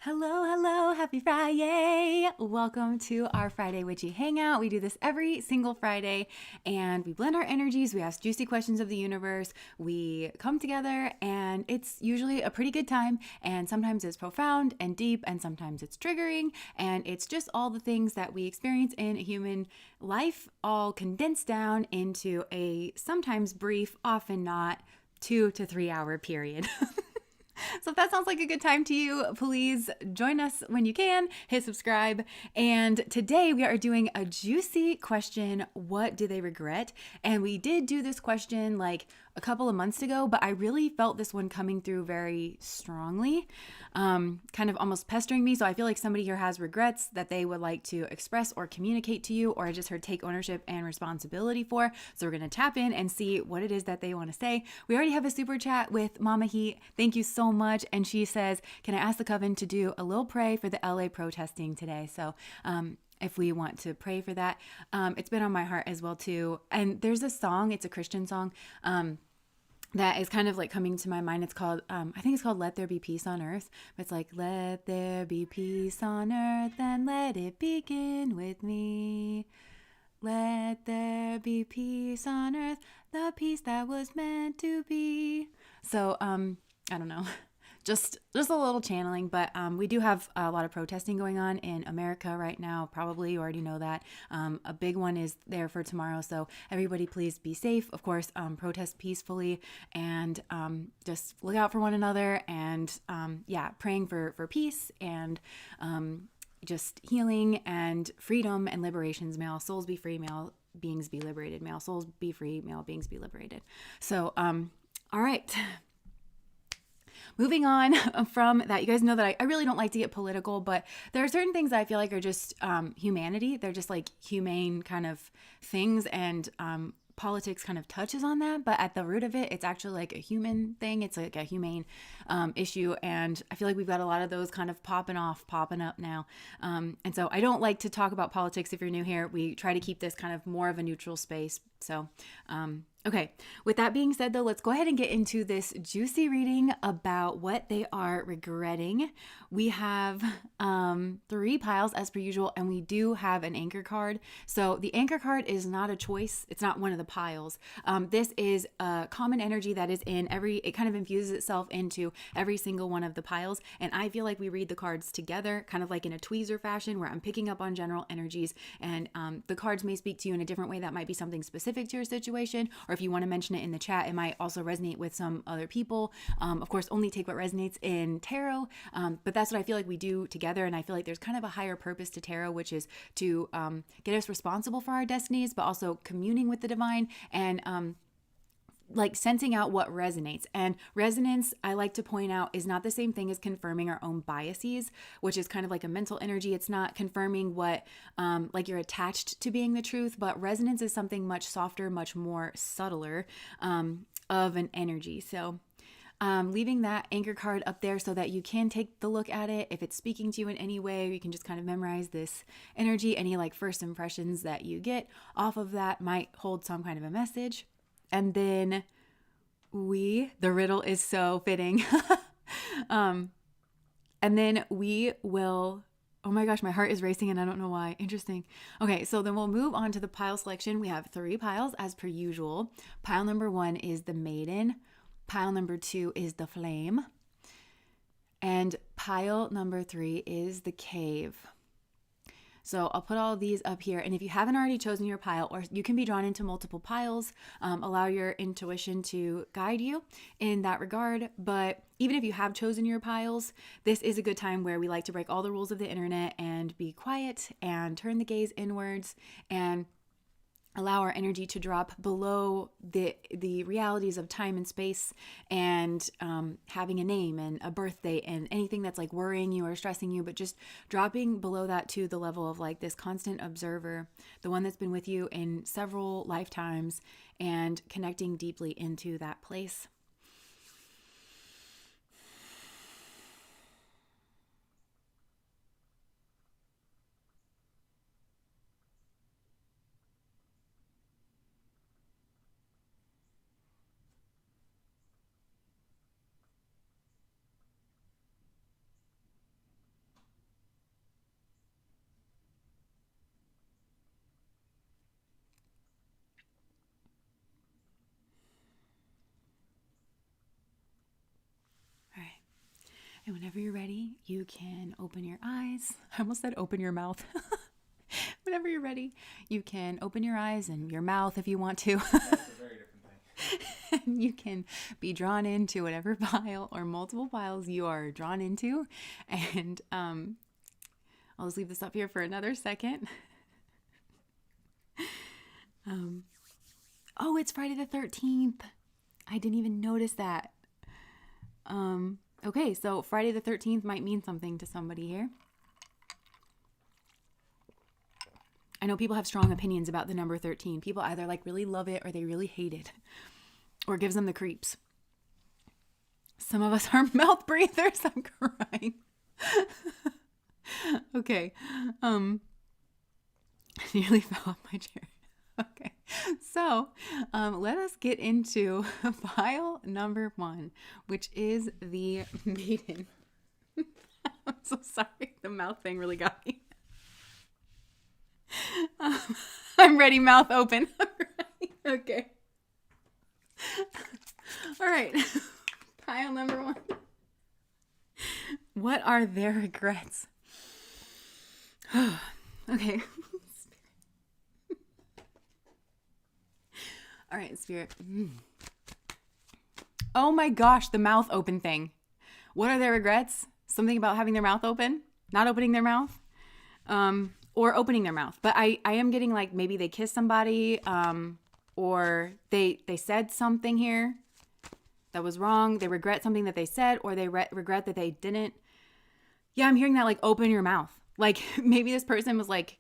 Hello, hello, happy Friday. Welcome to our Friday Witchy Hangout. We do this every single Friday and we blend our energies. We ask juicy questions of the universe. We come together and it's usually a pretty good time. And sometimes it's profound and deep and sometimes it's triggering. And it's just all the things that we experience in human life, all condensed down into a sometimes brief, often not 2 to 3 hour period. So if that sounds like a good time to you, please join us when you can, hit subscribe. And today we are doing a juicy question, what do they regret? And we did do this question like a couple of months ago, but I really felt this one coming through very strongly, kind of almost pestering me. So I feel like somebody here has regrets that they would like to express or communicate to you, or I just heard take ownership and responsibility for. So we're going to tap in and see what it is that they want to say. We already have a super chat with Mama Heat. Thank you so much. And she says, can I ask the coven to do a little pray for the LA protesting today? So, if we want to pray for that, it's been on my heart as well too. And there's a song, it's a Christian song, that is kind of like coming to my mind. It's called, I think it's called Let There Be Peace on Earth. It's like, let there be peace on earth and let it begin with me. Let there be peace on earth, the peace that was meant to be. So, I don't know. Just a little channeling, but we do have a lot of protesting going on in America right now. Probably you already know that. A big one is there for tomorrow, so everybody please be safe. Of course, protest peacefully and just look out for one another and praying for peace and just healing and freedom and liberations. May all souls be free, may all beings be liberated. May all souls be free, may all beings be liberated. So, all right. Moving on from that, you guys know that I really don't like to get political, but there are certain things that I feel like are just humanity. They're just like humane kind of things, and politics kind of touches on that, but at the root of it, it's actually like a human thing. It's like a humane issue, and I feel like we've got a lot of those kind of popping up now. And so I don't like to talk about politics if you're new here. We try to keep this kind of more of a neutral space. So, okay, with that being said, though, let's go ahead and get into this juicy reading about what they are regretting. We have 3 piles as per usual, and we do have an anchor card. So the anchor card is not a choice. It's not one of the piles. This is a common energy that is in it kind of infuses itself into every single one of the piles. And I feel like we read the cards together, kind of like in a tweezer fashion, where I'm picking up on general energies, and the cards may speak to you in a different way. That might be something specific to your situation, or if you want to mention it in the chat, it might also resonate with some other people. Of course, only take what resonates in tarot, but that's what I feel like we do together. And I feel like there's kind of a higher purpose to tarot, which is to get us responsible for our destinies, but also communing with the divine and like sensing out what resonates. And resonance, I like to point out, is not the same thing as confirming our own biases, which is kind of like a mental energy. It's not confirming what like you're attached to being the truth, but resonance is something much softer, much more subtler of an energy. So leaving that anchor card up there so that you can take the look at it. If it's speaking to you in any way, you can just kind of memorize this energy. Any like first impressions that you get off of that might hold some kind of a message. And then the riddle is so fitting. And then we will, oh my gosh, my heart is racing and I don't know why. Interesting. Okay, so then we'll move on to the pile selection. We have 3 piles as per usual. Pile number 1 is the Maiden. Pile number 2 is the Flame. And pile number 3 is the Cave. So I'll put all of these up here. And if you haven't already chosen your pile, or you can be drawn into multiple piles, allow your intuition to guide you in that regard. But even if you have chosen your piles, this is a good time where we like to break all the rules of the internet and be quiet and turn the gaze inwards and allow our energy to drop below the realities of time and space and having a name and a birth date and anything that's like worrying you or stressing you, but just dropping below that to the level of like this constant observer, the one that's been with you in several lifetimes, and connecting deeply into that place. And whenever you're ready, you can open your eyes. I almost said open your mouth. Whenever you're ready, you can open your eyes and your mouth if you want to. That's a very different thing. And you can be drawn into whatever pile or multiple piles you are drawn into. And I'll just leave this up here for another second. Oh, it's Friday the 13th. I didn't even notice that. Okay, so Friday the 13th might mean something to somebody here. I know people have strong opinions about the number 13. People either like really love it or they really hate it, or gives them the creeps. Some of us are mouth breathers. I'm crying. Okay. I nearly fell off my chair. Okay. So let us get into pile number 1, which is the Maiden. I'm so sorry. The mouth thing really got me. I'm ready, mouth open. Okay. All right. Pile number 1. What are their regrets? Okay. All right, Spirit. Oh my gosh, the mouth open thing. What are their regrets? Something about having their mouth open? Not opening their mouth? Or opening their mouth. But I am getting like maybe they kissed somebody, or they said something here that was wrong. They regret something that they said, or they regret that they didn't. Yeah, I'm hearing that like open your mouth. Like maybe this person was like,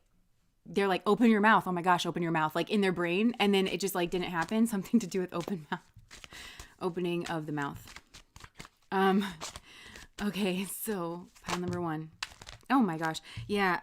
they're like, open your mouth. Oh my gosh, open your mouth. Like in their brain. And then it just like didn't happen. Something to do with open mouth. Opening of the mouth. Okay, so pile number 1. Oh my gosh. Yeah.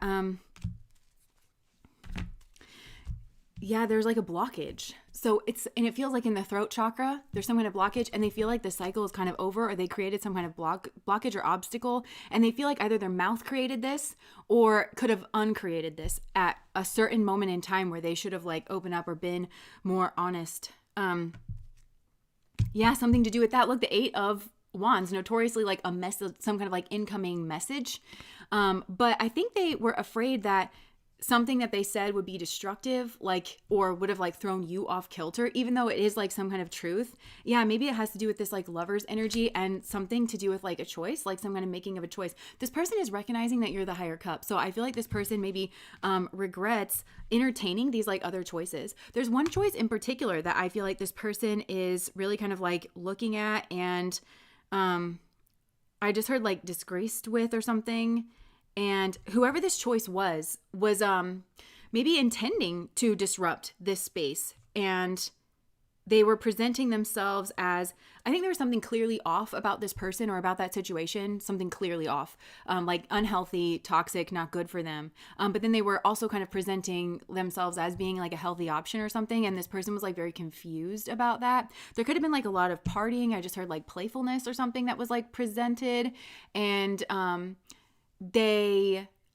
Yeah, there's like a blockage. So it feels like in the throat chakra, there's some kind of blockage, and they feel like the cycle is kind of over, or they created some kind of blockage or obstacle. And they feel like either their mouth created this or could have uncreated this at a certain moment in time where they should have like opened up or been more honest. Yeah, something to do with that. Look, the 8 of Wands, notoriously like a message, some kind of like incoming message. But I think they were afraid that something that they said would be destructive, like, or would have like thrown you off kilter, even though it is like some kind of truth. Yeah, maybe it has to do with this like lover's energy and something to do with like a choice, like some kind of making of a choice. This person is recognizing that you're the higher cup. So I feel like this person maybe regrets entertaining these like other choices. There's one choice in particular that I feel like this person is really kind of like looking at, and I just heard like disgraced with or something. And whoever this choice was maybe intending to disrupt this space. And they were presenting themselves as, I think there was something clearly off about this person or about that situation, something clearly off, like unhealthy, toxic, not good for them. But then they were also kind of presenting themselves as being like a healthy option or something. And this person was like very confused about that. There could have been like a lot of partying. I just heard like playfulness or something that was like presented. And,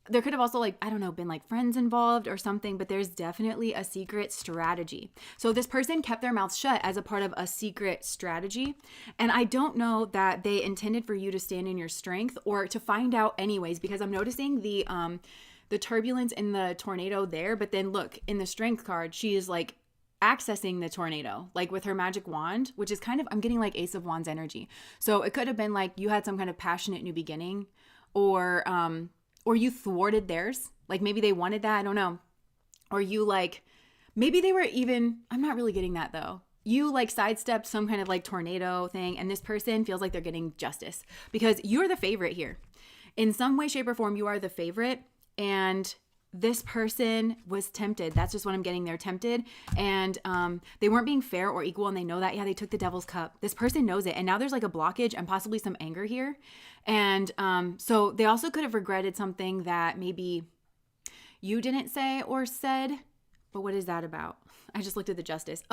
there could have also like, I don't know, been like friends involved or something, but there's definitely a secret strategy. So this person kept their mouth shut as a part of a secret strategy. And I don't know that they intended for you to stand in your strength or to find out anyways, because I'm noticing the turbulence in the tornado there. But then look, in the strength card, she is like accessing the tornado, like with her magic wand, which is kind of, I'm getting like Ace of Wands energy. So it could have been like you had some kind of passionate new beginning, or you thwarted theirs. Like maybe they wanted that. I don't know. Or you like, maybe they were even, I'm not really getting that though. You like sidestepped some kind of like tornado thing, and this person feels like they're getting justice because you're the favorite here. In some way, shape, or form, you are the favorite, and this person was tempted. That's just what I'm getting. They're tempted, and they weren't being fair or equal, and they know that. Yeah, they took the devil's cup. This person knows it, and now there's like a blockage and possibly some anger here. And so they also could have regretted something that maybe you didn't say or said. But what is that about? I just looked at the justice.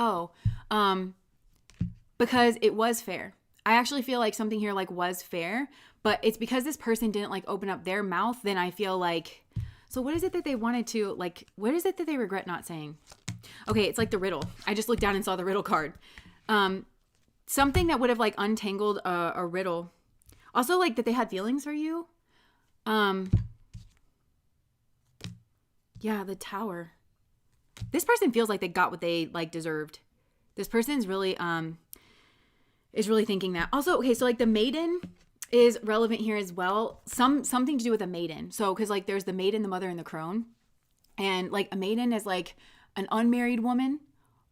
Because it was fair. I actually feel like something here like was fair, but it's because this person didn't like open up their mouth. Then I feel like, so what is it that they wanted to like, what is it that they regret not saying? Okay. It's like the riddle. I just looked down and saw the riddle card. Something that would have like untangled a riddle Also, like, that they had feelings for you. Yeah, the Tower. This person feels like they got what they, like, deserved. This person's really, is really thinking that. Also, okay, so, like, the Maiden is relevant here as well. Something to do with a maiden. So, because, like, there's the maiden, the mother, and the crone. And, like, a maiden is, like, an unmarried woman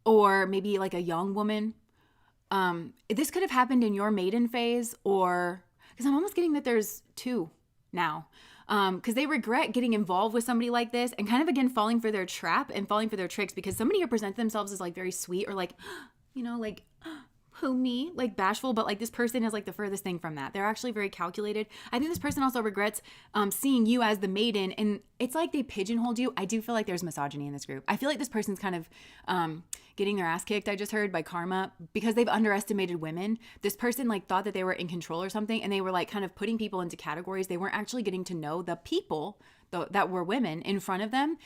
or maybe, like, a young woman. This could have happened in your maiden phase, or because I'm almost getting that there's two now. Because they regret getting involved with somebody like this and kind of, again, falling for their trap and falling for their tricks, because somebody here presents themselves as, like, very sweet or, like, you know, like, who, me? Like, bashful, but, like, this person is, like, the furthest thing from that. They're actually very calculated. I think this person also regrets seeing you as the maiden, and it's like they pigeonholed you. I do feel like there's misogyny in this group. I feel like this person's kind of getting their ass kicked, I just heard, by karma, because they've underestimated women. This person, like, thought that they were in control or something, and they were, like, kind of putting people into categories. They weren't actually getting to know the people that were women in front of them.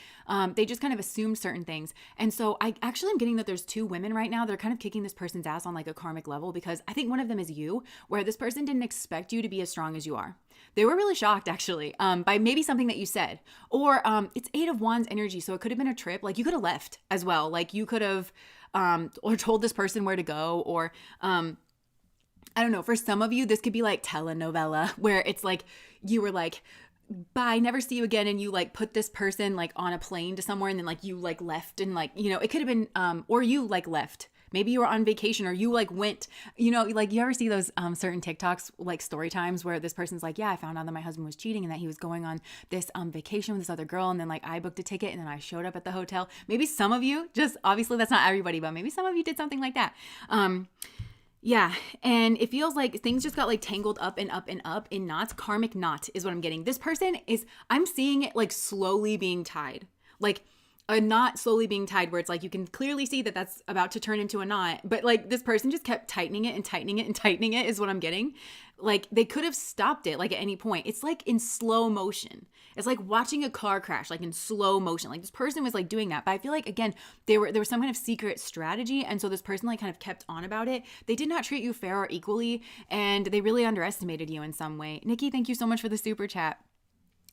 They just kind of assumed certain things. And so I actually am getting that there's two women right now that are kind of kicking this person's ass on, like, a karmic level, because I think one of them is you, where this person didn't expect you to be as strong as you are. They were really shocked, actually, by maybe something that you said. Or it's Eight of Wands energy, so it could have been a trip. Like, you could have left as well. Like, you could have or told this person where to go, or I don't know. For some of you, this could be like telenovela, where it's like you were like, bye, never see you again, and you, like, put this person, like, on a plane to somewhere, and then, like, you, like, left, and, like, you know, it could have been or you, like, left. Maybe you were on vacation, or you, like, went, you know, like, you ever see those certain TikToks, like, story times, where this person's like, yeah, I found out that my husband was cheating and that he was going on this vacation with this other girl, and then, like, I booked a ticket and then I showed up at the hotel. Maybe some of you, just obviously that's not everybody, but maybe some of you did something like that. Yeah, and it feels like things just got, like, tangled up and up and up in knots. Karmic knot is what I'm getting. This person is, I'm seeing it, like, slowly being tied. Like, a knot slowly being tied, where it's like you can clearly see that that's about to turn into a knot, but, like, this person just kept tightening it and tightening it and tightening it is what I'm getting. Like, they could have stopped it, like, at any point. It's like in slow motion. It's like watching a car crash, like, in slow motion. Like, this person was, like, doing that, but I feel like, again, there was some kind of secret strategy, and so this person, like, kind of kept on about it. They did not treat you fair or equally, and they really underestimated you in some way. Nikki, thank you so much for the super chat.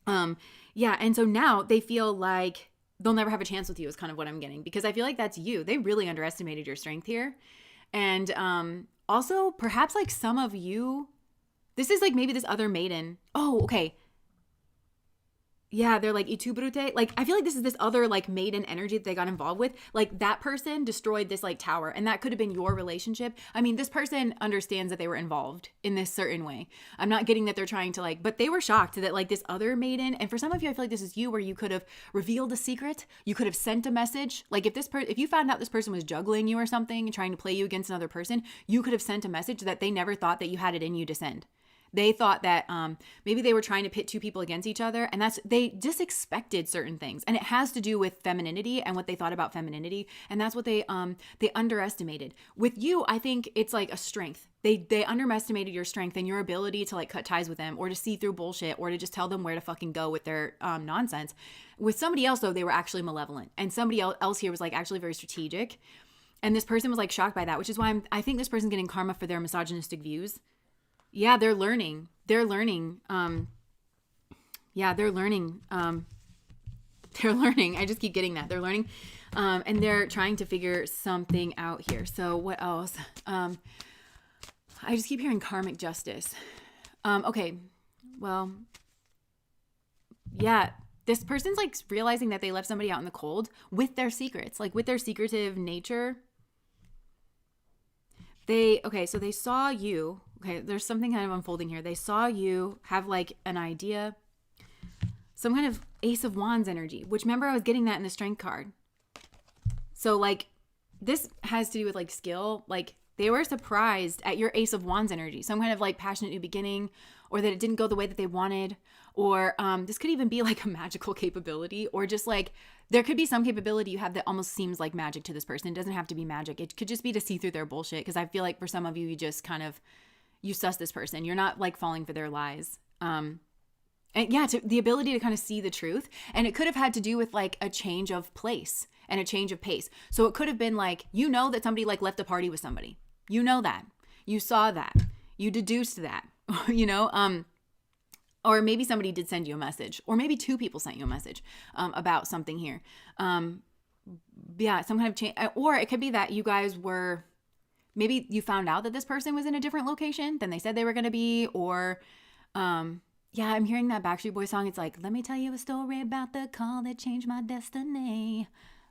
Yeah, and so now they feel like they'll never have a chance with you is kind of what I'm getting, because I feel like that's you. They really underestimated your strength here. And also, perhaps, like, some of you, this is, like, maybe this other maiden. Oh, okay. Yeah, they're like Itu Brute. Like, I feel like this is this other, like, maiden energy that they got involved with. Like, that person destroyed this, like, tower, and that could have been your relationship. I mean, this person understands that they were involved in this certain way. I'm not getting that they're trying to, like, but they were shocked that, like, this other maiden, and for some of you, I feel like this is you, where you could have revealed a secret. You could have sent a message. Like, if you found out this person was juggling you or something and trying to play you against another person, you could have sent a message that they never thought that you had it in you to send. They thought that maybe they were trying to pit two people against each other, and they just expected certain things, and it has to do with femininity and what they thought about femininity, and that's what they underestimated. With you, I think it's like a strength. They underestimated your strength and your ability to, like, cut ties with them, or to see through bullshit, or to just tell them where to fucking go with their nonsense. With somebody else, though, they were actually malevolent, and somebody else here was, like, actually very strategic, and this person was, like, shocked by that, which is why I think this person's getting karma for their misogynistic views. Yeah, they're learning. They're learning. They're learning. They're learning. I just keep getting that. They're learning. And they're trying to figure something out here. So what else? I just keep hearing karmic justice. Okay. Well, yeah. This person's, like, realizing that they left somebody out in the cold with their secrets, like, with their secretive nature. So they saw you. Okay, there's something kind of unfolding here. They saw you have, like, an idea, some kind of Ace of Wands energy, which, remember, I was getting that in the strength card. So, like, this has to do with, like, skill. Like, they were surprised at your Ace of Wands energy, some kind of, like, passionate new beginning, or that it didn't go the way that they wanted, or this could even be, like, a magical capability, or just, like, there could be some capability you have that almost seems like magic to this person. It doesn't have to be magic. It could just be to see through their bullshit, because I feel like for some of you, you just kind of, you suss this person. You're not, like, falling for their lies. And yeah, the ability to kind of see the truth. And it could have had to do with, like, a change of place and a change of pace. So it could have been, like, you know that somebody, like, left a party with somebody. You know that. You saw that. You deduced that. you know, or maybe somebody did send you a message, or maybe two people sent you a message about something here. Yeah, some kind of change. Or it could be that you guys were, maybe you found out that this person was in a different location than they said they were going to be. Or, yeah, I'm hearing that Backstreet Boys song. It's like, let me tell you a story about the call that changed my destiny.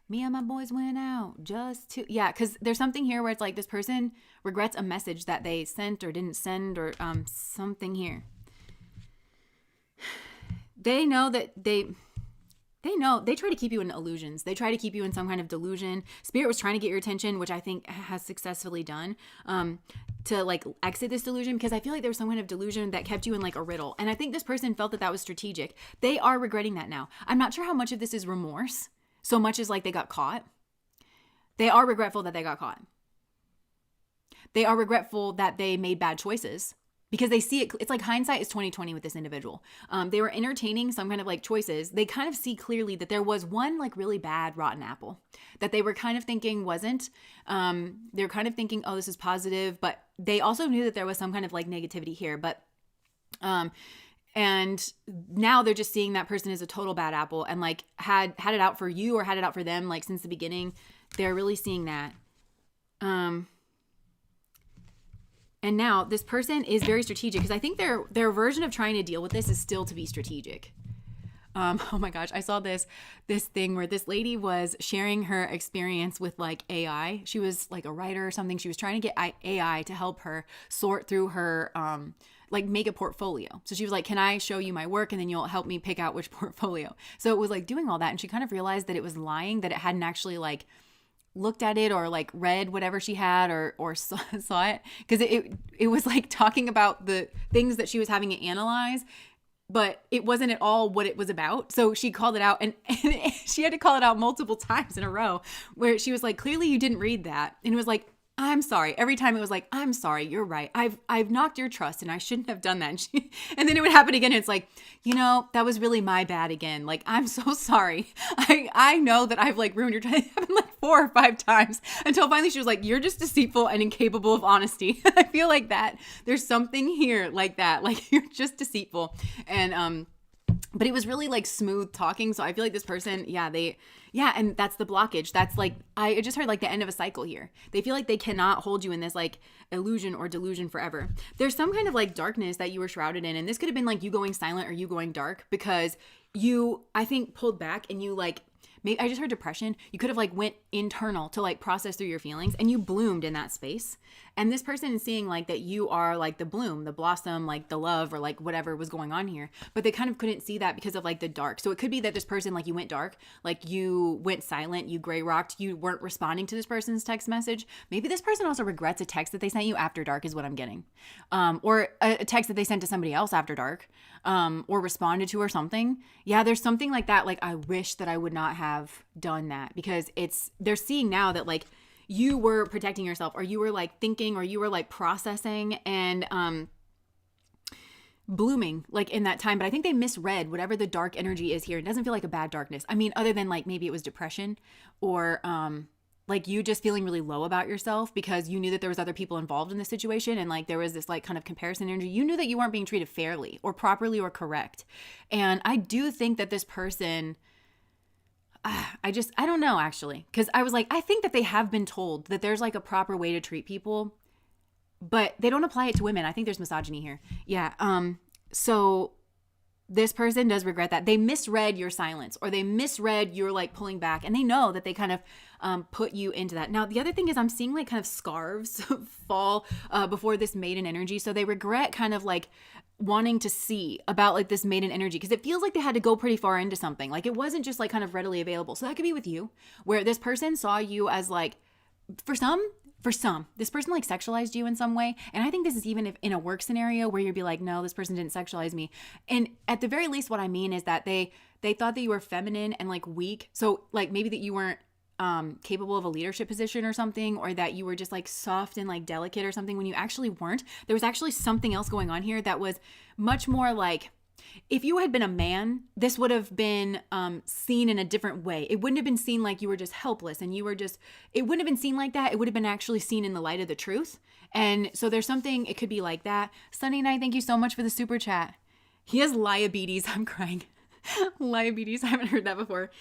Me and my boys went out just to, yeah, because there's something here where it's like this person regrets a message that they sent or didn't send, or something here. They know that they try to keep you in illusions. They try to keep you in some kind of delusion. Spirit was trying to get your attention, which I think has successfully done, to like exit this delusion, because I feel like there was some kind of delusion that kept you in like a riddle. And I think this person felt that was strategic. They are regretting that now. I'm not sure how much of this is remorse, so much as like they got caught. They are regretful that they got caught. They are regretful that they made bad choices, because they see it. It's like hindsight is 20/20 with this individual. They were entertaining some kind of like choices. They kind of see clearly that there was one like really bad rotten apple that they were kind of thinking wasn't. They're kind of thinking, oh, this is positive, but they also knew that there was some kind of like negativity here. But and now they're just seeing that person as a total bad apple, and like had it out for you or had it out for them like since the beginning. They're really seeing that. And now this person is very strategic, because I think their version of trying to deal with this is still to be strategic. Oh my gosh, I saw this thing where this lady was sharing her experience with like AI. She was like a writer or something. She was trying to get AI to help her sort through her, like make a portfolio. So she was like, can I show you my work and then you'll help me pick out which portfolio? So it was like doing all that. And she kind of realized that it was lying, that it hadn't actually like looked at it or like read whatever she had or saw it, because it was like talking about the things that she was having to analyze, but it wasn't at all what it was about. So she called it out, and she had to call it out multiple times in a row, where she was like, clearly you didn't read that. And it was like, I'm sorry. Every time it was like, I'm sorry, you're right. I've knocked your trust and I shouldn't have done that. And then it would happen again. And it's like, that was really my bad again. Like, I'm so sorry. I know that I've like ruined your trust. It happened like 4 or 5 times, until finally she was like, you're just deceitful and incapable of honesty. I feel like that there's something here like that. Like, you're just deceitful. And, but it was really like smooth talking. So I feel like this person, and that's the blockage. That's like, I just heard like the end of a cycle here. They feel like they cannot hold you in this like illusion or delusion forever. There's some kind of like darkness that you were shrouded in. And this could have been like you going silent or you going dark, because you, I think, pulled back and you like, maybe I just heard depression. You could have like went internal to like process through your feelings, and you bloomed in that space. And this person is seeing like that you are like the bloom, the blossom, like the love, or like whatever was going on here. But they kind of couldn't see that because of like the dark. So it could be that this person, like you went dark, like you went silent, you gray rocked, you weren't responding to this person's text message. Maybe this person also regrets a text that they sent you after dark is what I'm getting. Or a text that they sent to somebody else after dark, or responded to or something. Yeah, there's something like that. Like, I wish that I would not have done that, because they're seeing now that like you were protecting yourself, or you were like thinking, or you were like processing and blooming like in that time. But I think they misread whatever the dark energy is here. It doesn't feel like a bad darkness. I mean, other than like maybe it was depression, or like you just feeling really low about yourself because you knew that there was other people involved in the situation, and like there was this like kind of comparison energy. You knew that you weren't being treated fairly or properly or correct. And I do think that this person, I don't know, actually, because I was like, I think that they have been told that there's like a proper way to treat people, but they don't apply it to women. I think there's misogyny here. Yeah. So this person does regret that. They misread your silence, or they misread your like pulling back, and they know that they kind of put you into that. Now, the other thing is I'm seeing like kind of scarves fall before this maiden energy. So they regret kind of like wanting to see about like this maiden energy, because it feels like they had to go pretty far into something. Like it wasn't just like kind of readily available. So that could be with you, where this person saw you as like, for some, this person like sexualized you in some way. And I think this is even if in a work scenario where you'd be like, no, this person didn't sexualize me. And at the very least, what I mean is that they thought that you were feminine and like weak. So like maybe that you weren't capable of a leadership position or something, or that you were just like soft and like delicate or something, when you actually weren't. There was actually something else going on here that was much more like, if you had been a man, this would have been seen in a different way. It wouldn't have been seen like you were just helpless and you were just, it wouldn't have been seen like that. It would have been actually seen in the light of the truth. And so there's something, it could be like that. Sunny Night, thank you so much for the super chat. He has liabetes. I'm crying. Liabetes. I haven't heard that before.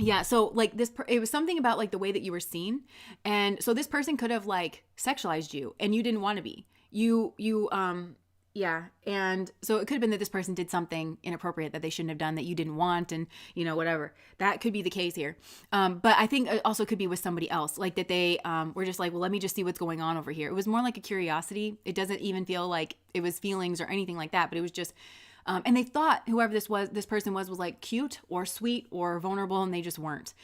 Yeah, so like this, it was something about like the way that you were seen. And so this person could have like sexualized you and you didn't want to be. Yeah. And so it could have been that this person did something inappropriate that they shouldn't have done that you didn't want and, whatever. That could be the case here. But I think it also could be with somebody else, like that they were just like, well, let me just see what's going on over here. It was more like a curiosity. It doesn't even feel like it was feelings or anything like that, but it was just, and they thought whoever this person was like cute or sweet or vulnerable, and they just weren't.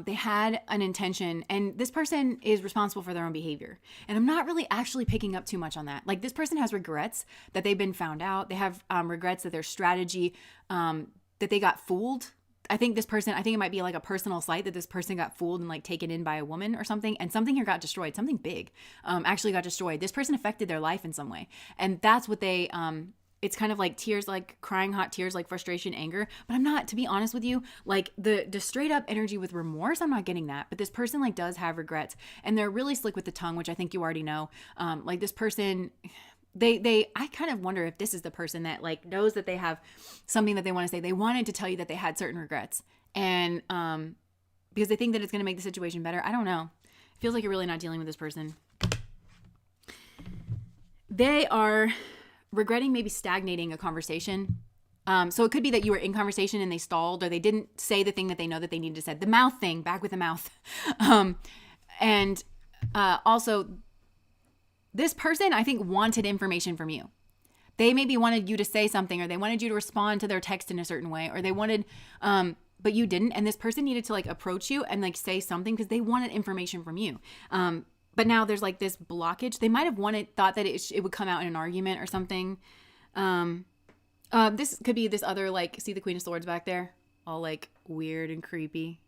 They had an intention, and this person is responsible for their own behavior. And I'm not really actually picking up too much on that. Like this person has regrets that they've been found out. They have regrets that their strategy, that they got fooled. I think it might be like a personal slight that this person got fooled and like taken in by a woman or something, and something here got destroyed. Something big actually got destroyed. This person affected their life in some way, and that's what they. It's kind of like tears, like crying hot tears, like frustration, anger. But I'm not, to be honest with you, like the straight up energy with remorse, I'm not getting that. But this person like does have regrets, and they're really slick with the tongue, which I think you already know. Like this person, I kind of wonder if this is the person that like knows that they have something that they want to say. They wanted to tell you that they had certain regrets, and because they think that it's going to make the situation better. I don't know. It feels like you're really not dealing with this person. They are regretting maybe stagnating a conversation. So it could be that you were in conversation and they stalled, or they didn't say the thing that they know that they needed to say. The mouth thing, back with the mouth. And also, this person, I think, wanted information from you. They maybe wanted you to say something, or they wanted you to respond to their text in a certain way, or they wanted, but you didn't. And this person needed to like approach you and like say something because they wanted information from you. But now there's like this blockage. They might have thought that it would come out in an argument or something. This could be this other, like, see the Queen of Swords back there? All like weird and creepy.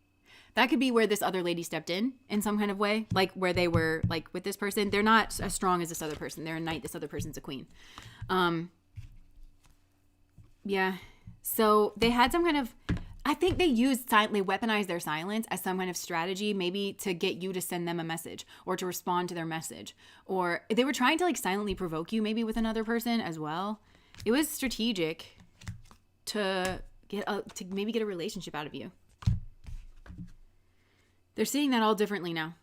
That could be where this other lady stepped in some kind of way. Like where they were like with this person. They're not as strong as this other person. They're a knight. This other person's a queen. Yeah. So they had some kind of, I think they weaponized their silence as some kind of strategy, maybe to get you to send them a message or to respond to their message. Or they were trying to like silently provoke you maybe with another person as well. It was strategic to maybe get a relationship out of you. They're seeing that all differently now.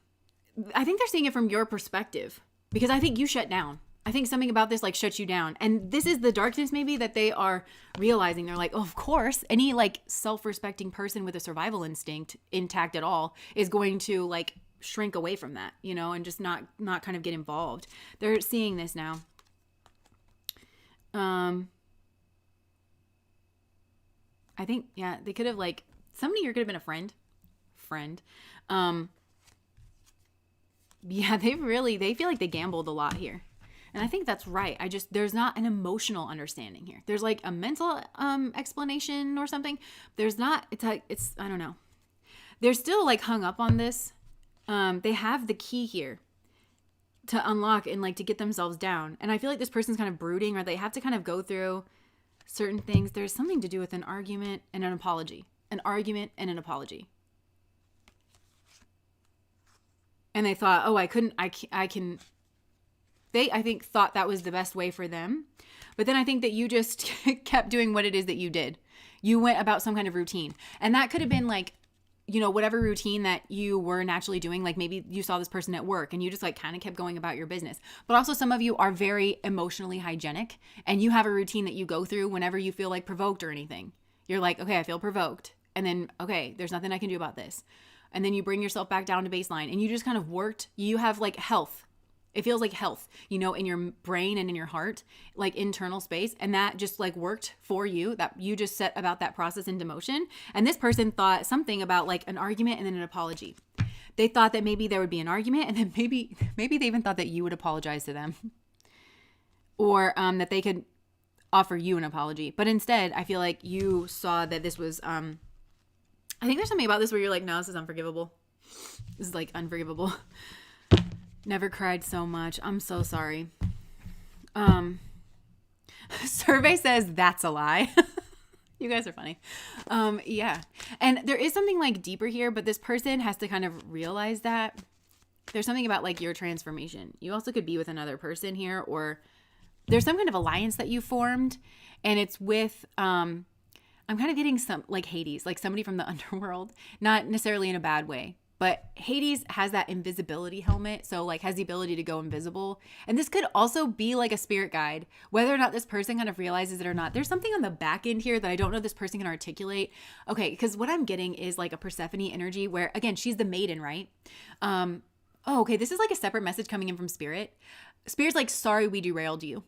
I think they're seeing it from your perspective, because I think you shut down. I think something about this like shuts you down. And this is the darkness maybe that they are realizing. They're like, oh, of course, any like self-respecting person with a survival instinct intact at all is going to like shrink away from that, and just not kind of get involved. They're seeing this now. I think, yeah, they could have like, somebody here could have been a friend. Yeah, they feel like they gambled a lot here. And I think that's right. There's not an emotional understanding here. There's like a mental explanation or something. There's not, I don't know. They're still like hung up on this. They have the key here to unlock and like to get themselves down. And I feel like this person's kind of brooding, or they have to kind of go through certain things. There's something to do with an argument and an apology. An argument and an apology. And they thought, oh, I think thought that was the best way for them. But then I think that you just kept doing what it is that you did. You went about some kind of routine. And that could have been like, whatever routine that you were naturally doing. Like maybe you saw this person at work and you just like kind of kept going about your business. But also some of you are very emotionally hygienic, and you have a routine that you go through whenever you feel like provoked or anything. You're like, okay, I feel provoked. And then, okay, there's nothing I can do about this. And then you bring yourself back down to baseline, and you just kind of worked. You have like health. It feels like health, in your brain and in your heart, like internal space. And that just like worked for you, that you just set about that process into motion. And this person thought something about like an argument and then an apology. They thought that maybe there would be an argument, and then maybe they even thought that you would apologize to them, or that they could offer you an apology. But instead, I feel like you saw that this was, I think there's something about this where you're like, no, this is unforgivable. This is like unforgivable. Never cried so much. I'm so sorry. Survey says that's a lie. You guys are funny. Yeah. And there is something like deeper here, but this person has to kind of realize that there's something about like your transformation. You also could be with another person here, or there's some kind of alliance that you formed, and it's with, I'm kind of getting some like Hades, like somebody from the underworld, not necessarily in a bad way. But Hades has that invisibility helmet, so like has the ability to go invisible. And this could also be like a spirit guide, whether or not this person kind of realizes it or not. There's something on the back end here that I don't know this person can articulate. Okay, because what I'm getting is like a Persephone energy where, again, she's the maiden, right? Oh, okay, this is like a separate message coming in from Spirit. Spirit's like, sorry, we derailed you.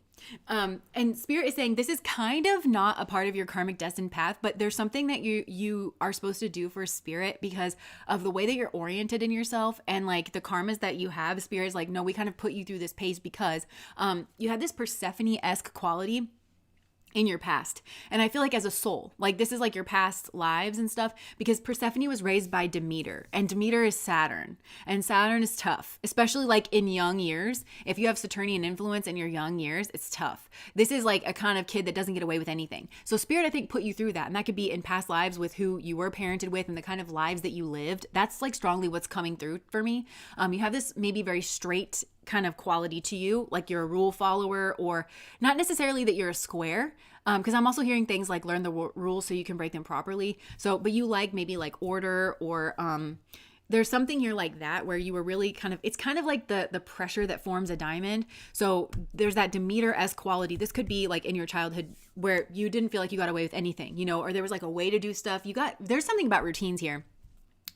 And Spirit is saying this is kind of not a part of your karmic destined path, but there's something that you are supposed to do for Spirit because of the way that you're oriented in yourself and like the karmas that you have. Spirit is like, no, we kind of put you through this pace because you had this Persephone-esque quality in your past. And I feel like as a soul, like this is like your past lives and stuff, because Persephone was raised by Demeter, and Demeter is Saturn, and Saturn is tough, especially like in young years. If you have Saturnian influence in your young years, it's tough. This is like a kind of kid that doesn't get away with anything. So Spirit, I think, put you through that. And that could be in past lives with who you were parented with and the kind of lives that you lived. That's like strongly what's coming through for me. You have this maybe very straight kind of quality to you, like you're a rule follower, or not necessarily that you're a square, because I'm also hearing things like learn the rules so you can break them properly. So, but you like maybe like order, or there's something here like that where you were really kind of, it's kind of like the pressure that forms a diamond. So there's that Demeter-esque quality. This could be like in your childhood where you didn't feel like you got away with anything, you know, or there was like a way to do stuff. There's something about routines here.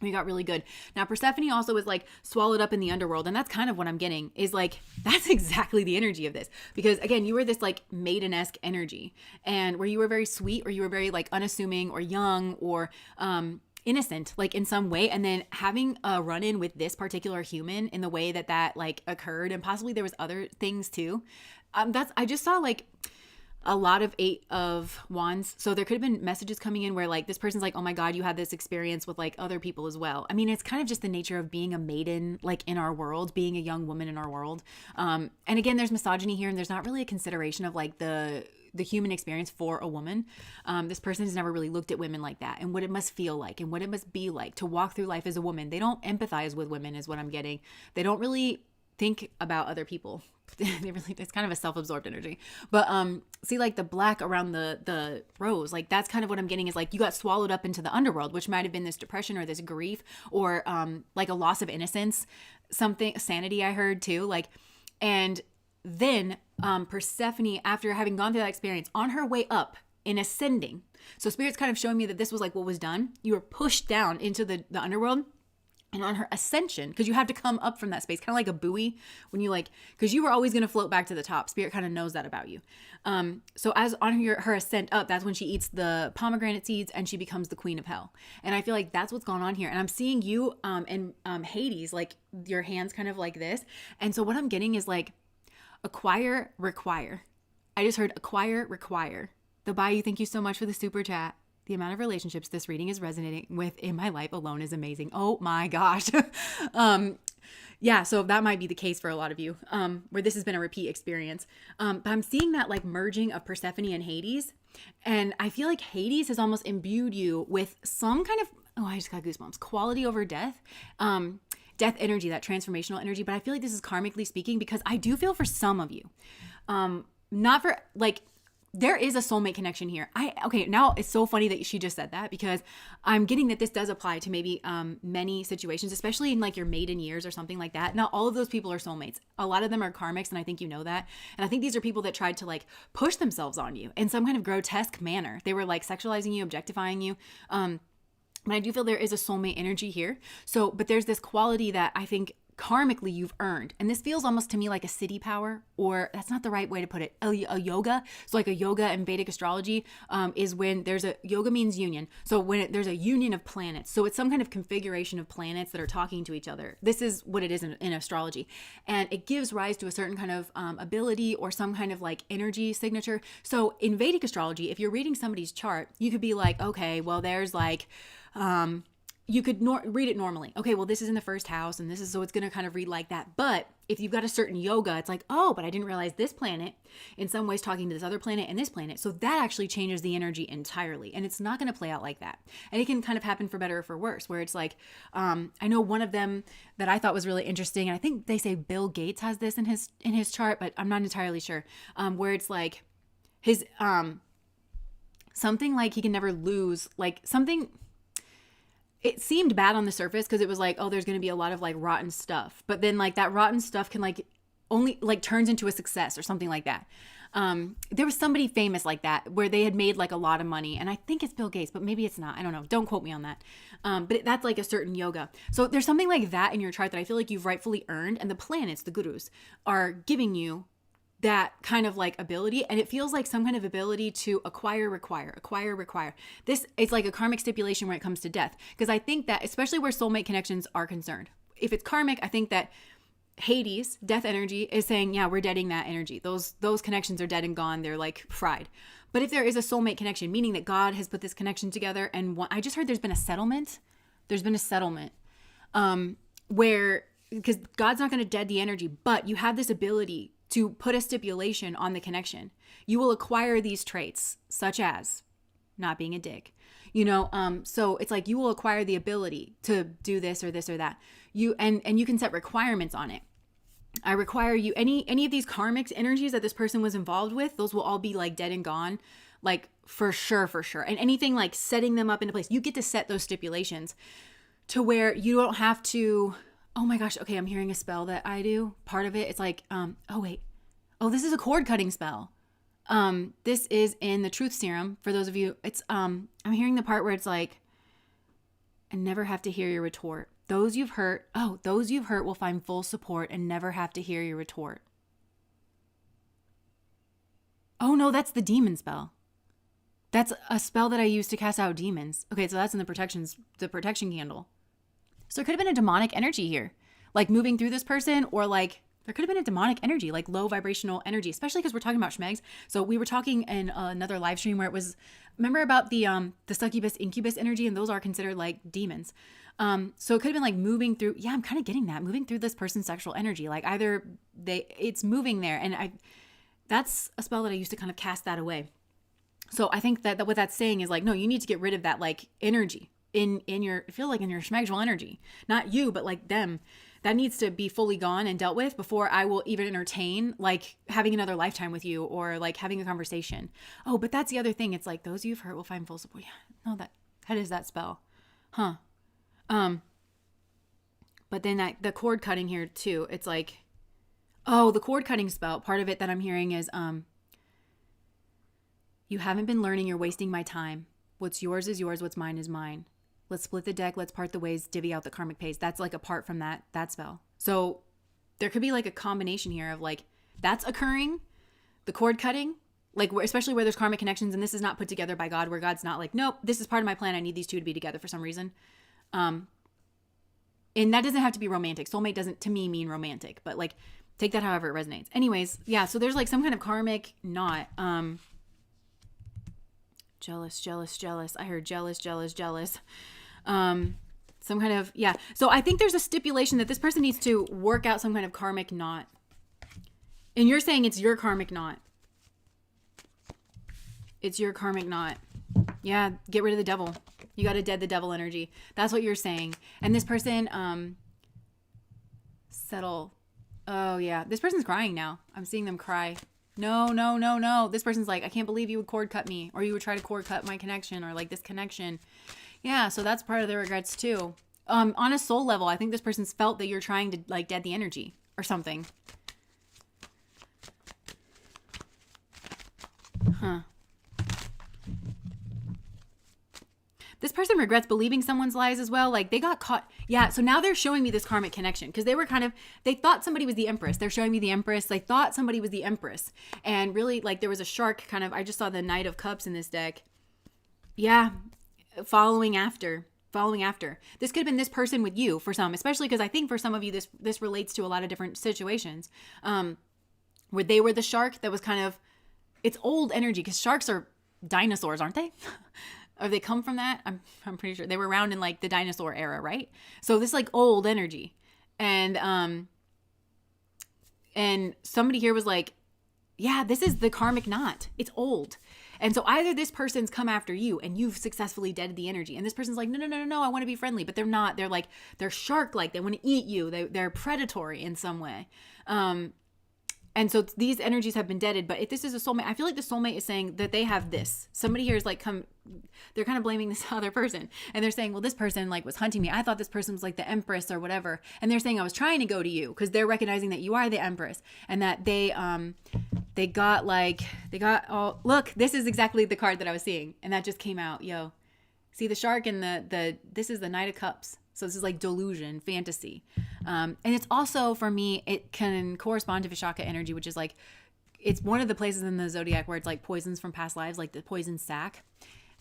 We got really good. Now, Persephone also was like swallowed up in the underworld. And that's kind of what I'm getting is like, that's exactly the energy of this. Because again, you were this like maiden-esque energy, and where you were very sweet, or you were very like unassuming or young or innocent, like in some way. And then having a run-in with this particular human in the way that like occurred, and possibly there was other things too. I just saw like a lot of 8 of Wands. So there could have been messages coming in where like this person's like, oh my God, you had this experience with like other people as well. I mean, it's kind of just the nature of being a maiden, like in our world, being a young woman in our world. And again, there's misogyny here, and there's not really a consideration of like the human experience for a woman. This person has never really looked at women like that, and what it must feel like and what it must be like to walk through life as a woman. They don't empathize with women is what I'm getting. They don't really think about other people. It's kind of a self-absorbed energy. But see like the black around the rose, like that's kind of what I'm getting is like you got swallowed up into the underworld, which might have been this depression or this grief or like a loss of innocence, something, sanity I heard too, like. And then Persephone, after having gone through that experience, on her way up in ascending, so Spirit's kind of showing me that this was like what was done. You were pushed down into the underworld. And on her ascension, because you have to come up from that space, kind of like a buoy when you like, because you were always going to float back to the top. Spirit kind of knows that about you. So as on her ascent up, that's when she eats the pomegranate seeds and she becomes the queen of hell. And I feel like that's what's going on here. And I'm seeing you in Hades, like your hands kind of like this. And so what I'm getting is like acquire, require. I just heard acquire, require. The Bayou, thank you so much for the super chat. The amount of relationships this reading is resonating with in my life alone is amazing. Oh my gosh. Yeah, so that might be the case for a lot of you, where this has been a repeat experience. But I'm seeing that like merging of Persephone and Hades. And I feel like Hades has almost imbued you with some kind of, oh, I just got goosebumps, quality over death. Death energy, that transformational energy. But I feel like this is karmically speaking, because I do feel for some of you, not for like, there is a soulmate connection here. Okay, now it's so funny that she just said that, because I'm getting that this does apply to maybe many situations, especially in like your maiden years or something like that. Not all of those people are soulmates. A lot of them are karmics, and I think you know that. And I think these are people that tried to like push themselves on you in some kind of grotesque manner. They were like sexualizing you, objectifying you. But I do feel there is a soulmate energy here. So, but there's this quality that I think karmically you've earned. And this feels almost to me like a city power, or that's not the right way to put it, a yoga. So like a yoga in Vedic astrology is when there's a, yoga means union. So when there's a union of planets. So it's some kind of configuration of planets that are talking to each other. This is what it is in astrology. And it gives rise to a certain kind of ability or some kind of like energy signature. So in Vedic astrology, if you're reading somebody's chart, you could be like, okay, well, there's like, you could read it normally. Okay, well, this is in the first house, and this is, so it's going to kind of read like that. But if you've got a certain yoga, it's like, oh, but I didn't realize this planet in some ways talking to this other planet and this planet. So that actually changes the energy entirely. And it's not going to play out like that. And it can kind of happen for better or for worse, where it's like, I know one of them that I thought was really interesting, and I think they say Bill Gates has this in his chart, but I'm not entirely sure, where it's like his, something like he can never lose, like something. It seemed bad on the surface because it was like, oh, there's going to be a lot of like rotten stuff. But then like that rotten stuff can like only like turns into a success or something like that. There was somebody famous like that where they had made like a lot of money. And I think it's Bill Gates, but maybe it's not. I don't know. Don't quote me on that. But that's like a certain yoga. So there's something like that in your chart that I feel like you've rightfully earned. And the planets, the gurus, are giving you that kind of like ability, and it feels like some kind of ability to acquire. This, it's like a karmic stipulation when it comes to death, because I think that especially where soulmate connections are concerned, if it's karmic, I think that Hades, death energy, is saying, yeah, we're deading that energy. Those connections are dead and gone. They're like fried. But if there is a soulmate connection, meaning that God has put this connection together, and I just heard there's been a settlement. Where, because God's not going to dead the energy, but you have this ability to put a stipulation on the connection. You will acquire these traits, such as not being a dick, so it's like you will acquire the ability to do this or that. And you can set requirements on it. I require you, any of these karmic energies that this person was involved with, those will all be like dead and gone, like for sure. And anything like setting them up into place, you get to set those stipulations to where you don't have to. Oh my gosh. Okay. I'm hearing a spell that I do. Part of it, it's like, this is a cord cutting spell. This is in the truth serum. For those of you, it's, I'm hearing the part where it's like, and never have to hear your retort. Those you've hurt will find full support and never have to hear your retort. Oh no, that's the demon spell. That's a spell that I use to cast out demons. Okay. So that's in the protection candle. So there could have been a demonic energy here, like moving through this person, or like there could have been a demonic energy, like low vibrational energy, especially because we're talking about schmegs. So we were talking in another live stream where it was, remember about the succubus incubus energy, and those are considered like demons. So it could have been like moving through. Yeah, I'm kind of getting that, moving through this person's sexual energy. Like either it's moving there, and that's a spell that I used to kind of cast that away. So I think that what that's saying is like, no, you need to get rid of that like energy. In your, I feel like in your schmegsual energy, not you, but like them, that needs to be fully gone and dealt with before I will even entertain like having another lifetime with you or like having a conversation. Oh, but that's the other thing. It's like those you've hurt will find full support. Yeah, no, that is that spell, huh? But then the cord cutting here too. It's like, oh, the cord cutting spell. Part of it that I'm hearing is, you haven't been learning. You're wasting my time. What's yours is yours. What's mine is mine. Let's split the deck. Let's part the ways, divvy out the karmic pays. That's like apart from that spell. So there could be like a combination here of like that's occurring, the cord cutting, like especially where there's karmic connections, and this is not put together by God, where God's not like, nope, this is part of my plan. I need these two to be together for some reason. And that doesn't have to be romantic. Soulmate doesn't to me mean romantic, but like take that however it resonates. Anyways, yeah. So there's like some kind of karmic knot. Jealous. I heard jealous. Some kind of, yeah. So I think there's a stipulation that this person needs to work out some kind of karmic knot. And you're saying it's your karmic knot. It's your karmic knot. Yeah, get rid of the devil. You got to dead the devil energy. That's what you're saying. And this person, settle. Oh yeah, this person's crying now. I'm seeing them cry. No. This person's like, I can't believe you would cord cut me, or you would try to cord cut my connection, or like this connection. Yeah, so that's part of their regrets too. On a soul level, I think this person's felt that you're trying to like dead the energy or something. Huh. This person regrets believing someone's lies as well. Like they got caught. Yeah. So now they're showing me this karmic connection because they were they thought somebody was the Empress. They're showing me the Empress. They thought somebody was the Empress. And really like there was a shark kind of, I just saw the Knight of Cups in this deck. Yeah. Following after. This could have been this person with you for some, especially because I think for some of you, this relates to a lot of different situations. Where they were the shark that was kind of, it's old energy because sharks are dinosaurs, aren't they? or they come from that. I'm pretty sure they were around in like the dinosaur era, right? So this is like old energy. And somebody here was like, yeah, this is the karmic knot. It's old. And so either this person's come after you and you've successfully deaded the energy, and this person's like, no, I want to be friendly, but they're not. They're like, they're shark-like. They want to eat you. They're predatory in some way. And so these energies have been deaded. But if this is a soulmate, I feel like the soulmate is saying that they have this. Somebody here is like, they're kind of blaming this other person. And they're saying, well, this person like was hunting me. I thought this person was like the empress or whatever. And they're saying I was trying to go to you because they're recognizing that you are the empress and that they got all, look, this is exactly the card that I was seeing. And that just came out. Yo, see the shark and this is the Knight of Cups. So this is like delusion, fantasy. And it's also, for me, it can correspond to Vishaka energy, which is like, it's one of the places in the zodiac where it's like poisons from past lives, like the poison sac.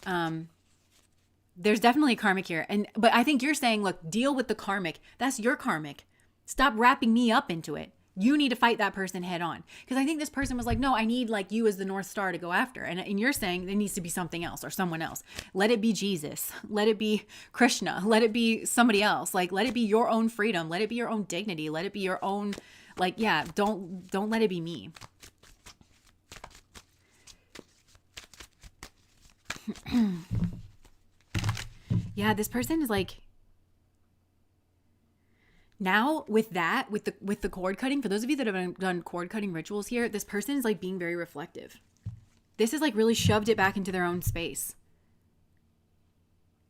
There's definitely a karmic here. But I think you're saying, look, deal with the karmic. That's your karmic. Stop wrapping me up into it. You need to fight that person head on. Because I think this person was like, no, I need like you as the North Star to go after. And you're saying there needs to be something else or someone else. Let it be Jesus. Let it be Krishna. Let it be somebody else. Like, let it be your own freedom. Let it be your own dignity. Let it be your own, like, yeah, don't let it be me. Yeah, this person is like, now with the cord cutting, for those of you that have done cord cutting rituals here, this person is like being very reflective. This is like really shoved it back into their own space.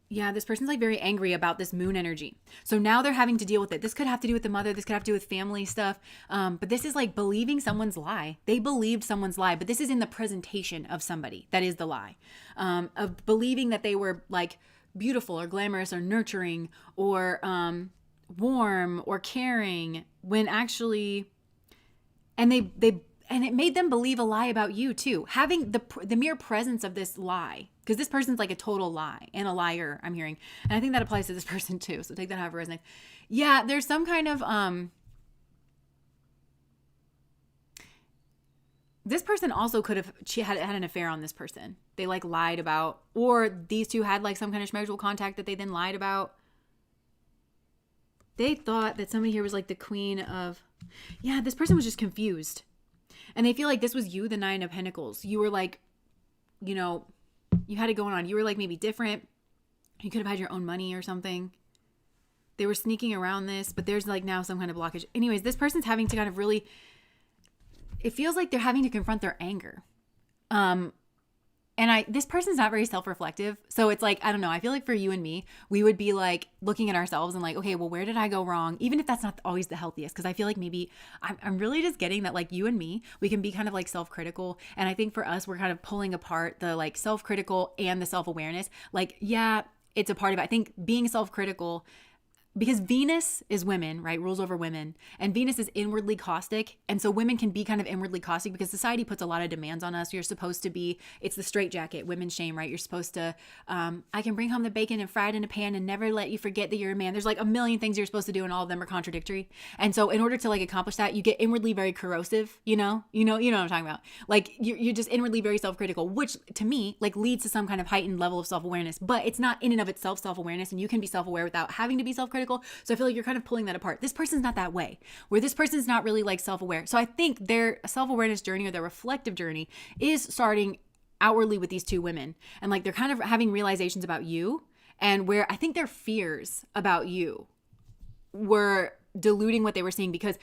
Yeah, this person's like very angry about this moon energy. So now they're having to deal with it. This could have to do with the mother. This could have to do with family stuff. But this is like believing someone's lie. They believed someone's lie, but this is in the presentation of somebody. That is the lie. Of believing that they were like beautiful or glamorous or nurturing or warm or caring when actually, and it made them believe a lie about you too. Having the mere presence of this lie, because this person's like a total lie and a liar, I'm hearing. And I think that applies to this person too. So take that however resonates. Yeah, there's some kind of, this person also could have, she had an affair on this person. They like lied about, or these two had like some kind of spiritual contact that they then lied about. They thought that somebody here was like the queen of, yeah, this person was just confused. And they feel like this was you, the Nine of Pentacles. You were like, you know, you had it going on. You were like maybe different. You could have had your own money or something. They were sneaking around this, but there's like now some kind of blockage. Anyways, this person's having to kind of really, it feels like they're having to confront their anger. And this person's not very self-reflective. So it's like, I don't know. I feel like for you and me, we would be like looking at ourselves and like, okay, well, where did I go wrong? Even if that's not always the healthiest. Cause I feel like maybe I'm really just getting that like you and me, we can be kind of like self-critical. And I think for us, we're kind of pulling apart the like self-critical and the self-awareness. Like, yeah, it's a part of it. I think being self-critical, because Venus is women, right? Rules over women. And Venus is inwardly caustic. And so women can be kind of inwardly caustic because society puts a lot of demands on us. You're supposed to be, it's the straitjacket, women's shame, right? You're supposed to, I can bring home the bacon and fry it in a pan and never let you forget that you're a man. There's like a million things you're supposed to do and all of them are contradictory. And so in order to like accomplish that, you get inwardly very corrosive, you know what I'm talking about? Like you're just inwardly very self-critical, which to me like leads to some kind of heightened level of self-awareness, but it's not in and of itself self-awareness, and you can be self-aware without having to be self-critical. So I feel like you're kind of pulling that apart. This person's not that way, where this person's not really like self-aware. So I think their self-awareness journey or their reflective journey is starting outwardly with these two women. And like they're kind of having realizations about you, and where I think their fears about you were diluting what they were seeing, because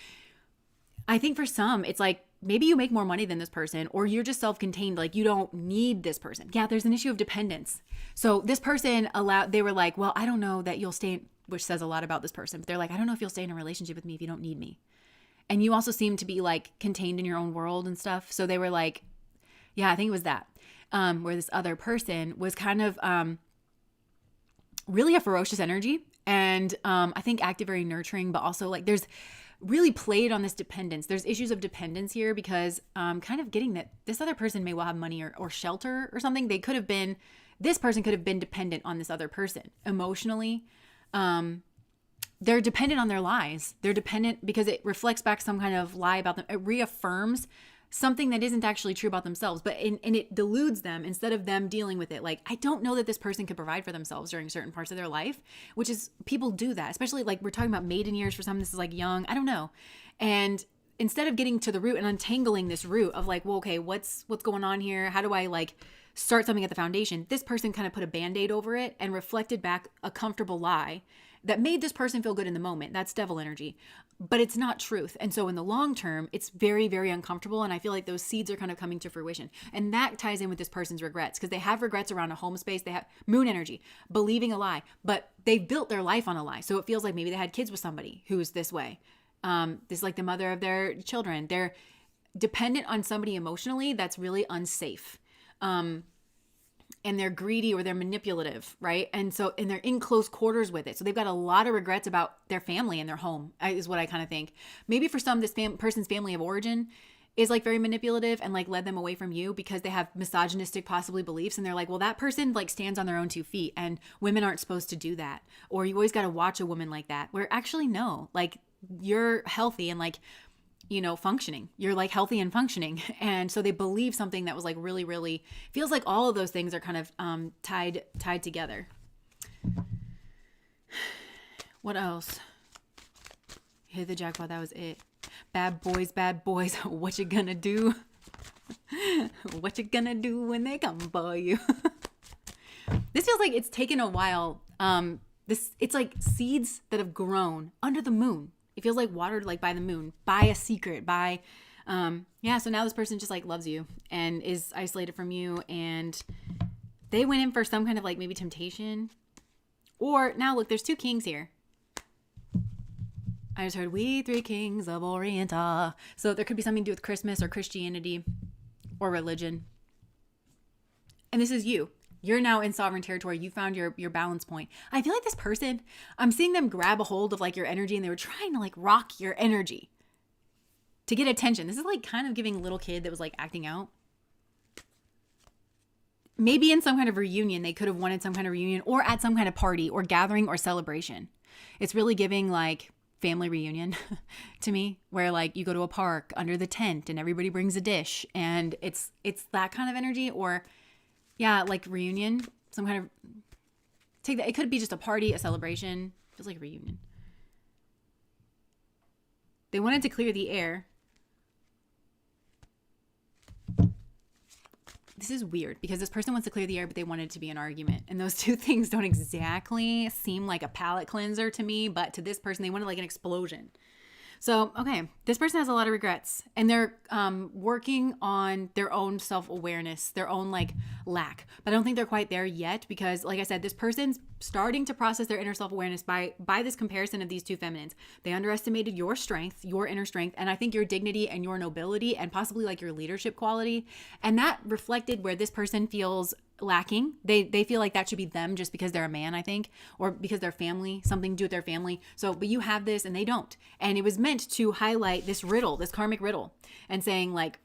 I think for some, it's like, maybe you make more money than this person, or you're just self-contained. Like you don't need this person. Yeah. There's an issue of dependence. So this person they were like, well, I don't know that you'll stay, which says a lot about this person, but they're like, I don't know if you'll stay in a relationship with me if you don't need me. And you also seem to be like contained in your own world and stuff. So they were like, yeah, I think it was that, where this other person was kind of, really a ferocious energy. And, I think active, very nurturing, but also like there's really played on this dependence. There's issues of dependence here because, kind of getting that this other person may well have money or shelter or something. This person could have been dependent on this other person emotionally. They're dependent on their lies. They're dependent because it reflects back some kind of lie about them. It reaffirms something that isn't actually true about themselves, and it deludes them instead of them dealing with it. Like, I don't know that this person could provide for themselves during certain parts of their life, which is, people do that, especially like we're talking about maiden years for some. This is like young, I don't know. And instead of getting to the root and untangling this root of like, well, okay, what's going on here? How do I like start something at the foundation? This person kind of put a band-aid over it and reflected back a comfortable lie that made this person feel good in the moment. That's devil energy, but it's not truth. And so in the long term, it's very, very uncomfortable. And I feel like those seeds are kind of coming to fruition. And that ties in with this person's regrets, because they have regrets around a home space. They have moon energy, believing a lie, but they've built their life on a lie. So it feels like maybe they had kids with somebody who's this way. This is like the mother of their children. They're dependent on somebody emotionally that's really unsafe. And they're greedy or they're manipulative, right? And they're in close quarters with it. So they've got a lot of regrets about their family and their home, is what I kind of think. Maybe for some, this person's family of origin is like very manipulative and like led them away from you because they have misogynistic possibly beliefs. And they're like, well, that person like stands on their own 2 feet and women aren't supposed to do that. Or you always got to watch a woman like that, where actually, no, like you're healthy and like, functioning. You're like healthy and functioning. And so they believe something that was like really, really feels like all of those things are kind of tied together. What else? Hit the jackpot. That was it. Bad boys. What you gonna do? What you gonna do when they come for you? This feels like it's taken a while. It's like seeds that have grown under the moon. It feels like watered like by the moon, by a secret, so now this person just like loves you and is isolated from you, and they went in for some kind of like maybe temptation. Or now look, there's 2 kings here. I just heard we 3 kings of Orient. So there could be something to do with Christmas or Christianity or religion. And this is you. You're now in sovereign territory. You found your balance point. I feel like this person, I'm seeing them grab a hold of like your energy, and they were trying to like rock your energy to get attention. This is like kind of giving a little kid that was like acting out. Maybe in some kind of reunion, they could have wanted some kind of reunion, or at some kind of party or gathering or celebration. It's really giving like family reunion to me, where like you go to a park under the tent and everybody brings a dish, and it's that kind of energy. Or yeah, like reunion, some kind of, take that. It could be just a party, a celebration. Feels like a reunion. They wanted to clear the air. This is weird because this person wants to clear the air, but they wanted it to be an argument. And those 2 things don't exactly seem like a palate cleanser to me, but to this person, they wanted like an explosion. So, okay, this person has a lot of regrets, and they're working on their own self-awareness, their own like lack. But I don't think they're quite there yet, because like I said, this person's starting to process their inner self-awareness by this comparison of these 2 feminines. They underestimated your strength, your inner strength, and I think your dignity and your nobility, and possibly like your leadership quality. And that reflected where this person feels lacking. They feel like that should be them just because they're a man, I think, or because their family, something to do with their family. So, but you have this and they don't. And it was meant to highlight this riddle, this karmic riddle, and saying like,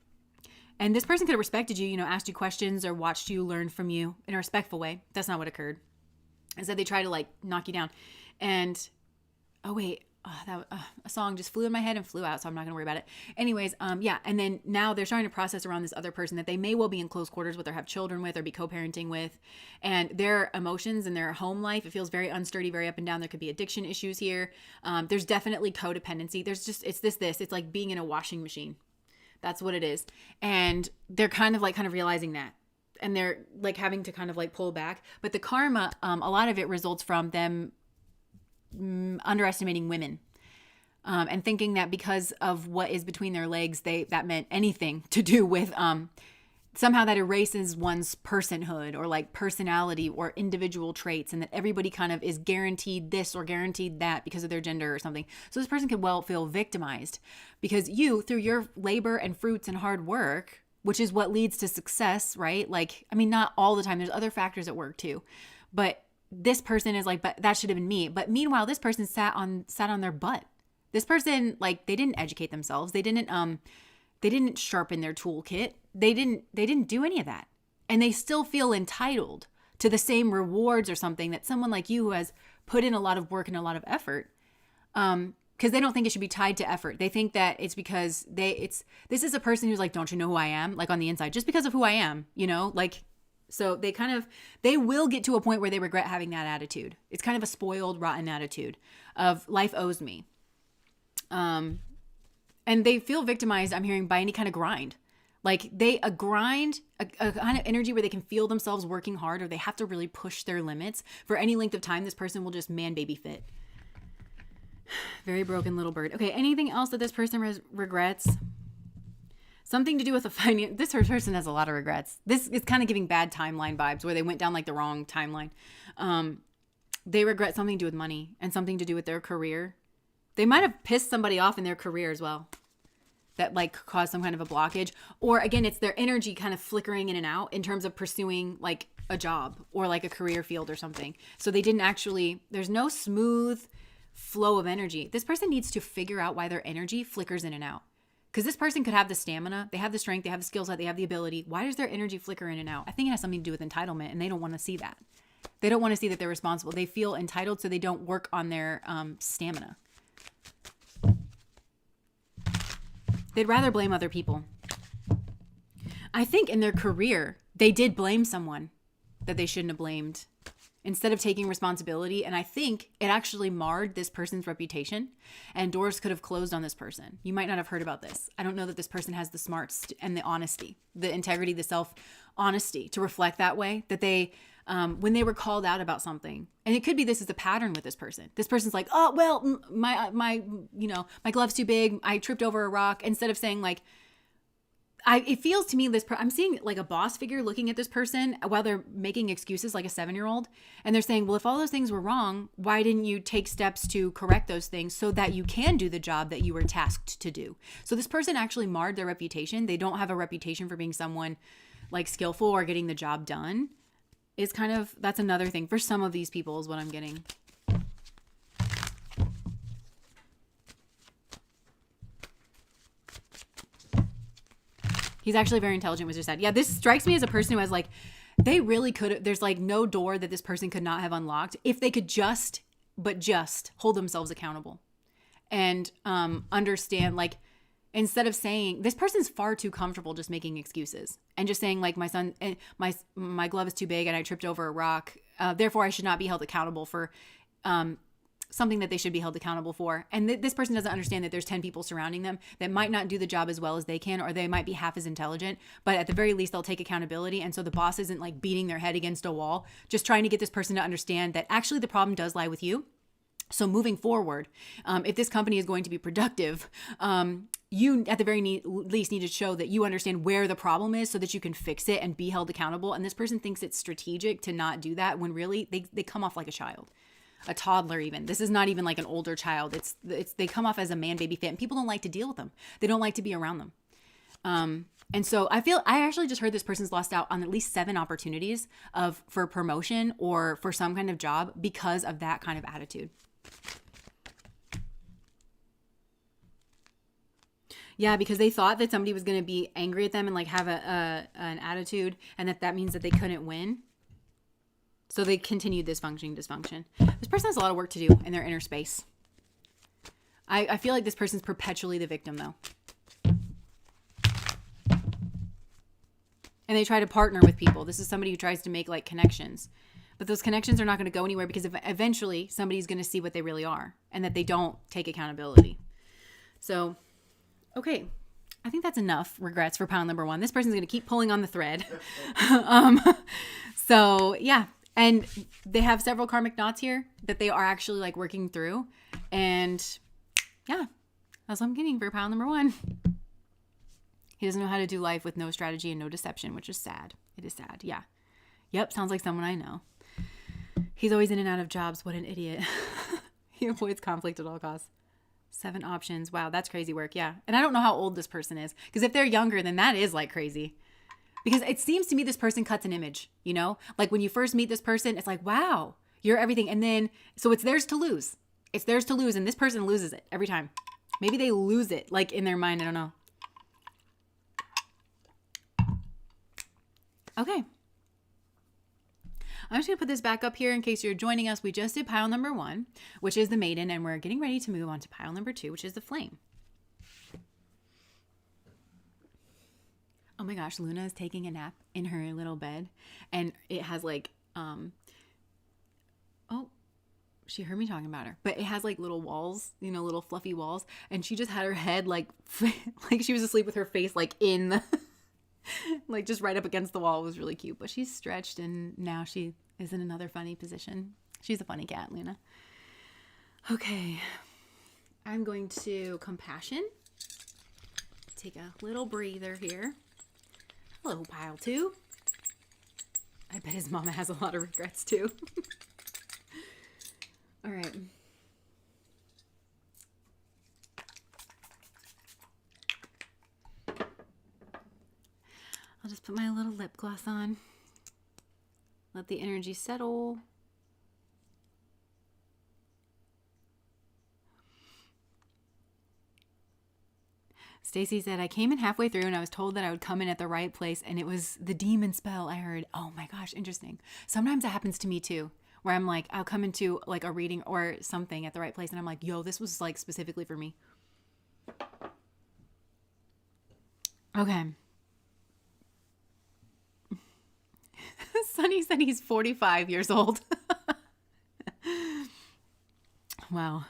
and this person could have respected you, asked you questions or watched you, learned from you in a respectful way. That's not what occurred. Instead, they try to like knock you down. And, oh wait, a song just flew in my head and flew out, so I'm not gonna worry about it. Anyways, yeah, and then now they're starting to process around this other person that they may well be in close quarters with, or have children with, or be co-parenting with, and their emotions and their home life, it feels very unsturdy, very up and down. There could be addiction issues here. There's definitely codependency. There's just, it's like being in a washing machine. That's what it is. And they're kind of realizing that. And they're like having to kind of like pull back. But the karma, a lot of it results from them underestimating women, and thinking that because of what is between their legs, that meant anything to do with somehow that erases one's personhood or like personality or individual traits, and that everybody kind of is guaranteed this or guaranteed that because of their gender or something. So this person could well feel victimized because you, through your labor and fruits and hard work, which is what leads to success, right? Like, I mean, not all the time. There's other factors at work too, but this person is like, but that should have been me. But meanwhile, this person sat on their butt. This person, like, they didn't educate themselves. They didn't sharpen their toolkit. They didn't do any of that. And they still feel entitled to the same rewards or something that someone like you, who has put in a lot of work and a lot of effort, because they don't think it should be tied to effort. They think that it's because this is a person who's like, don't you know who I am? Like on the inside, just because of who I am, you know, like, so they will get to a point where they regret having that attitude. It's kind of a spoiled, rotten attitude of life owes me. And they feel victimized, I'm hearing, by any kind of grind. Like a grind, a kind of energy where they can feel themselves working hard, or they have to really push their limits for any length of time. This person will just man baby fit. Very broken little bird. Okay, anything else that this person regrets? Something to do with the finance. This person has a lot of regrets. This is kind of giving bad timeline vibes where they went down like the wrong timeline. They regret something to do with money and something to do with their career. They might have pissed somebody off in their career as well that like caused some kind of a blockage. Or again, it's their energy kind of flickering in and out in terms of pursuing like a job or like a career field or something. So they didn't actually, there's no smooth flow of energy. This person needs to figure out why their energy flickers in and out. Because this person could have the stamina, they have the strength, they have the skill set, they have the ability. Why does their energy flicker in and out? I think it has something to do with entitlement, and they don't want to see that. They don't want to see that they're responsible. They feel entitled, so they don't work on their stamina. They'd rather blame other people. I think in their career, they did blame someone that they shouldn't have blamed instead of taking responsibility. And I think it actually marred this person's reputation, and doors could have closed on this person. You might not have heard about this. I don't know that this person has the smarts and the honesty, the integrity, the self-honesty to reflect that way, that they, when they were called out about something, and it could be this is a pattern with this person. This person's like, oh, well, my glove's too big. I tripped over a rock. Instead of saying like, it feels to me I'm seeing like a boss figure looking at this person while they're making excuses like a 7-year-old. And they're saying, well, if all those things were wrong, why didn't you take steps to correct those things so that you can do the job that you were tasked to do? So this person actually marred their reputation. They don't have a reputation for being someone like skillful or getting the job done. That's another thing for some of these people is what I'm getting. He's actually very intelligent, was just said. Yeah, this strikes me as a person who has like, they really could, there's like no door that this person could not have unlocked if they could just hold themselves accountable and understand, like, instead of saying, this person's far too comfortable just making excuses and just saying like, my glove is too big and I tripped over a rock. Therefore I should not be held accountable for something that they should be held accountable for. And this person doesn't understand that there's 10 people surrounding them that might not do the job as well as they can, or they might be half as intelligent, but at the very least they'll take accountability. And so the boss isn't like beating their head against a wall, just trying to get this person to understand that actually the problem does lie with you. So moving forward, if this company is going to be productive, you at the very least need to show that you understand where the problem is so that you can fix it and be held accountable. And this person thinks it's strategic to not do that when really they come off like a child. A toddler even. This is not even like an older child. They come off as a man baby fit, and people don't like to deal with them. They don't like to be around them. And so I actually just heard this person's lost out on at least 7 opportunities for promotion or for some kind of job because of that kind of attitude. Yeah, because they thought that somebody was going to be angry at them and like have an attitude, and that means that they couldn't win. So they continued this dysfunction. This person has a lot of work to do in their inner space. I feel like this person's perpetually the victim, though. And they try to partner with people. This is somebody who tries to make like connections. But those connections are not going to go anywhere because eventually somebody's going to see what they really are and that they don't take accountability. So, okay. I think that's enough regrets for pound number 1. This person's going to keep pulling on the thread. So, yeah. And they have several karmic knots here that they are actually like working through. And yeah, that's what I'm getting for pound number 1. He doesn't know how to do life with no strategy and no deception, which is sad. It is sad. Yeah. Yep. Sounds like someone I know. He's always in and out of jobs. What an idiot. He avoids conflict at all costs. 7 options. Wow. That's crazy work. Yeah. And I don't know how old this person is, because if they're younger, then that is like crazy. Because it seems to me this person cuts an image, you know, like when you first meet this person, it's like, wow, you're everything. And then, so it's theirs to lose. It's theirs to lose. And this person loses it every time. Maybe they lose it like in their mind. I don't know. Okay. I'm just going to put this back up here in case you're joining us. We just did pile number 1, which is the Maiden, and we're getting ready to move on to pile number 2, which is the Flame. Oh my gosh, Luna is taking a nap in her little bed, and it has like, oh, she heard me talking about her, but it has like little walls, you know, little fluffy walls, and she just had her head like, like she was asleep with her face like in the, like just right up against the wall. It was really cute, but she's stretched and now she is in another funny position. She's a funny cat, Luna. Okay, I'm going to compassion. Take a little breather here. Hello, pile 2. I bet his mama has a lot of regrets too. All right. I'll just put my little lip gloss on. Let the energy settle. Stacy said, I came in halfway through and I was told that I would come in at the right place, and it was the demon spell I heard. Oh my gosh, interesting. Sometimes that happens to me too, where I'm like, I'll come into like a reading or something at the right place and I'm like, yo, this was like specifically for me. Okay. Sunny said he's 45 years old. Wow.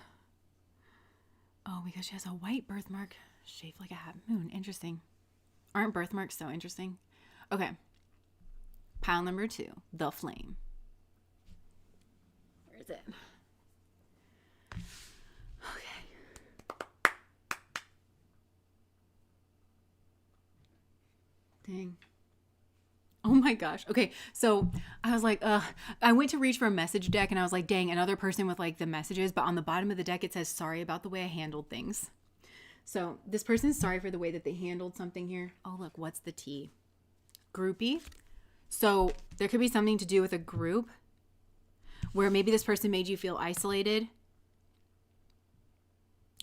Oh, because she has a white birthmark shaped like a half moon. Interesting. Aren't birthmarks so interesting? Okay. Pile number 2, the Flame. Where is it? Okay. Dang. Oh my gosh. Okay. So I was like, I went to reach for a message deck and I was like, dang, another person with like the messages. But on the bottom of the deck, it says, sorry about the way I handled things. So this person is sorry for the way that they handled something here. Oh, look, what's the T? Groupie. So there could be something to do with a group where maybe this person made you feel isolated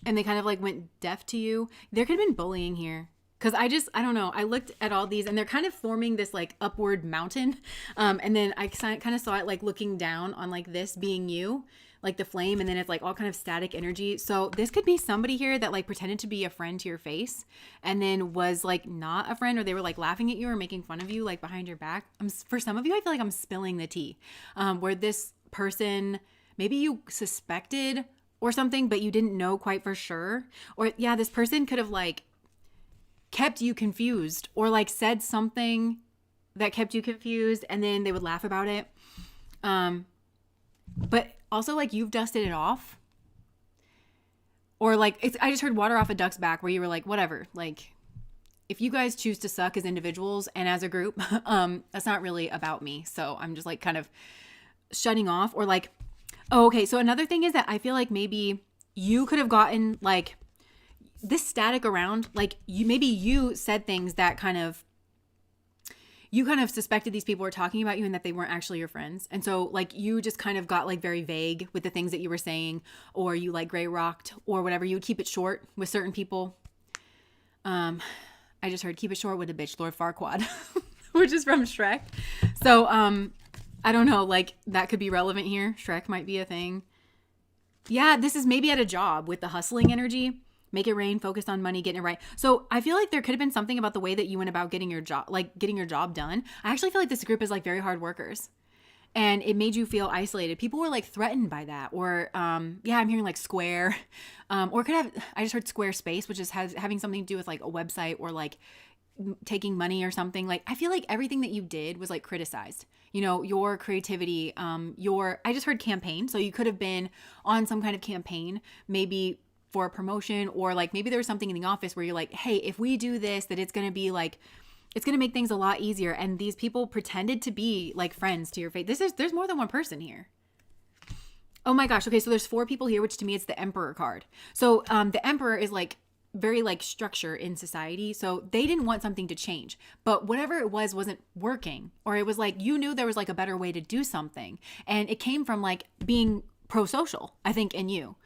and they kind of like went deaf to you. There could have been bullying here. Because I don't know. I looked at all these and they're kind of forming this like upward mountain. And then I kind of saw it like looking down on like this being you, like the flame. And then it's like all kind of static energy. So this could be somebody here that like pretended to be a friend to your face and then was like not a friend, or they were like laughing at you or making fun of you like behind your back. For some of you, I feel like I'm spilling the tea, where this person, maybe you suspected or something, but you didn't know quite for sure. Or yeah, this person could have like kept you confused or like said something that kept you confused and then they would laugh about it. But also like you've dusted it off, or like I just heard water off a duck's back, where you were like, whatever, like if you guys choose to suck as individuals and as a group, that's not really about me. So I'm just like kind of shutting off, or like, oh, okay. So another thing is that I feel like maybe you could have gotten like this static around, like you said things that you kind of suspected these people were talking about you and that they weren't actually your friends. And so like you just kind of got like very vague with the things that you were saying, or you like gray rocked or whatever. You would keep it short with certain people. I just heard keep it short with a bitch, Lord Farquaad, which is from Shrek. So I don't know, like that could be relevant here. Shrek might be a thing. Yeah, this is maybe at a job with the hustling energy. Make it rain, focused on money, getting it right. So I feel like there could have been something about the way that you went about getting your job done. I actually feel like this group is like very hard workers, and it made you feel isolated. People were like threatened by that, or yeah, I'm hearing like Square, or I just heard Squarespace, which is having something to do with like a website or like taking money or something. Like I feel like everything that you did was like criticized. You know, your creativity, I just heard campaign. So you could have been on some kind of campaign, maybe for a promotion, or like maybe there was something in the office where you're like, hey, if we do this, that it's going to be like, it's going to make things a lot easier. And these people pretended to be like friends to your face. There's more than one person here. Oh my gosh. Okay. So there's 4 people here, which to me, it's the Emperor card. So the Emperor is like very like structure in society. So they didn't want something to change, but whatever it was wasn't working, or it was like, you knew there was like a better way to do something. And it came from like being pro-social, I think, in you.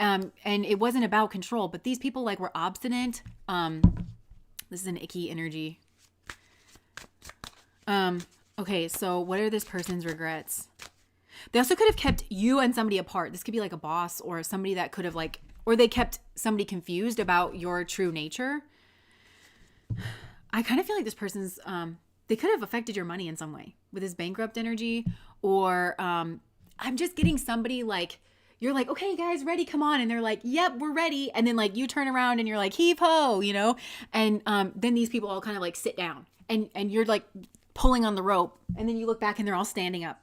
And it wasn't about control, but these people like were obstinate. This is an icky energy. Okay, so what are this person's regrets? They also could have kept you and somebody apart. This could be like a boss or somebody that could have like, or they kept somebody confused about your true nature. I kind of feel like this person's, they could have affected your money in some way with this bankrupt energy, or I'm just getting somebody like, you're like, okay, guys, ready, come on. And they're like, yep, we're ready. And then like you turn around and you're like, heave ho, you know? And then these people all kind of like sit down and you're like pulling on the rope. And then you look back and they're all standing up.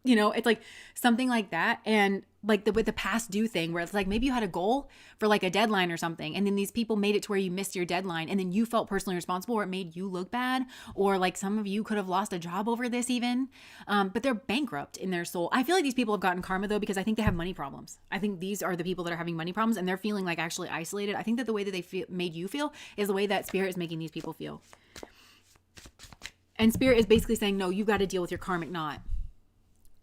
You know, it's like something like that. And like with the past due thing where it's like maybe you had a goal for like a deadline or something. And then these people made it to where you missed your deadline. And then you felt personally responsible, or it made you look bad. Or like some of you could have lost a job over this even. But they're bankrupt in their soul. I feel like these people have gotten karma though, because I think they have money problems. I think these are the people that are having money problems and they're feeling like actually isolated. I think that the way that they made you feel is the way that spirit is making these people feel. And spirit is basically saying, no, you've got to deal with your karmic knot.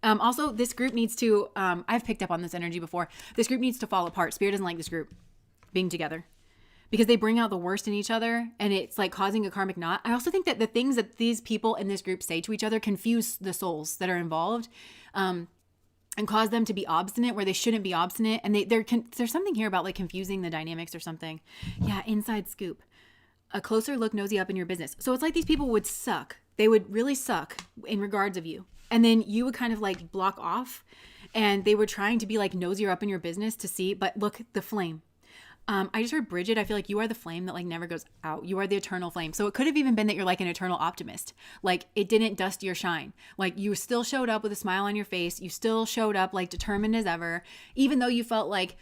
Also, this group needs to, I've picked up on this energy before. This group needs to fall apart. Spirit doesn't like this group being together because they bring out the worst in each other and it's like causing a karmic knot. I also think that the things that these people in this group say to each other confuse the souls that are involved and cause them to be obstinate where they shouldn't be obstinate. And there's something here about like confusing the dynamics or something. Yeah, inside scoop. A closer look nosy up in your business. So it's like these people would suck. They would really suck in regards of you. And then you would kind of like block off and they were trying to be like nosier up in your business to see, but look, the flame. I just heard Bridget, I feel like you are the flame that like never goes out. You are the eternal flame. So it could have even been that you're like an eternal optimist. Like it didn't dust your shine. Like you still showed up with a smile on your face. You still showed up like determined as ever, even though you felt like,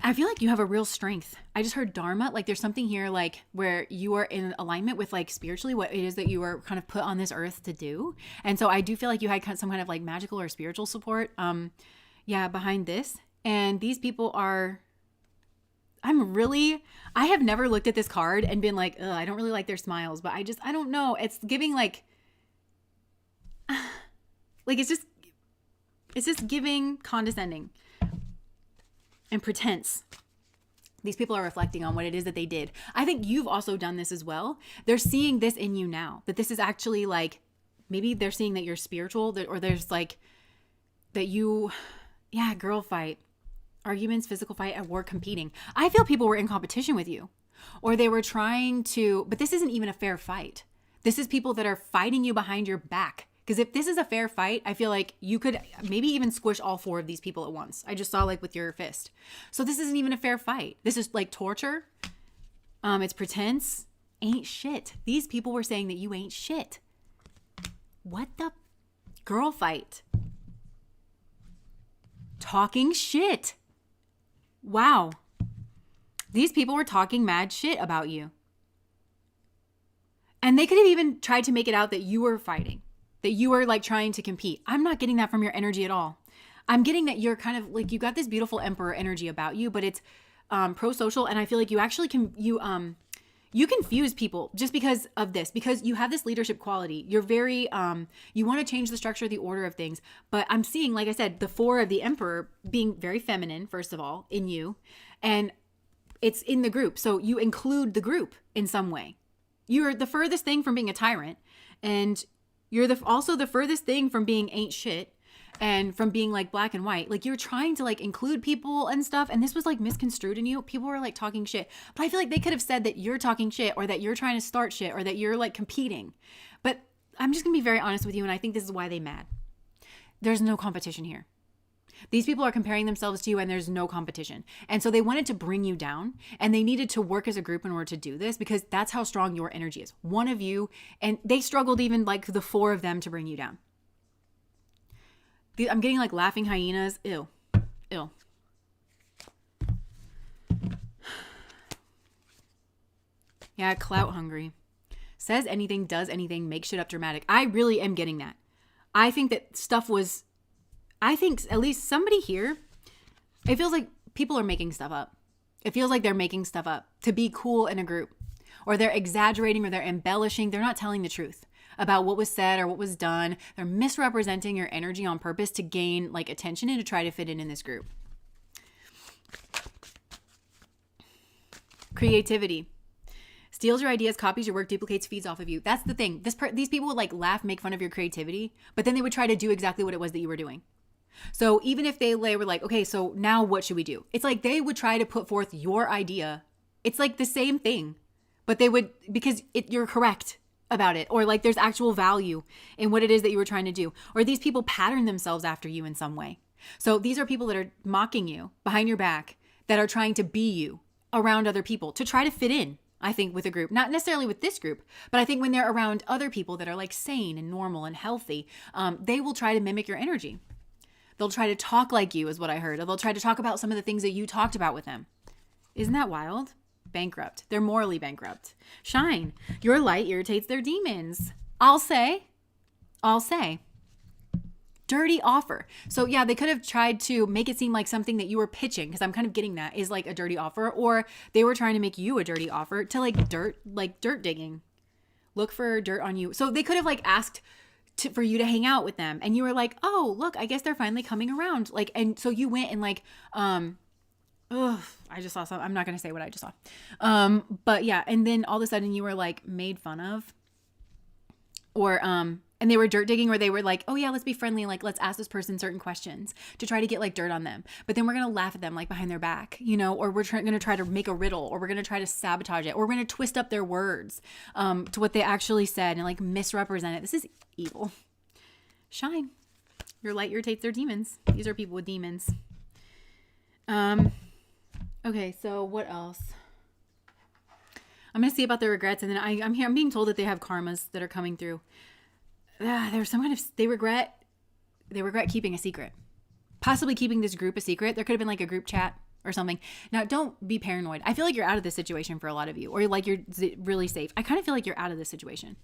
I feel like you have a real strength. I just heard Dharma. Like there's something here like where you are in alignment with like spiritually what it is that you were kind of put on this earth to do. And so I do feel like you had some kind of like magical or spiritual support behind this. And these people are, I have never looked at this card and been like, I don't really like their smiles, but I don't know. It's giving like it's just giving condescending and pretense. These people are reflecting on what it is that they did. I think you've also done this as well. They're seeing this in you now, that this is actually like, maybe they're seeing that you're spiritual, or there's like that you, girl fight, arguments, physical fight at work, competing. I feel people were in competition with you, or they were trying to, but this isn't even a fair fight. This is people that are fighting you behind your back. Because if this is a fair fight, I feel like you could maybe even squish all four of these people at once. I just saw like with your fist. So this isn't even a fair fight. This is like torture. It's pretense. Ain't shit. These people were saying that you ain't shit. What the girl fight? Talking shit. Wow. These people were talking mad shit about you. And they could have even tried to make it out that you were fighting. That you are like trying to compete. I'm not getting that from your energy at all. I'm getting that you're kind of like, you got this beautiful emperor energy about you, but it's pro-social. And I feel like you actually you confuse people just because of this, because you have this leadership quality. You're very, you want to change the structure, the order of things. But I'm seeing, like I said, the four of the emperor being very feminine, first of all, in you. And it's in the group. So you include the group in some way. You're the furthest thing from being a tyrant. And you're also the furthest thing from being ain't shit and from being like black and white. Like you're trying to like include people and stuff. And this was like misconstrued in you. People were like talking shit. But I feel like they could have said that you're talking shit, or that you're trying to start shit, or that you're like competing. But I'm just going to be very honest with you. And I think this is why they mad. There's no competition here. These people are comparing themselves to you and there's no competition. And so they wanted to bring you down, and they needed to work as a group in order to do this, because that's how strong your energy is. One of you, and they struggled even like the four of them to bring you down. I'm getting like laughing hyenas. Ew. Yeah, clout hungry. Says anything, does anything, makes shit up dramatic. I really am getting that. I think that stuff was, I think at least somebody here, it feels like people are making stuff up. It feels like they're making stuff up to be cool in a group, or they're exaggerating, or they're embellishing. They're not telling the truth about what was said or what was done. They're misrepresenting your energy on purpose to gain like attention and to try to fit in this group. Creativity. Steals your ideas, copies your work, duplicates, feeds off of you. That's the thing. These people would like laugh, make fun of your creativity, but then they would try to do exactly what it was that you were doing. So even if they were like, okay, so now what should we do? It's like they would try to put forth your idea. It's like the same thing, but they would, because you're correct about it, or like there's actual value in what it is that you were trying to do. Or these people pattern themselves after you in some way. So these are people that are mocking you behind your back, that are trying to be you around other people to try to fit in, I think, with a group. Not necessarily with this group, but I think when they're around other people that are like sane and normal and healthy, they will try to mimic your energy. They'll try to talk like you, is what I heard. Or they'll try to talk about some of the things that you talked about with them. Isn't that wild? Bankrupt. They're morally bankrupt. Shine. Your light irritates their demons. I'll say. Dirty offer. So yeah, they could have tried to make it seem like something that you were pitching, because I'm kind of getting that, is like a dirty offer. Or they were trying to make you a dirty offer to like dirt digging. Look for dirt on you. So they could have like asked for you to hang out with them, and you were like, oh, look, I guess they're finally coming around. Like, and so you went and like, I just saw something. I'm not going to say what I just saw. But yeah. And then all of a sudden you were like made fun of, or, and they were dirt digging, or they were like, oh yeah, let's be friendly. Like, let's ask this person certain questions to try to get like dirt on them. But then we're going to laugh at them like behind their back, you know, or we're going to try to make a riddle, or we're going to try to sabotage it, or we're going to twist up their words, to what they actually said and like misrepresent it. This is evil. Shine. Your light irritates their demons. These are people with demons. Okay. So what else? I'm going to see about their regrets. And then I'm being told that they have karmas that are coming through. There's some kind of, they regret keeping a secret, possibly keeping this group a secret. There could have been like a group chat or something. Now, don't be paranoid. I feel like you're out of this situation for a lot of you, or like you're really safe. I kind of feel like you're out of this situation.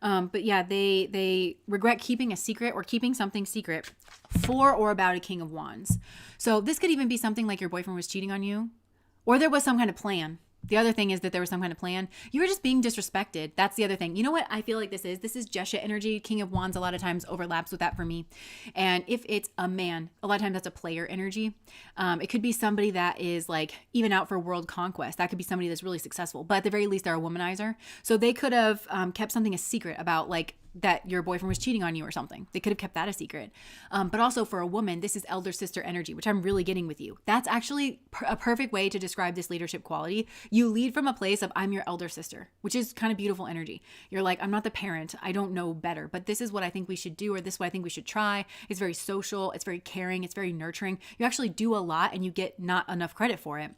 But yeah, they regret keeping a secret or keeping something secret for or about a King of Wands. So this could even be something like your boyfriend was cheating on you, or there was some kind of plan. The other thing is that there was some kind of plan. You were just being disrespected. That's the other thing. You know what I feel like this is? This is Jesha energy. King of Wands a lot of times overlaps with that for me. And if it's a man, a lot of times that's a player energy. It could be somebody that is like even out for world conquest. That could be somebody that's really successful. But at the very least, they're a womanizer. So they could have kept something a secret about like that your boyfriend was cheating on you or something. They could have kept that a secret. But also for a woman, this is elder sister energy, which I'm really getting with you. That's actually a perfect way to describe this leadership quality. You lead from a place of I'm your elder sister, which is kind of beautiful energy. You're like, I'm not the parent. I don't know better, but this is what I think we should do, or this is what I think we should try. It's very social. It's very caring. It's very nurturing. You actually do a lot and you get not enough credit for it.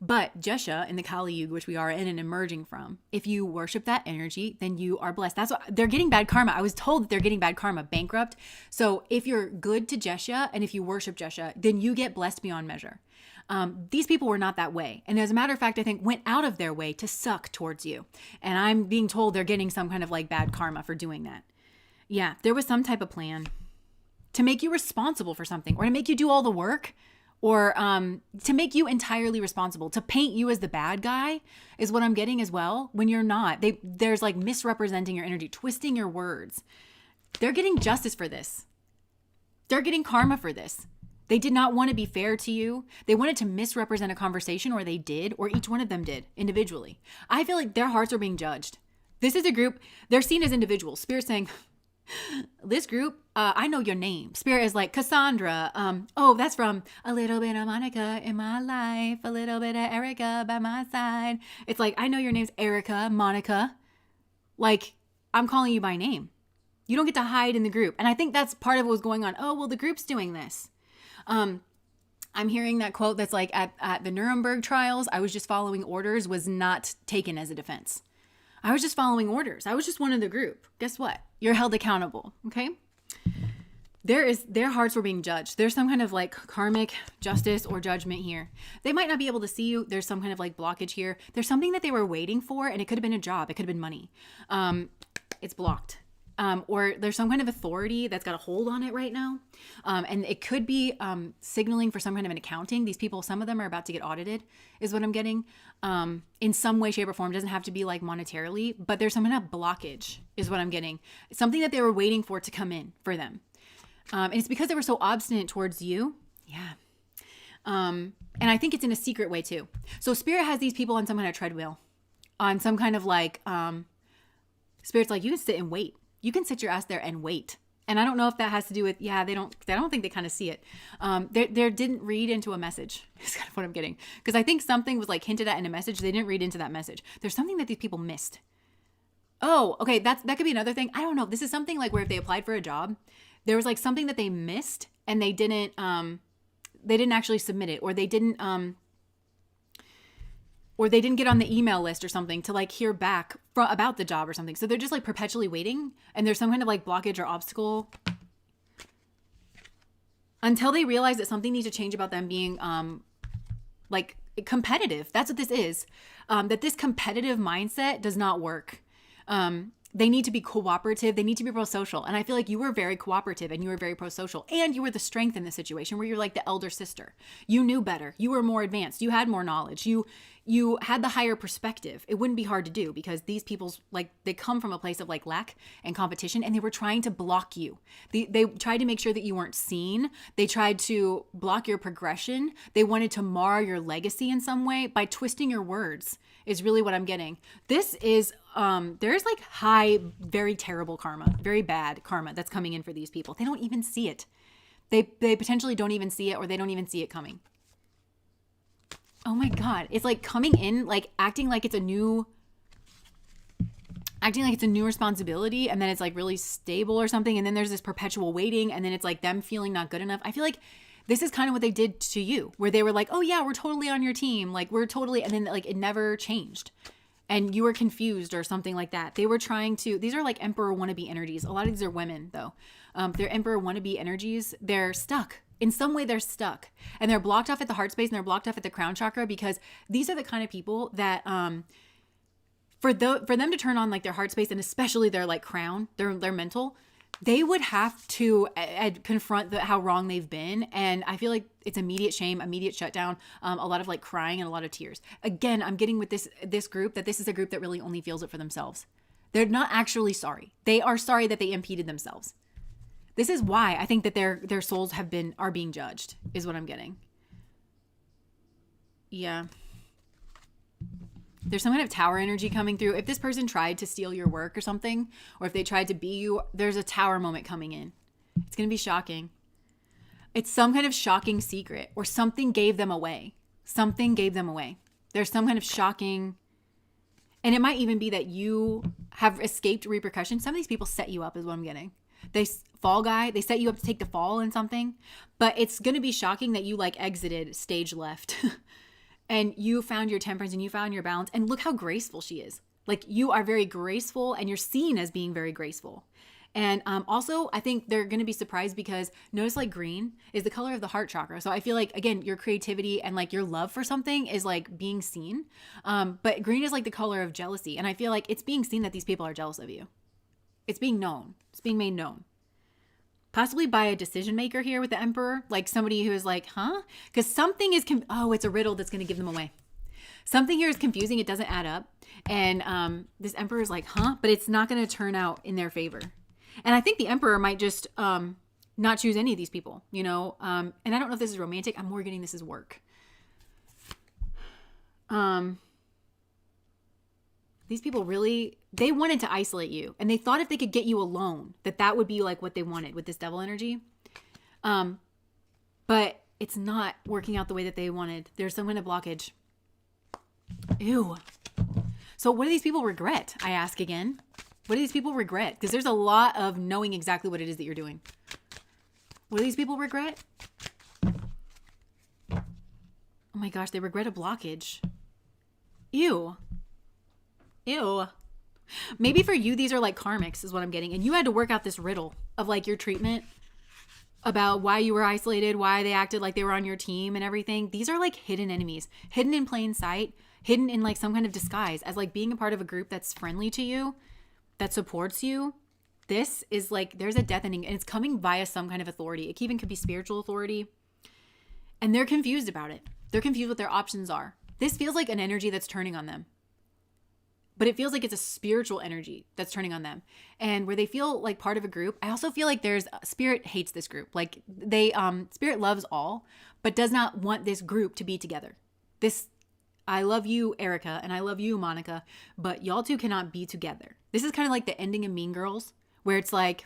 But Jesha in the Kali Yuga, which we are in and emerging from, if you worship that energy, then you are blessed. That's what they're getting bad karma. I was told that they're getting bad karma, bankrupt. So if you're good to Jesha and if you worship Jesha, then you get blessed beyond measure. These people were not that way. And as a matter of fact, I think went out of their way to suck towards you. And I'm being told they're getting some kind of like bad karma for doing that. Yeah, there was some type of plan to make you responsible for something, or to make you do all the work, or to make you entirely responsible, to paint you as the bad guy is what I'm getting as well, when you're not. There's like misrepresenting your energy, twisting your words. They're getting justice for this. They're getting karma for this. They did not want to be fair to you. They wanted to misrepresent a conversation, or they did, or each one of them did individually. I feel like their hearts are being judged. This is a group, they're seen as individuals. Spirit saying, this group, I know your name. Spirit is like Cassandra. That's from a little bit of Monica in my life, a little bit of Erica by my side. It's like, I know your name's Erica, Monica. Like, I'm calling you by name. You don't get to hide in the group. And I think that's part of what was going on. Oh, well, the group's doing this. I'm hearing that quote that's like at the Nuremberg trials, I was just following orders, was not taken as a defense. I was just following orders. I was just one of the group. Guess what? You're held accountable. Okay. Their hearts were being judged. There's some kind of like karmic justice or judgment here. They might not be able to see you. There's some kind of like blockage here. There's something that they were waiting for, and it could have been a job. It could have been money. It's blocked. Or there's some kind of authority that's got a hold on it right now. And it could be signaling for some kind of an accounting. These people, some of them are about to get audited, is what I'm getting. In some way, shape, or form. It doesn't have to be like monetarily, but there's some kind of blockage, is what I'm getting. Something that they were waiting for to come in for them. And it's because they were so obstinate towards you. Yeah. And I think it's in a secret way too. So Spirit has these people on some kind of treadmill. on some kind of like, Spirit's like, you can sit and wait. You can sit your ass there and wait. And I don't know if that has to do with, I don't think they kind of see it. They didn't read into a message. Is kind of what I'm getting. Because I think something was like hinted at in a message. They didn't read into that message. There's something that these people missed. Oh, okay. That could be another thing. I don't know. This is something like where if they applied for a job, there was like something that they missed and they didn't actually submit it, or they didn't get on the email list or something to like hear back about the job or something. So they're just like perpetually waiting, and there's some kind of like blockage or obstacle until they realize that something needs to change about them being like competitive. That's what this is. That this competitive mindset does not work. They need to be cooperative. They need to be pro-social. And I feel like you were very cooperative and you were very pro-social, and you were the strength in the situation where you're like the elder sister. You knew better. You were more advanced. You had more knowledge. You had the higher perspective. It wouldn't be hard to do because these people's like, they come from a place of like lack and competition, and they were trying to block you. They tried to make sure that you weren't seen. They tried to block your progression. They wanted to mar your legacy in some way by twisting your words, is really what I'm getting. This is, there's like high, very terrible karma, very bad karma that's coming in for these people. They don't even see it. They potentially don't even see it, or they don't even see it coming. Oh my God. It's like coming in, like acting like it's a new responsibility, and then it's like really stable or something. And then there's this perpetual waiting, and then it's like them feeling not good enough. I feel like this is kind of what they did to you, where they were like, oh yeah, we're totally on your team. Like we're totally, and then like it never changed. And you were confused or something like that. They were trying to, these are like emperor wannabe energies. A lot of these are women though. They're emperor wannabe energies. They're stuck. In some way they're stuck, and they're blocked off at the heart space, and they're blocked off at the crown chakra, because these are the kind of people that, for them to turn on like their heart space, and especially their like crown, their mental, they would have to confront how wrong they've been. And I feel like it's immediate shame, immediate shutdown, a lot of like crying and a lot of tears. Again, I'm getting with this group that this is a group that really only feels it for themselves. They're not actually sorry. They are sorry that they impeded themselves. This is why I think that their souls are being judged, is what I'm getting. Yeah. There's some kind of tower energy coming through. If this person tried to steal your work or something, or if they tried to be you, there's a tower moment coming in. It's going to be shocking. It's some kind of shocking secret, or something gave them away. Something gave them away. There's some kind of shocking, and it might even be that you have escaped repercussions. Some of these people set you up, is what I'm getting. They set you up to take the fall in something, but it's going to be shocking that you like exited stage left and you found your temperance and you found your balance, and look how graceful she is. Like you are very graceful, and you're seen as being very graceful. And also I think they're going to be surprised because notice like green is the color of the heart chakra. So I feel like, again, your creativity and like your love for something is like being seen. But green is like the color of jealousy. And I feel like it's being seen that these people are jealous of you. It's being known. It's being made known. Possibly by a decision maker here with the emperor. Like somebody who is like, huh? Because something is, it's a riddle that's going to give them away. Something here is confusing. It doesn't add up. And this emperor is like, huh? But it's not going to turn out in their favor. And I think the emperor might just not choose any of these people, you know? And I don't know if this is romantic. I'm more getting this as work. These people really, they wanted to isolate you, and they thought if they could get you alone, that would be like what they wanted with this devil energy. But it's not working out the way that they wanted. There's some kind of blockage. Ew. So what do these people regret? I ask again. What do these people regret? Because there's a lot of knowing exactly what it is that you're doing. What do these people regret? Oh my gosh, they regret a blockage. Ew. Ew. Maybe for you, these are like karmics is what I'm getting. And you had to work out this riddle of like your treatment about why you were isolated, why they acted like they were on your team and everything. These are like hidden enemies, hidden in plain sight, hidden in like some kind of disguise as like being a part of a group that's friendly to you, that supports you. This is like, there's a death ending, and it's coming via some kind of authority. It even could be spiritual authority. And they're confused about it. They're confused what their options are. This feels like an energy that's turning on them. But it feels like it's a spiritual energy that's turning on them. And where they feel like part of a group, I also feel like Spirit hates this group. Like Spirit loves all, but does not want this group to be together. I love you, Erica, and I love you, Monica, but y'all two cannot be together. This is kind of like the ending of Mean Girls, where it's like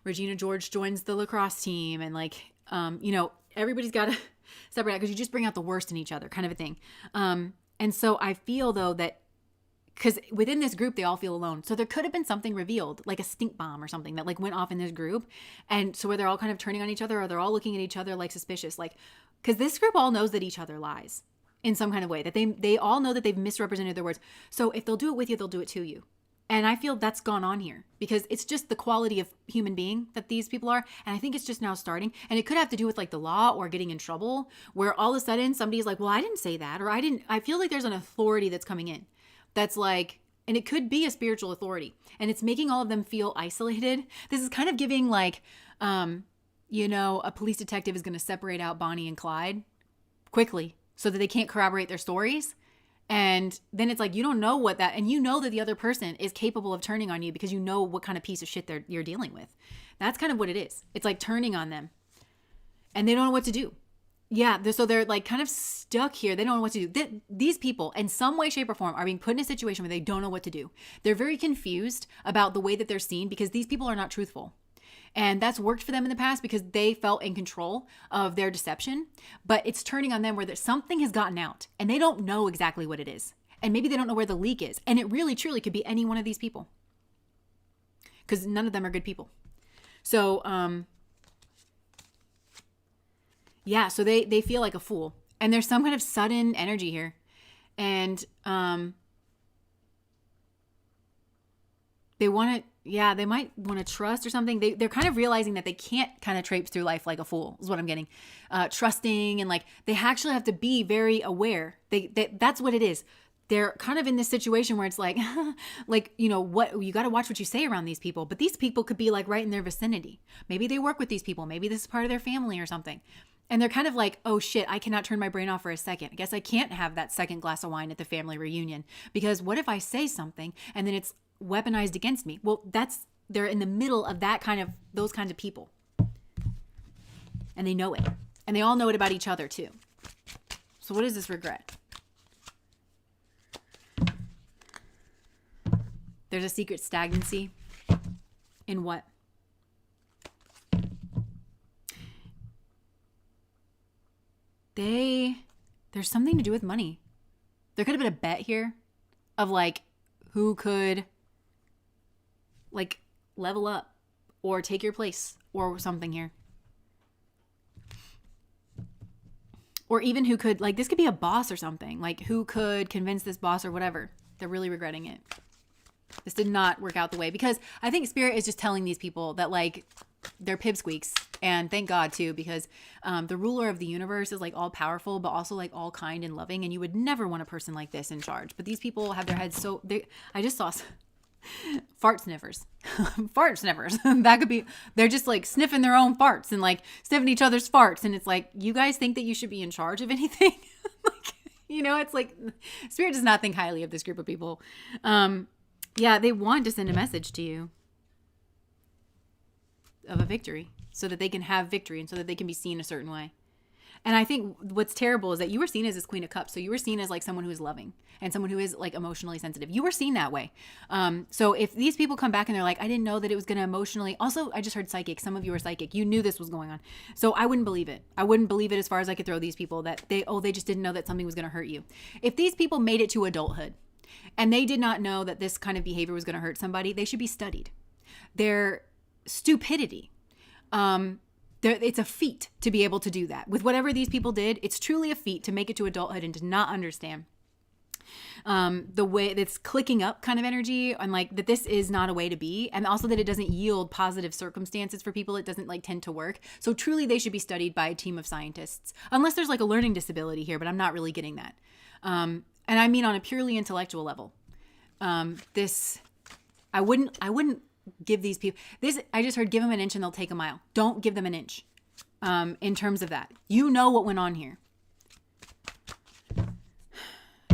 Regina George joins the lacrosse team, and like, everybody's got to separate out because you just bring out the worst in each other, kind of a thing. And so I feel, though, that because within this group, they all feel alone. So there could have been something revealed, like a stink bomb or something that like went off in this group. And so where they're all kind of turning on each other, or they're all looking at each other like suspicious, like, because this group all knows that each other lies in some kind of way, that they all know that they've misrepresented their words. So if they'll do it with you, they'll do it to you. And I feel that's gone on here because it's just the quality of human being that these people are. And I think it's just now starting. And it could have to do with like the law or getting in trouble, where all of a sudden somebody's like, well, I didn't say that. Or I feel like there's an authority that's coming in. That's like, and it could be a spiritual authority, and it's making all of them feel isolated. This is kind of giving like, a police detective is going to separate out Bonnie and Clyde quickly so that they can't corroborate their stories. And then it's like, you don't know what that, and you know that the other person is capable of turning on you because you know what kind of piece of shit you're dealing with. That's kind of what it is. It's like turning on them and they don't know what to do. Yeah, so they're like kind of stuck here. They don't know what to do. These people, in some way, shape, or form, are being put in a situation where they don't know what to do. They're very confused about the way that they're seen because these people are not truthful. And that's worked for them in the past because they felt in control of their deception. But it's turning on them where something has gotten out and they don't know exactly what it is. And maybe they don't know where the leak is. And it really, truly could be any one of these people. Because none of them are good people. So, yeah, so they feel like a fool. And there's some kind of sudden energy here. And they want to, they might want to trust or something. They're kind of realizing that they can't kind of traipse through life like a fool, is what I'm getting. Trusting, and like they actually have to be very aware. That's what it is. They're kind of in this situation where it's like, what you got to watch what you say around these people. But these people could be like right in their vicinity. Maybe they work with these people. Maybe this is part of their family or something. And they're kind of like, oh shit, I cannot turn my brain off for a second. I guess I can't have that second glass of wine at the family reunion because what if I say something and then it's weaponized against me? Well, they're in the middle of those kinds of people. And they know it. And they all know it about each other too. So what is this regret? There's a secret stagnancy in what? There's something to do with money. There could have been a bet here of like who could like level up or take your place or something here. Or even who could, like, this could be a boss or something. Like who could convince this boss or whatever. They're really regretting it. This did not work out the way, because I think Spirit is just telling these people that like they're pipsqueaks. And thank God too, because the ruler of the universe is like all powerful, but also like all kind and loving. And you would never want a person like this in charge. But these people have their heads I just saw fart sniffers. Fart sniffers. That could be, they're just like sniffing their own farts and like sniffing each other's farts. And it's like, you guys think that you should be in charge of anything? It's like Spirit does not think highly of this group of people. They want to send a message to you of a victory so that they can have victory and so that they can be seen a certain way. And I think what's terrible is that you were seen as this Queen of Cups. So you were seen as like someone who is loving and someone who is like emotionally sensitive. You were seen that way. So if these people come back and they're like, I didn't know that it was going to emotionally. Also, I just heard psychic. Some of you are psychic. You knew this was going on. So I wouldn't believe it. I wouldn't believe it as far as I could throw these people that they just didn't know that something was going to hurt you. If these people made it to adulthood and they did not know that this kind of behavior was going to hurt somebody, they should be studied. Their stupidity. It's a feat to be able to do that. With whatever these people did, it's truly a feat to make it to adulthood and to not understand the way that's clicking up kind of energy, and like that this is not a way to be, and also that it doesn't yield positive circumstances for people. It doesn't like tend to work. So truly they should be studied by a team of scientists, unless there's like a learning disability here, but I'm not really getting that. And I mean on a purely intellectual level. I wouldn't give these people this. I just heard give them an inch and they'll take a mile. Don't give them an inch. In terms of that, you know what went on here.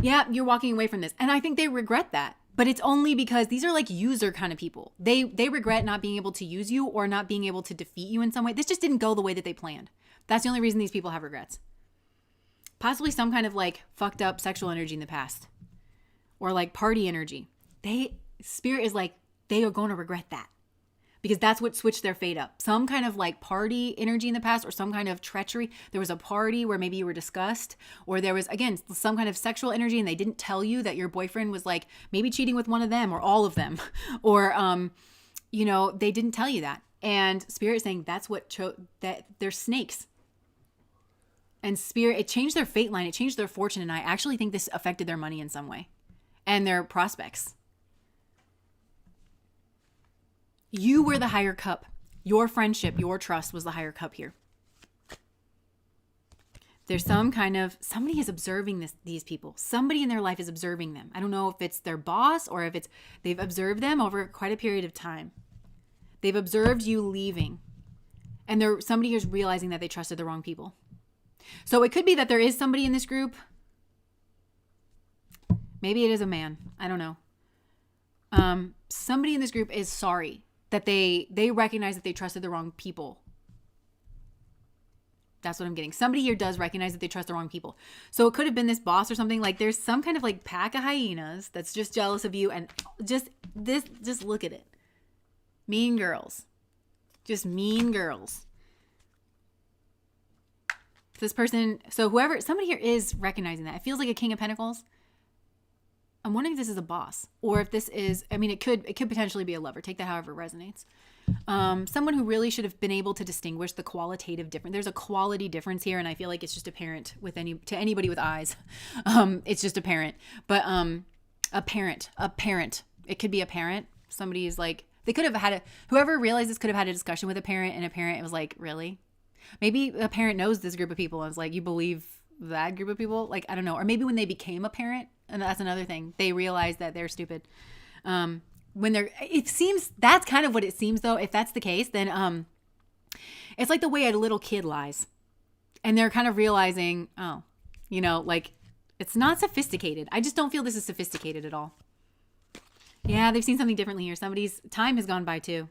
Yeah, you're walking away from this. And I think they regret that. But it's only because these are like user kind of people. They regret not being able to use you or not being able to defeat you in some way. This just didn't go the way that they planned. That's the only reason these people have regrets. possibly some kind of like fucked up sexual energy in the past, or like party energy. Spirit is like, they are going to regret that, because that's what switched their fate up. Some kind of like party energy in the past, or some kind of treachery. There was a party where maybe you were discussed, or there was, again, some kind of sexual energy and they didn't tell you that your boyfriend was like maybe cheating with one of them or all of them, or, they didn't tell you that. And Spirit is saying that's that they're snakes. And Spirit, it changed their fate line. It changed their fortune. And I actually think this affected their money in some way and their prospects. You were the higher cup. Your friendship, your trust was the higher cup here. There's somebody is observing these people. Somebody in their life is observing them. I don't know if it's their boss or if they've observed them over quite a period of time. They've observed you leaving. And somebody is realizing that they trusted the wrong people. So it could be that there is somebody in this group. Maybe it is a man. I don't know. Somebody in this group is sorry that they recognize that they trusted the wrong people. That's what I'm getting. Somebody here does recognize that they trust the wrong people. So it could have been this boss or something. Like there's some kind of like pack of hyenas that's just jealous of you. And just look at it. Mean girls. Just mean girls. This person, somebody here is recognizing that. It feels like a King of Pentacles. I'm wondering if this is a boss, or if this is, it could potentially be a lover. Take that however it resonates. Someone who really should have been able to distinguish the qualitative difference. There's a quality difference here, and I feel like it's just apparent to anybody with eyes. It's just apparent. But a parent. It could be a parent. Somebody is like, they could have whoever realized this could have had a discussion with a parent, and a parent was like, really? Maybe a parent knows this group of people and was like, you believe that group of people? Like, I don't know. Or maybe when they became a parent, and that's another thing, they realize that they're stupid. It seems, that's kind of what it seems though. If that's the case, then it's like the way a little kid lies. And they're kind of realizing, like it's not sophisticated. I just don't feel this is sophisticated at all. Yeah, they've seen something differently here. Somebody's time has gone by too.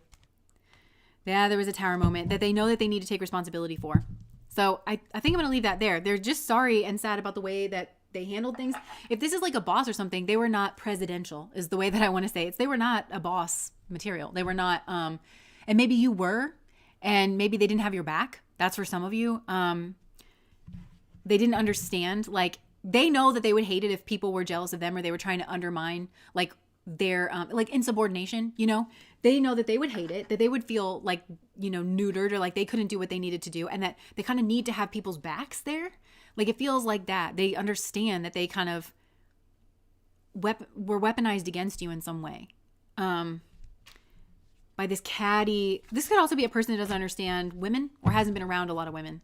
Yeah, there was a tower moment that they know that they need to take responsibility for. So I think I'm going to leave that there. They're just sorry and sad about the way that they handled things. If this is like a boss or something, they were not presidential is the way that I want to say it. They were not a boss material. They were not, and maybe you were, and maybe they didn't have your back. That's for some of you. They didn't understand, like they know that they would hate it if people were jealous of them or they were trying to undermine like their, like insubordination, they know that they would hate it, that they would feel like, neutered or like they couldn't do what they needed to do. And that they kind of need to have people's backs there. Like it feels like that. They understand that they kind of were weaponized against you in some way. By this catty, this could also be a person that doesn't understand women or hasn't been around a lot of women.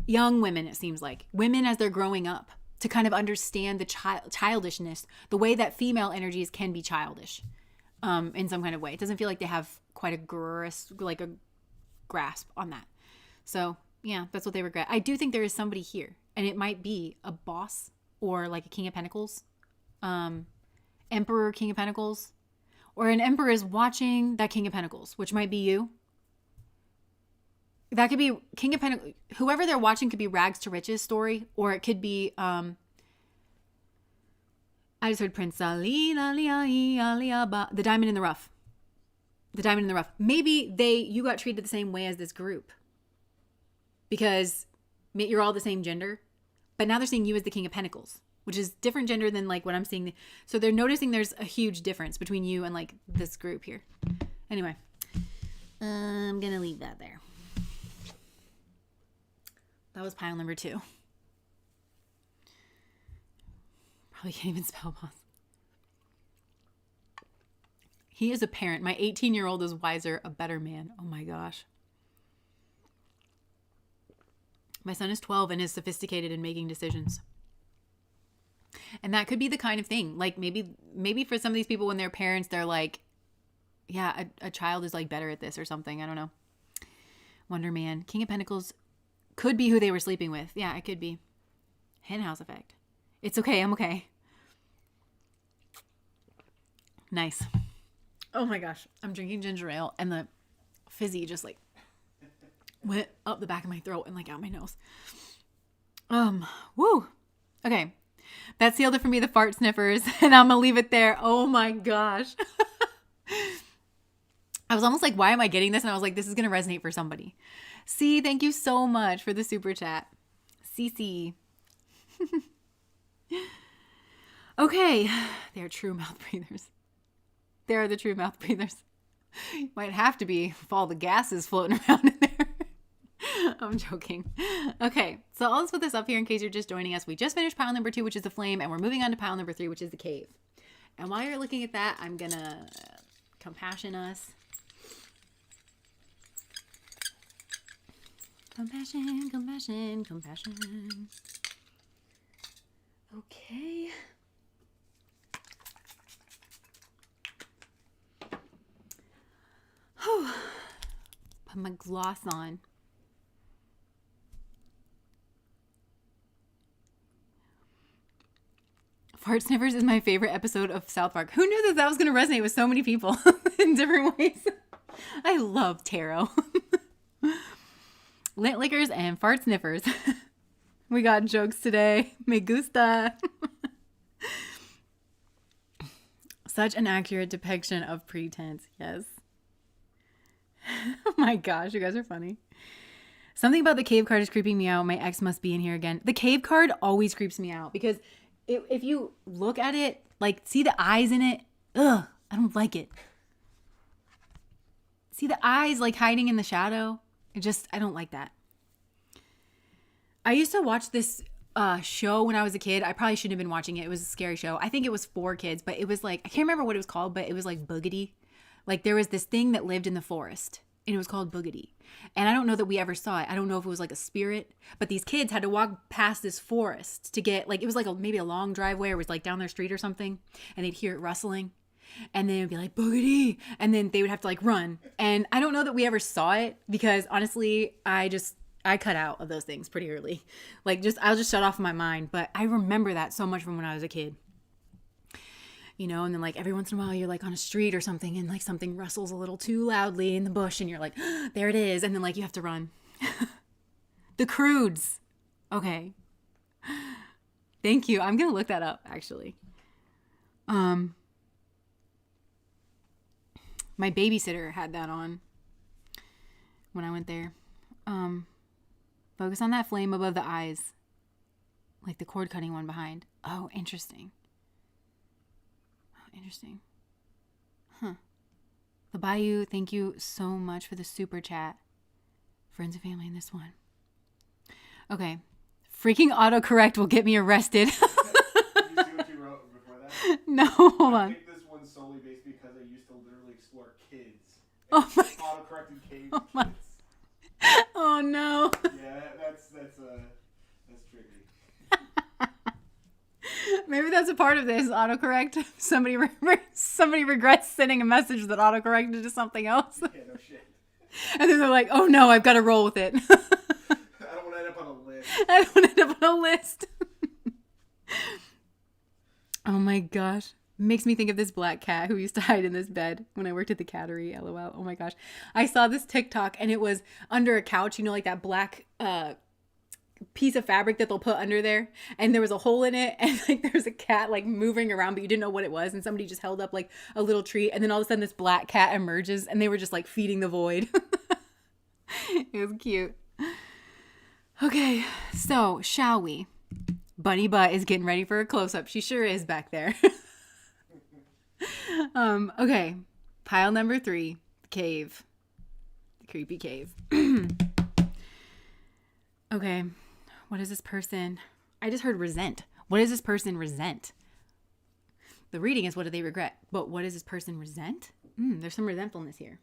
Young women, it seems like. Women as they're growing up to kind of understand the childishness, the way that female energies can be childish in some kind of way. It doesn't feel like they have quite a grasp on that. So yeah, that's what they regret. I do think there is somebody here, and it might be a boss or like a King of Pentacles, Emperor, King of Pentacles, or an Emperor is watching that King of Pentacles, which might be you. That could be King of Pentacles. Whoever they're watching could be rags to riches story, or it could be, I just heard Prince Ali, the diamond in the rough. The diamond in the rough. Maybe you got treated the same way as this group because you're all the same gender, but now they're seeing you as the King of Pentacles, which is different gender than like what I'm seeing. So they're noticing there's a huge difference between you and like this group here. Anyway, I'm going to leave that there. That was pile number 2. Probably can't even spell boss. He is a parent. My 18-year-old is wiser, a better man. Oh my gosh. My son is 12 and is sophisticated in making decisions. And that could be the kind of thing. Like maybe for some of these people when they're parents, they're like, yeah, a child is like better at this or something. I don't know. Wonder Man. King of Pentacles could be who they were sleeping with. Yeah, it could be. Henhouse effect. It's okay. I'm okay. Nice. Oh my gosh. I'm drinking ginger ale and the fizzy just like went up the back of my throat and like out my nose. Woo. Okay. That sealed it for me, the fart sniffers, and I'm gonna leave it there. Oh my gosh. I was almost like, why am I getting this? And I was like, this is gonna resonate for somebody. See, thank you so much for the super chat. CC. Okay. They're true mouth breathers. They are the true mouth breathers. Might have to be if all the gases floating around in there. I'm joking. Okay, so I'll just put this up here in case you're just joining us. We just finished pile number 2, which is the flame, and we're moving on to pile number 3, which is the cave. And while you're looking at that, I'm gonna compassion us. Compassion, compassion, compassion. Okay. Whew. Put my gloss on. Fart Sniffers is my favorite episode of South Park. Who knew that that was going to resonate with so many people in different ways? I love tarot. Lint lickers and fart sniffers. We got jokes today. Me gusta. Such an accurate depiction of pretense. Yes. Oh my gosh, you guys are funny. Something about the cave card is creeping me out. My ex must be in here again. The cave card always creeps me out because if you look at it, like, see the eyes in it? Ugh, I don't like it. See the eyes, like, hiding in the shadow? I don't like that. I used to watch this show when I was a kid. I probably shouldn't have been watching it. It was a scary show. I think it was for kids, but it was like, I can't remember what it was called, but it was like Boogedy. Like, there was this thing that lived in the forest, and it was called Boogedy. And I don't know that we ever saw it. I don't know if it was like a spirit, but these kids had to walk past this forest to get, like, it was like maybe a long driveway, or it was like down their street or something, and they'd hear it rustling, and then it'd be like, Boogedy, and then they would have to, like, run. And I don't know that we ever saw it, because honestly, I cut out of those things pretty early. Like, I'll just shut off my mind. But I remember that so much from when I was a kid. You know, and then, like, every once in a while you're, like, on a street or something, and, like, something rustles a little too loudly in the bush, and you're like, there it is. And then, like, you have to run. The Croods. Okay. Thank you. I'm going to look that up, actually. My babysitter had that on when I went there. Focus on that flame above the eyes. Like the cord cutting one behind. Oh, interesting. Interesting. Huh. The Bayou, thank you so much for the super chat. Friends and family in this one. Okay. Freaking autocorrect will get me arrested. You see what you wrote before that? No, hold on. I picked this one solely based because I used to literally explore kids. Oh my autocorrected caves Oh my. kids. Oh no. Yeah, that's tricky. Maybe that's a part of this autocorrect. Somebody regrets sending a message that autocorrected to something else. Yeah, no shit. And then they're like, oh no, I've got to roll with it. I don't want to end up on a list. I don't want to end up on a list. Oh my gosh. Makes me think of this black cat who used to hide in this bed when I worked at the cattery. LOL. Oh my gosh. I saw this TikTok and it was under a couch, you know, like that black piece of fabric that they'll put under there. And there was a hole in it. And like there was a cat like moving around, but you didn't know what it was. And somebody just held up like a little treat. And then all of a sudden this black cat emerges and they were just like feeding the void. It was cute. Okay. So shall we? Bunny Butt is getting ready for a close-up. She sure is back there. Okay. Pile number 3, the cave. The creepy cave. Okay. What is this person? I just heard resent. What does this person resent? The reading is what do they regret? But what does this person resent? There's some resentfulness here.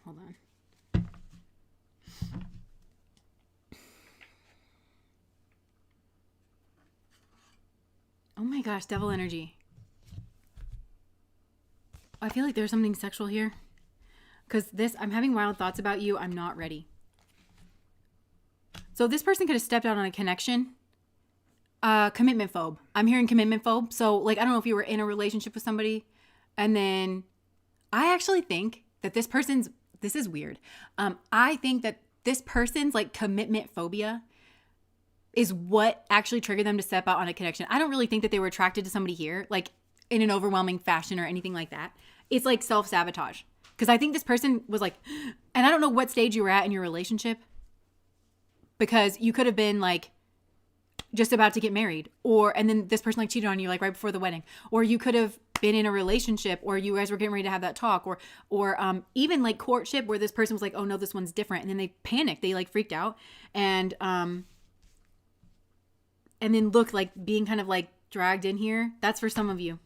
Hold on. Oh my gosh, devil energy. I feel like there's something sexual here. Because I'm having wild thoughts about you. I'm not ready. So this person could have stepped out on a connection. Commitment phobe. I'm hearing commitment phobe. So like, I don't know if you were in a relationship with somebody and then I actually think that this is weird. I think that this person's like commitment phobia is what actually triggered them to step out on a connection. I don't really think that they were attracted to somebody here, like in an overwhelming fashion or anything like that. It's like self-sabotage. Because I think this person was like, and I don't know what stage you were at in your relationship, because you could have been like just about to get married, and then this person like cheated on you like right before the wedding, or you could have been in a relationship, or you guys were getting ready to have that talk, or even like courtship where this person was like, oh no, this one's different, and then they panicked, they like freaked out, and then look like being kind of like dragged in here. That's for some of you.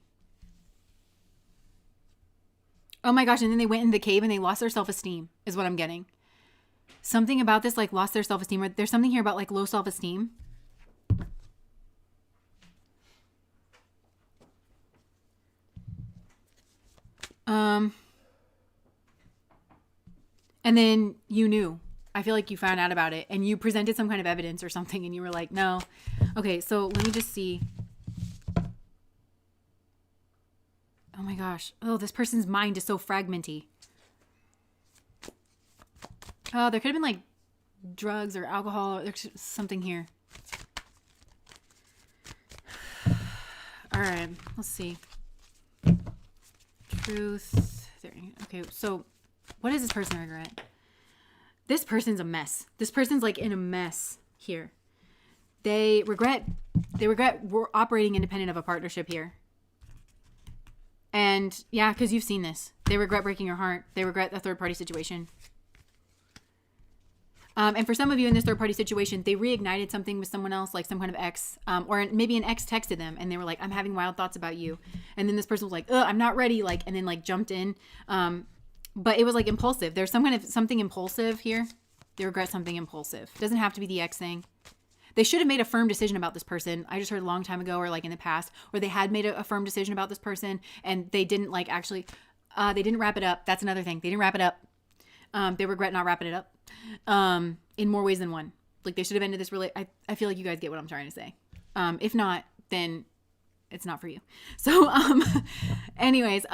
Oh my gosh, and then they went in the cave and they lost their self-esteem is what I'm getting. Something about this like lost their self-esteem, or there's something here about like low self-esteem. And then you knew. I feel like you found out about it and you presented some kind of evidence or something and you were like, no. Okay, so let me just see. Oh my gosh. Oh, this person's mind is so fragmenty. Oh, there could have been like drugs or alcohol. There's something here. All right, let's see. Truth. There. Okay, so what does this person regret? This person's a mess. This person's like in a mess here. They regret we're operating independent of a partnership here. And yeah, because you've seen this. They regret breaking your heart. They regret a third party situation. And for some of you in this third party situation, they reignited something with someone else, like some kind of ex, or maybe an ex texted them and they were like, I'm having wild thoughts about you. And then this person was like, I'm not ready. Like, and then like jumped in. But it was like impulsive. There's some kind of something impulsive here. They regret something impulsive. It doesn't have to be the ex thing. They should have made a firm decision about this person. I just heard a long time ago, or like in the past, where they had made a firm decision about this person and they didn't like actually, they didn't wrap it up. That's another thing. They didn't wrap it up. They regret not wrapping it up in more ways than one. Like they should have ended this really. I feel like you guys get what I'm trying to say. If not, then it's not for you. So anyways,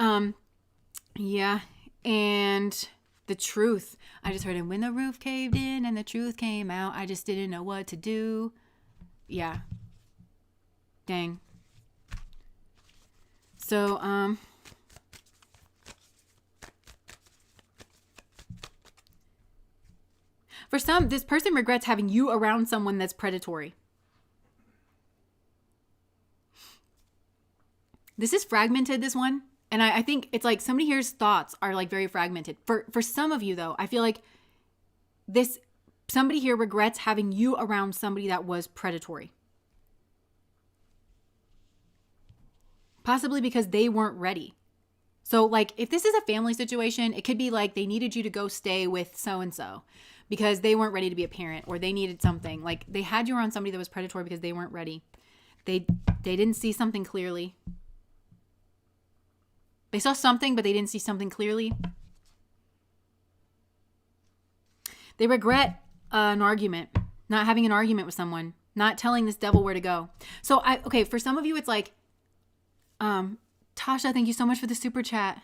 yeah. And the truth, I just heard it when the roof caved in and the truth came out. I just didn't know what to do. Yeah. Dang. So, for some, this person regrets having you around someone that's predatory. This is fragmented, this one. And I think it's like somebody here's thoughts are like very fragmented. For some of you though, I feel like somebody here regrets having you around somebody that was predatory. Possibly because they weren't ready. So like if this is a family situation, it could be like they needed you to go stay with so-and-so because they weren't ready to be a parent, or they needed something. Like they had you around somebody that was predatory because they weren't ready. They didn't see something clearly. They saw something, but they didn't see something clearly. They regret an argument, not having an argument with someone, not telling this devil where to go. So for some of you, it's like, Tasha, thank you so much for the super chat.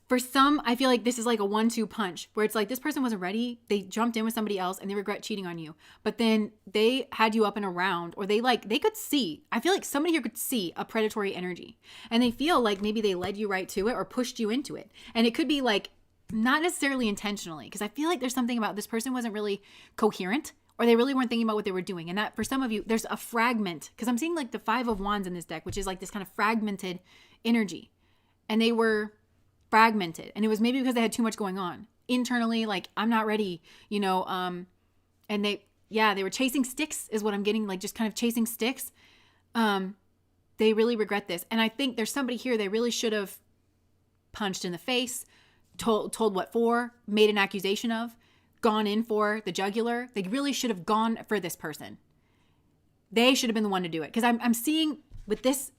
For some, I feel like this is like a 1-2 punch where it's like this person wasn't ready. They jumped in with somebody else and they regret cheating on you. But then they had you up and around, or they could see. I feel like somebody here could see a predatory energy and they feel like maybe they led you right to it or pushed you into it. And it could be like not necessarily intentionally, because I feel like there's something about this person wasn't really coherent, or they really weren't thinking about what they were doing. And that for some of you, there's a fragment, because I'm seeing like the 5 of Wands in this deck, which is like this kind of fragmented energy. And they were fragmented, and it was maybe because they had too much going on internally, like I'm not ready, and they were chasing sticks is what I'm getting, like just kind of chasing sticks. They really regret this, and I think there's somebody here they really should have punched in the face, told what for, made an accusation of, gone in for the jugular. They really should have gone for this person. They should have been the one to do it, because I'm seeing with this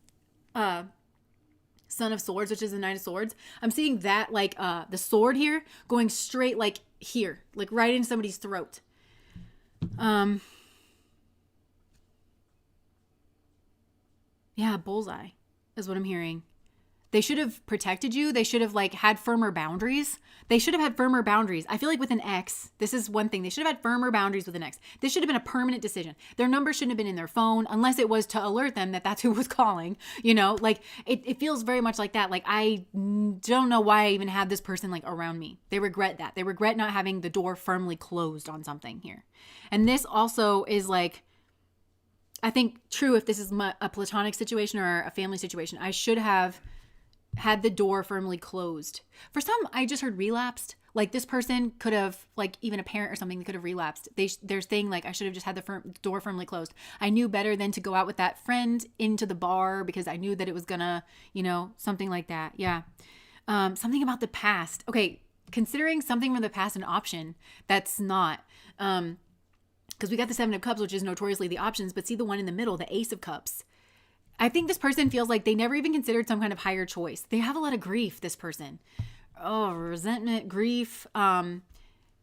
Son of Swords, which is the Knight of Swords, I'm seeing that like the sword here going straight like here, like right into somebody's throat. Yeah, bullseye is what I'm hearing. They should have protected you. They should have like had firmer boundaries. They should have had firmer boundaries. I feel like with an ex, this is one thing. They should have had firmer boundaries with an ex. This should have been a permanent decision. Their number shouldn't have been in their phone unless it was to alert them that that's who was calling. You know, like it feels very much like that. Like I don't know why I even had this person like around me. They regret that. They regret not having the door firmly closed on something here. And this also is like, I think true if this is a platonic situation or a family situation. I should have had the door firmly closed. For some, I just heard relapsed. Like this person could have, like even a parent or something, they could have relapsed. They're saying like, I should have just had the door firmly closed. I knew better than to go out with that friend into the bar because I knew that it was gonna, you know, something like that. Yeah. Something about the past. Okay. Considering something from the past an option, that's not, because we got the Seven of Cups, which is notoriously the options, but see the one in the middle, the Ace of Cups. I think this person feels like they never even considered some kind of higher choice. They have a lot of grief, this person. Oh, resentment, grief.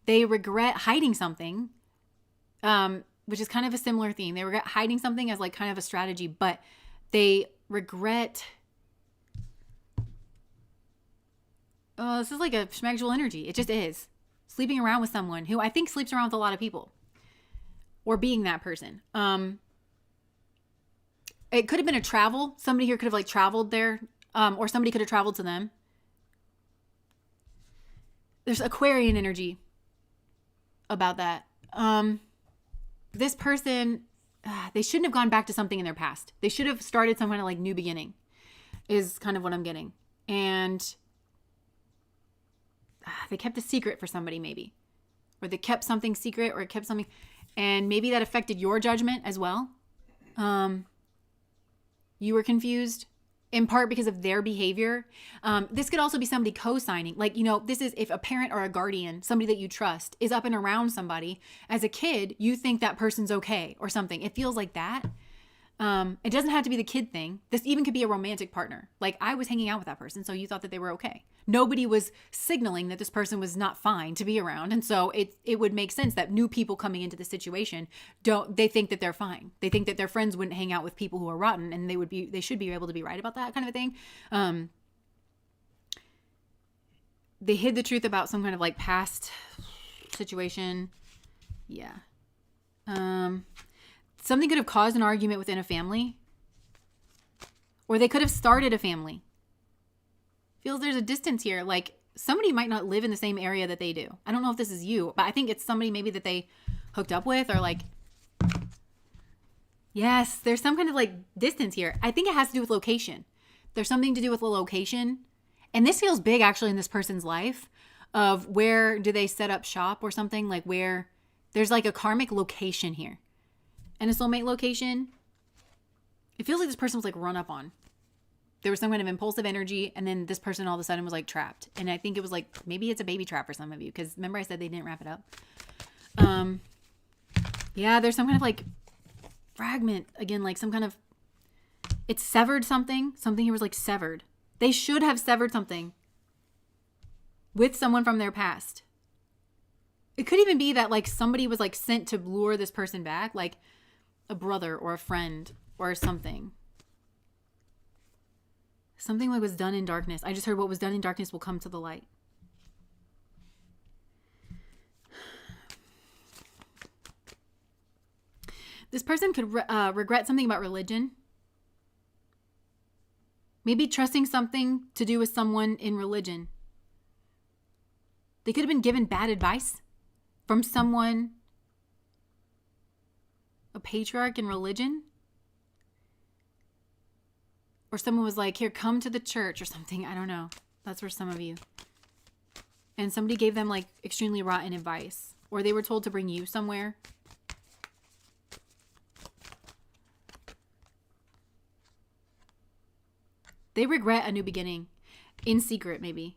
They regret hiding something, which is kind of a similar theme. They regret hiding something as like kind of a strategy, but they regret. Oh, this is like a schmegdual energy. It just is. Sleeping around with someone who I think sleeps around with a lot of people. Or being that person. It could have been a travel. Somebody here could have like traveled there, or somebody could have traveled to them. There's Aquarian energy about that. This person, they shouldn't have gone back to something in their past. They should have started some kind of like new beginning is kind of what I'm getting. And they kept a secret for somebody maybe. Or they kept something secret or kept something. And maybe that affected your judgment as well. You were confused in part because of their behavior. This could also be somebody co-signing. Like, you know, this is if a parent or a guardian, somebody that you trust, is up and around somebody. As a kid, you think that person's okay or something. It feels like that. It doesn't have to be the kid thing. This even could be a romantic partner. Like I was hanging out with that person, so you thought that they were okay. Nobody was signaling that this person was not fine to be around. And so it would make sense that new people coming into the situation they think that they're fine. They think that their friends wouldn't hang out with people who are rotten, and they should be able to be right about that kind of a thing. They hid the truth about some kind of like past situation. Yeah. Something could have caused an argument within a family. Or they could have started a family. Feels there's a distance here. Like somebody might not live in the same area that they do. I don't know if this is you, but I think it's somebody maybe that they hooked up with or like. Yes, there's some kind of like distance here. I think it has to do with location. There's something to do with the location. And this feels big actually in this person's life of where do they set up shop or something, like where there's like a karmic location here. And a soulmate location, it feels like this person was like run up on. There was some kind of impulsive energy, and then this person all of a sudden was like trapped. And I think it was like, maybe it's a baby trap for some of you, because remember I said they didn't wrap it up. Yeah, there's some kind of like fragment, again, like some kind of, it's severed something. Something here was like severed. They should have severed something with someone from their past. It could even be that like somebody was like sent to lure this person back, like a brother or a friend or something. Something like was done in darkness. I just heard what was done in darkness will come to the light. This person could regret something about religion. Maybe trusting something to do with someone in religion. They could have been given bad advice from someone, a patriarch in religion. Or someone was like, here, come to the church or something. I don't know. That's for some of you. And somebody gave them like extremely rotten advice. Or they were told to bring you somewhere. They regret a new beginning. In secret, maybe.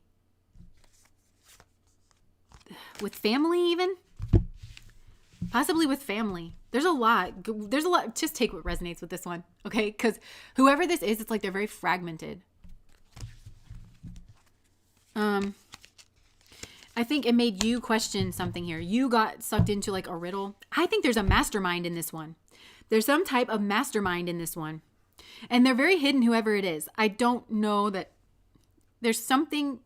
With family even? Possibly with family. There's a lot. Just take what resonates with this one, okay? Because whoever this is, it's like they're very fragmented. I think it made you question something here. You got sucked into like a riddle. I think there's a mastermind in this one. There's some type of mastermind in this one. And they're very hidden, whoever it is. I don't know that there's something.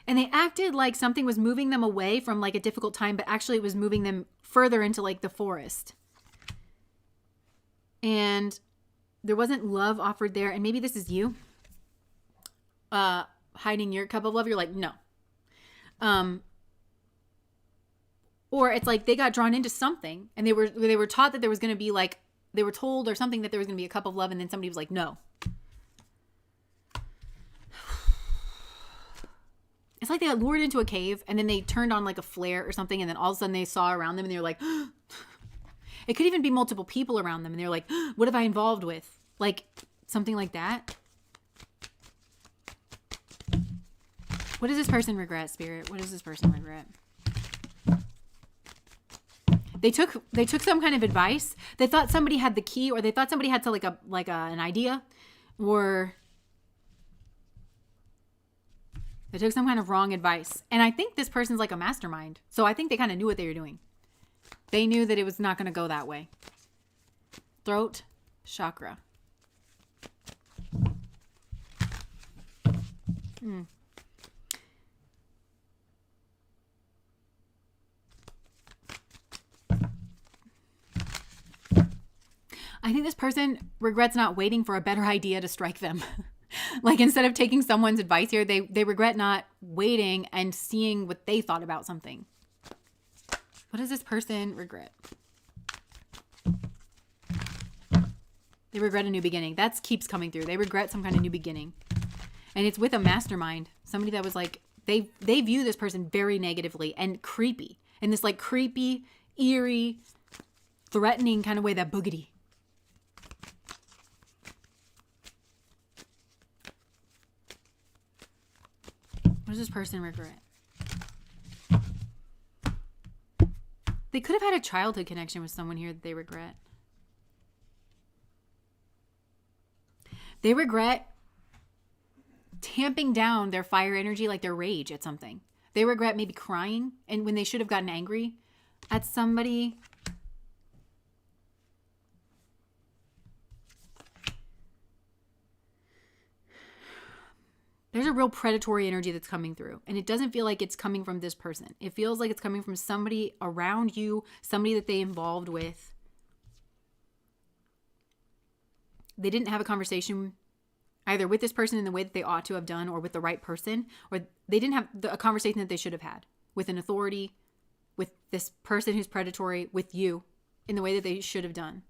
And they acted like something was moving them away from like a difficult time, but actually it was moving them further into like the forest. And there wasn't love offered there. And maybe this is you hiding your cup of love. You're like, no. Or it's like they got drawn into something and they were taught that there was going to be like, they were told or something that there was going to be a cup of love, and then somebody was like, no. It's like they got lured into a cave and then they turned on like a flare or something, and then all of a sudden they saw around them and they were like, it could even be multiple people around them and they're like, what have I involved with? Like something like that. What does this person regret, Spirit? What does this person regret? They took some kind of advice. They thought somebody had the key, or they thought somebody had to an idea, or they took some kind of wrong advice. And I think this person's like a mastermind. So I think they kind of knew what they were doing. They knew that it was not going to go that way. Throat chakra. I think this person regrets not waiting for a better idea to strike them. Like instead of taking someone's advice here, they regret not waiting and seeing what they thought about something. What does this person regret? They regret a new beginning. That keeps coming through. They regret some kind of new beginning. And it's with a mastermind. Somebody that was like, they view this person very negatively and creepy. In this like creepy, eerie, threatening kind of way, that boogity. What does this person regret? They could have had a childhood connection with someone here that they regret. They regret tamping down their fire energy, like their rage at something. They regret maybe crying, and when they should have gotten angry at somebody. There's a real predatory energy that's coming through, and it doesn't feel like it's coming from this person. It feels like it's coming from somebody around you, somebody that they involved with. They didn't have a conversation either with this person in the way that they ought to have done, or with the right person, or they didn't have a conversation that they should have had with an authority, with this person who's predatory, with you, in the way that they should have done.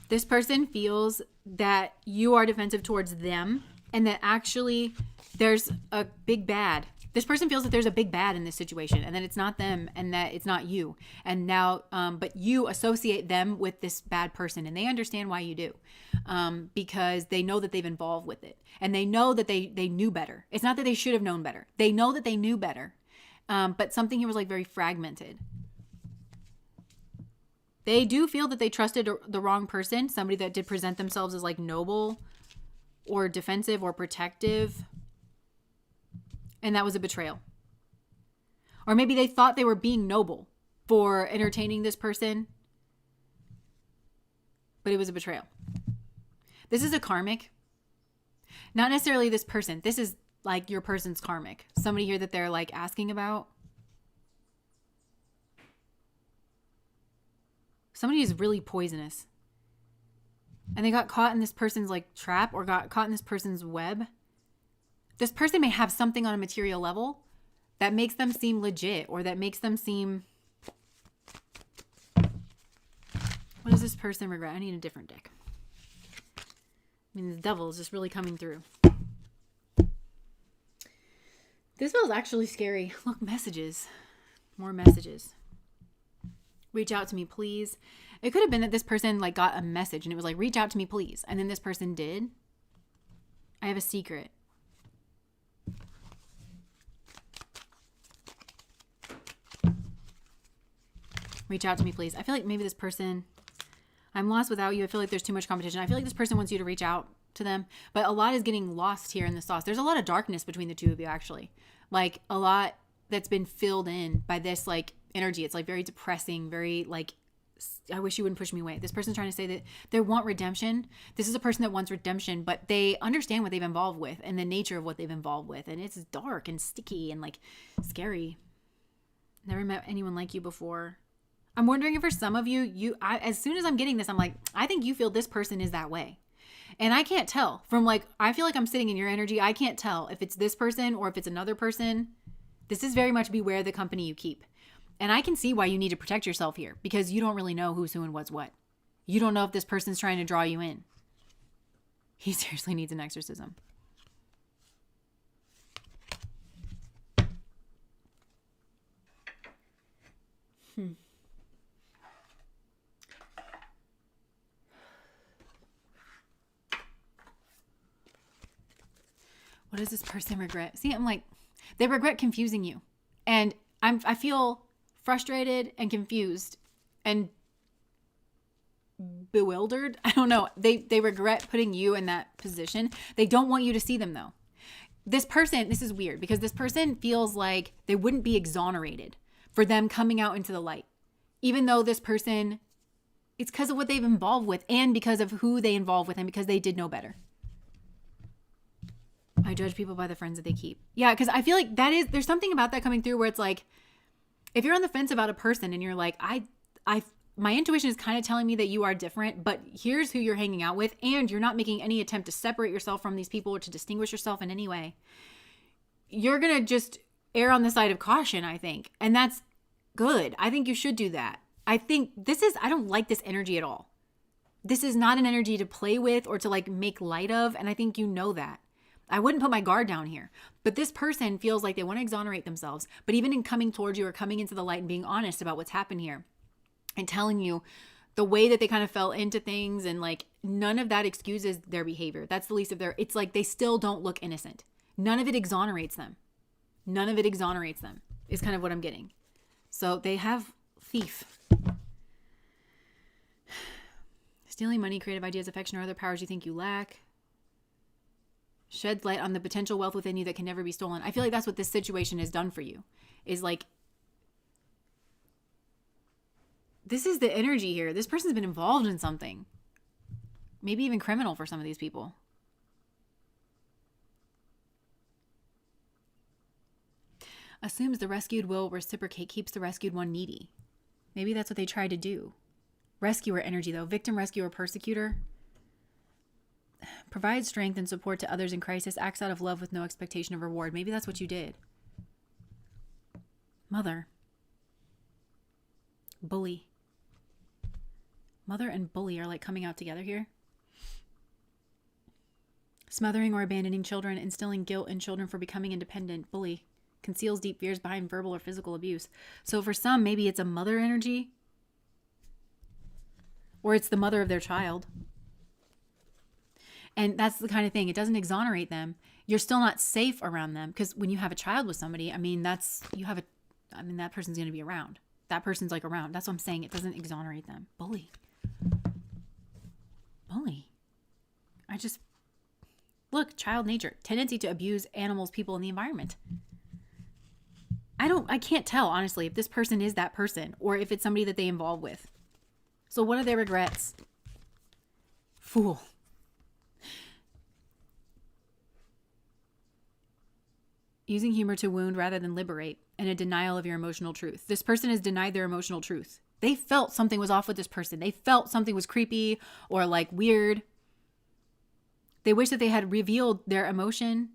This person feels that you are defensive towards them, and that actually there's a big bad. This person feels that there's a big bad in this situation, and that it's not them, and that it's not you. And now, but you associate them with this bad person, and they understand why you do, because they know that they've involved with it, and they know that they knew better. It's not that they should have known better. They know that they knew better, but something here was like very fragmented. They do feel that they trusted the wrong person, somebody that did present themselves as like noble or defensive or protective. And that was a betrayal. Or maybe they thought they were being noble for entertaining this person, but it was a betrayal. This is a karmic. Not necessarily this person. This is like your person's karmic. Somebody here that they're like asking about. Somebody is really poisonous. And they got caught in this person's like trap, or got caught in this person's web. This person may have something on a material level that makes them seem legit, or that makes them seem... What does this person regret? I need a different deck. I mean, the devil is just really coming through. This feels actually scary. Look, messages. More messages. Reach out to me, please. It could have been that this person like got a message and it was like, reach out to me, please. And then this person did. I have a secret. Reach out to me, please. I feel like maybe this person, I'm lost without you. I feel like there's too much competition. I feel like this person wants you to reach out to them, but a lot is getting lost here in the sauce. There's a lot of darkness between the two of you, actually. Like a lot that's been filled in by this like energy. It's like very depressing, very like, I wish you wouldn't push me away. This person's trying to say that they want redemption. This is a person that wants redemption, but they understand what they've involved with and the nature of what they've involved with. And it's dark and sticky and like scary. Never met anyone like you before. I'm wondering if for some of you, as soon as I'm getting this, I'm like, I think you feel this person is that way. And I can't tell from like, I feel like I'm sitting in your energy. I can't tell if it's this person or if it's another person. This is very much beware the company you keep. And I can see why you need to protect yourself here because you don't really know who's who and what's what. You don't know if this person's trying to draw you in. He seriously needs an exorcism. What does this person regret? See, I'm like, they regret confusing you. And I feel frustrated and confused and bewildered. I don't know. They regret putting you in that position. They don't want you to see them though. This person, this is weird because this person feels like they wouldn't be exonerated for them coming out into the light. Even though this person, it's because of what they've involved with and because of who they involved with and because they did know better. I judge people by the friends that they keep. Yeah, because I feel like there's something about that coming through where it's like, if you're on the fence about a person and you're like, my intuition is kind of telling me that you are different, but here's who you're hanging out with, and you're not making any attempt to separate yourself from these people or to distinguish yourself in any way. You're going to just err on the side of caution, I think. And that's good. I think you should do that. I think I don't like this energy at all. This is not an energy to play with or to like make light of. And I think you know that. I wouldn't put my guard down here, but this person feels like they want to exonerate themselves. But even in coming towards you or coming into the light and being honest about what's happened here and telling you the way that they kind of fell into things and like none of that excuses their behavior. That's the least of it's like they still don't look innocent. None of it exonerates them. None of it exonerates them is kind of what I'm getting. So they have thief. Stealing money, creative ideas, affection, or other powers you think you lack. Sheds light on the potential wealth within you that can never be stolen. I feel like that's what this situation has done for you. Is like, this is the energy here. This person's been involved in something. Maybe even criminal for some of these people. Assumes the rescued will reciprocate, keeps the rescued one needy. Maybe that's what they tried to do. Rescuer energy though. Victim, rescuer, persecutor. Provides strength and support to others in crisis, acts out of love with no expectation of reward. Maybe that's what you did. Mother. Bully. Mother and bully are like coming out together here. Smothering or abandoning children, instilling guilt in children for becoming independent. Bully. Conceals deep fears behind verbal or physical abuse. So for some, maybe it's a mother energy. Or it's the mother of their child. And that's the kind of thing. It doesn't exonerate them. You're still not safe around them. Because when you have a child with somebody, I mean, that person's going to be around. That person's like around. That's what I'm saying. It doesn't exonerate them. Bully. Look, child nature. Tendency to abuse animals, people, and the environment. I can't tell, honestly, if this person is that person or if it's somebody that they involve with. So what are their regrets? Fool. Using humor to wound rather than liberate, and a denial of your emotional truth. This person has denied their emotional truth. They felt something was off with this person. They felt something was creepy or like weird. They wish that they had revealed their emotion.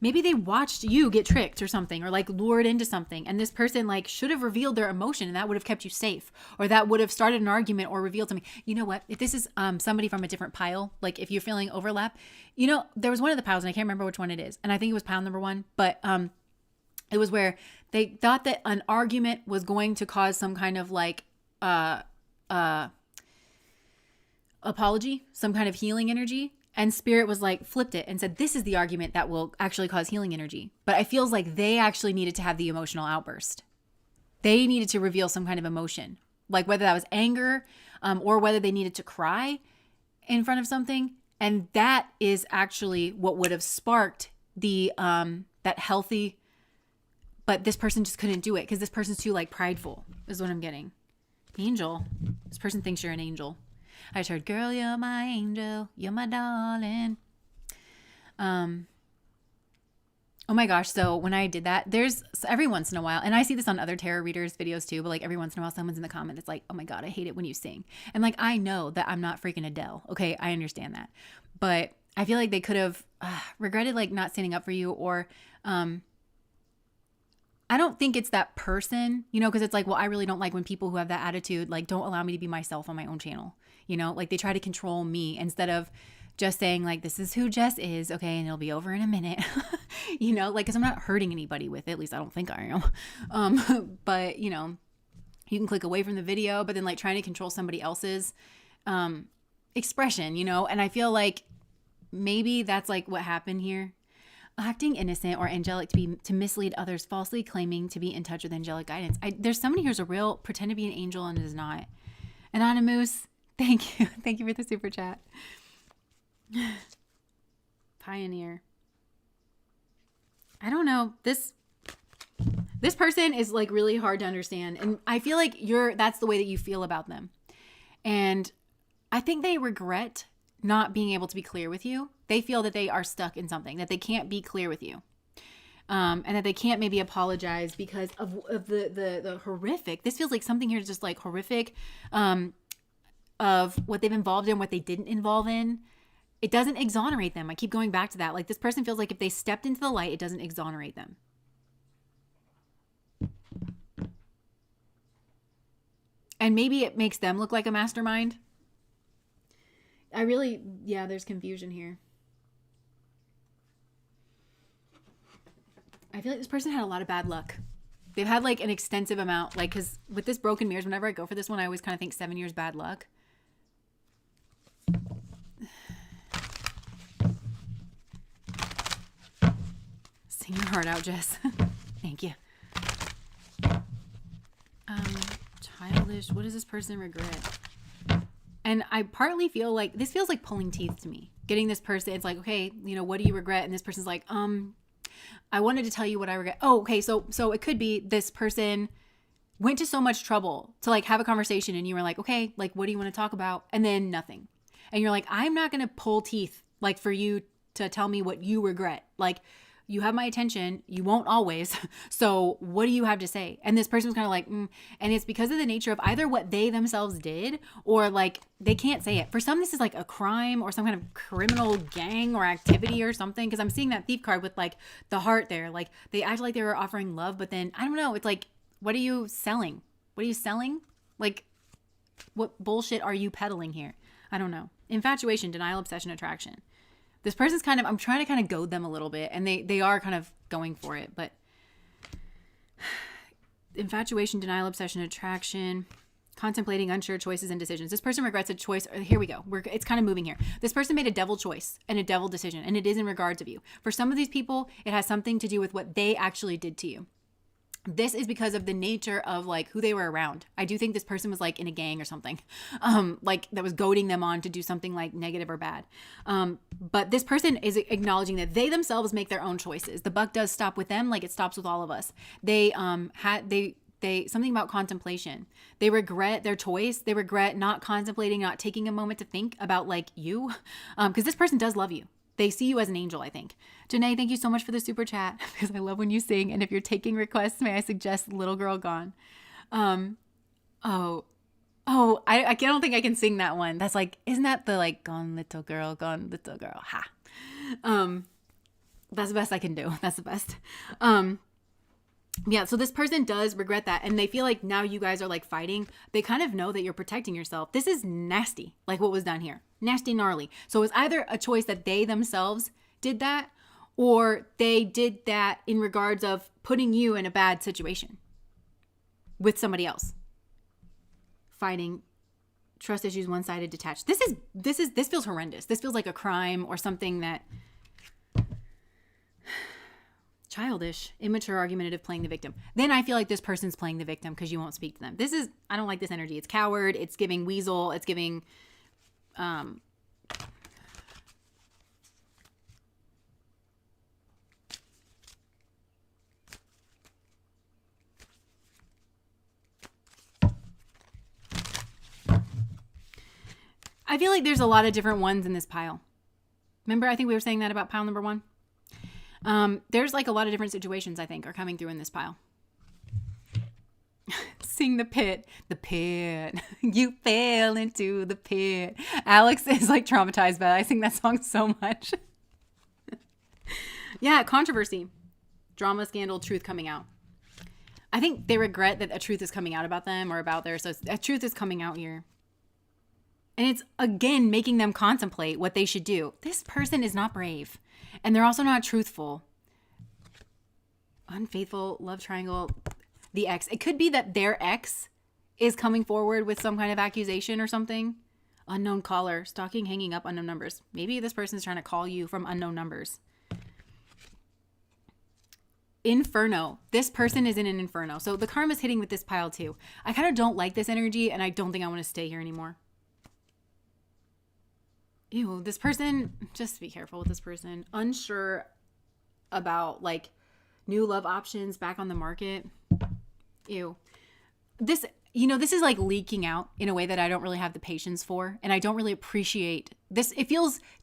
Maybe they watched you get tricked or something or like lured into something. And this person like should have revealed their emotion and that would have kept you safe. Or that would have started an argument or revealed something. You know what? If this is somebody from a different pile, like if you're feeling overlap, there was one of the piles and I can't remember which one it is. And I think it was pile number 1. But it was where they thought that an argument was going to cause some kind of like apology, some kind of healing energy. And spirit was like, flipped it and said, this is the argument that will actually cause healing energy. But it feels like they actually needed to have the emotional outburst. They needed to reveal some kind of emotion, like whether that was anger, or whether they needed to cry in front of something. And that is actually what would have sparked the that healthy, but this person just couldn't do it because this person's too like prideful is what I'm getting. Angel. This person thinks you're an angel. I just heard, girl, you're my angel. You're my darling. Oh my gosh. So when I did that, there's every once in a while, and I see this on other tarot readers videos too, but like every once in a while, someone's in the comment that's like, oh my God, I hate it when you sing. And like, I know that I'm not freaking Adele. Okay. I understand that. But I feel like they could have regretted like not standing up for you, or I don't think it's that person, you know, because it's like, well, I really don't like when people who have that attitude, like, don't allow me to be myself on my own channel, you know, like they try to control me instead of just saying like, this is who Jess is. Okay. And it'll be over in a minute, you know, like, cause I'm not hurting anybody with it. At least I don't think I am. But you know, you can click away from the video, but then like trying to control somebody else's, expression, you know? And I feel like maybe that's like what happened here. Acting innocent or angelic to mislead others, falsely claiming to be in touch with angelic guidance. There's somebody who's a real pretend to be an angel and is not. Anonymous, thank you. Thank you for the super chat. Pioneer. I don't know. This person is like really hard to understand. And I feel like that's the way that you feel about them. And I think they regret not being able to be clear with you. They feel that they are stuck in something, that they can't be clear with you. And that they can't maybe apologize because of the horrific. This feels like something here is just like horrific of what they've involved in, what they didn't involve in. It doesn't exonerate them. I keep going back to that. Like this person feels like if they stepped into the light, it doesn't exonerate them. And maybe it makes them look like a mastermind. There's confusion here. I feel like this person had a lot of bad luck. They've had like an extensive amount, like, because with this broken mirrors, whenever I go for this one, I always kind of think 7 years bad luck. Sing your heart out, Jess. Thank you. Childish. What does this person regret? And I partly feel like this feels like pulling teeth to me. Getting this person, it's like, okay, you know, what do you regret? And this person's like, I wanted to tell you what I regret. Oh, okay. So it could be this person went to so much trouble to like have a conversation and you were like, okay, like, what do you want to talk about? And then nothing. And you're like, I'm not going to pull teeth like for you to tell me what you regret. Like, you have my attention. You won't always. So what do you have to say? And this person was kind of like, And it's because of the nature of either what they themselves did or like they can't say it. For some, this is like a crime or some kind of criminal gang or activity or something. Because I'm seeing that thief card with like the heart there. Like they act like they were offering love, but then I don't know. It's like, what are you selling? What are you selling? Like, what bullshit are you peddling here? I don't know. Infatuation, denial, obsession, attraction. This person's kind of, I'm trying to kind of goad them a little bit, and they are kind of going for it, but infatuation, denial, obsession, attraction, contemplating unsure choices and decisions. This person regrets a choice. Here we go. It's kind of moving here. This person made a devil choice and a devil decision, and it is in regards of you. For some of these people, it has something to do with what they actually did to you. This is because of the nature of like who they were around. I do think this person was like in a gang or something, like that was goading them on to do something like negative or bad. But this person is acknowledging that they themselves make their own choices. The buck does stop with them, like it stops with all of us. They something about contemplation. They regret their choice. They regret not contemplating, not taking a moment to think about like you, because this person does love you. They see you as an angel, I think. Janae, thank you so much for the super chat because I love when you sing. And if you're taking requests, may I suggest Little Girl Gone? I don't think I can sing that one. That's like, isn't that the like, gone little girl, ha. That's the best I can do. That's the best. Yeah, so this person does regret that, and they feel like now you guys are like fighting. They kind of know that you're protecting yourself. This is nasty, like what was done here. Nasty, gnarly. So it was either a choice that they themselves did that, or they did that in regards of putting you in a bad situation with somebody else. Fighting, Trust issues, one-sided, detached. This feels horrendous. This feels like a crime or something that childish, immature, argumentative, playing the victim. Then I feel like this person's playing the victim because you won't speak to them. I don't like this energy. It's coward. It's giving weasel. It's giving, I feel like there's a lot of different ones in this pile. Remember, I think we were saying that about pile number 1. There's like a lot of different situations I think are coming through in this pile. Sing the pit. You fell into the pit. Alex is like traumatized by that. I sing that song so much. Yeah, controversy, drama, scandal, truth coming out. I think they regret that a truth is coming out about them or about their, so a truth is coming out here. And it's, again, making them contemplate what they should do. This person is not brave. And they're also not truthful. Unfaithful, love triangle, the ex. It could be that their ex is coming forward with some kind of accusation or something. Unknown caller, stalking, hanging up, unknown numbers. Maybe this person is trying to call you from unknown numbers. Inferno. This person is in an inferno. So the karma's hitting with this pile too. I kind of don't like this energy and I don't think I want to stay here anymore. Ew, this person, just be careful with this person. Unsure about like new love options back on the market. Ew. This is like leaking out in a way that I don't really have the patience for. And I don't really appreciate this.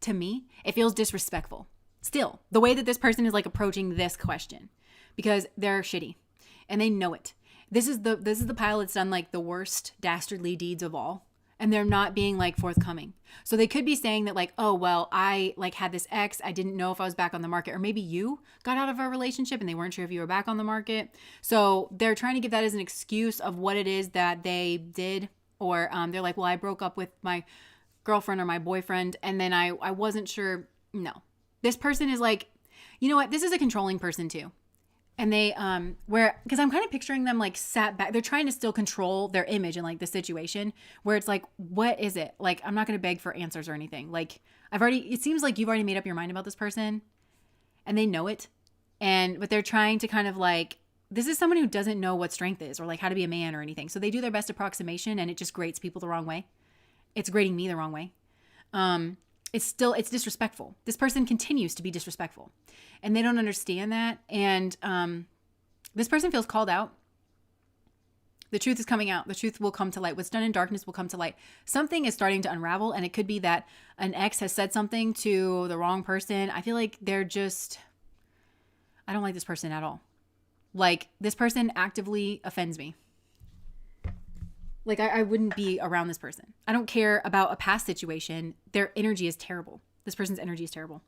To me, it feels disrespectful. Still, the way that this person is like approaching this question, because they're shitty and they know it. This is the pile that's done like the worst dastardly deeds of all. And they're not being like forthcoming. So they could be saying that like, oh, well, I like had this ex. I didn't know if I was back on the market. Or maybe you got out of a relationship and they weren't sure if you were back on the market. So they're trying to give that as an excuse of what it is that they did. Or they're like, well, I broke up with my girlfriend or my boyfriend. And then I wasn't sure. No. This person is like, you know what? This is a controlling person too. And they, because I'm kind of picturing them like sat back. They're trying to still control their image in like the situation where it's like, what is it? Like, I'm not going to beg for answers or anything. Like it seems like you've already made up your mind about this person and they know it. But they're trying to kind of like, this is someone who doesn't know what strength is or like how to be a man or anything. So they do their best approximation and it just grates people the wrong way. It's grating me the wrong way. It's disrespectful. This person continues to be disrespectful and they don't understand that. And this person feels called out. The truth is coming out. The truth will come to light. What's done in darkness will come to light. Something is starting to unravel and it could be that an ex has said something to the wrong person. I feel like I don't like this person at all. Like this person actively offends me. Like I wouldn't be around this person. I don't care about a past situation. Their energy is terrible. This person's energy is terrible.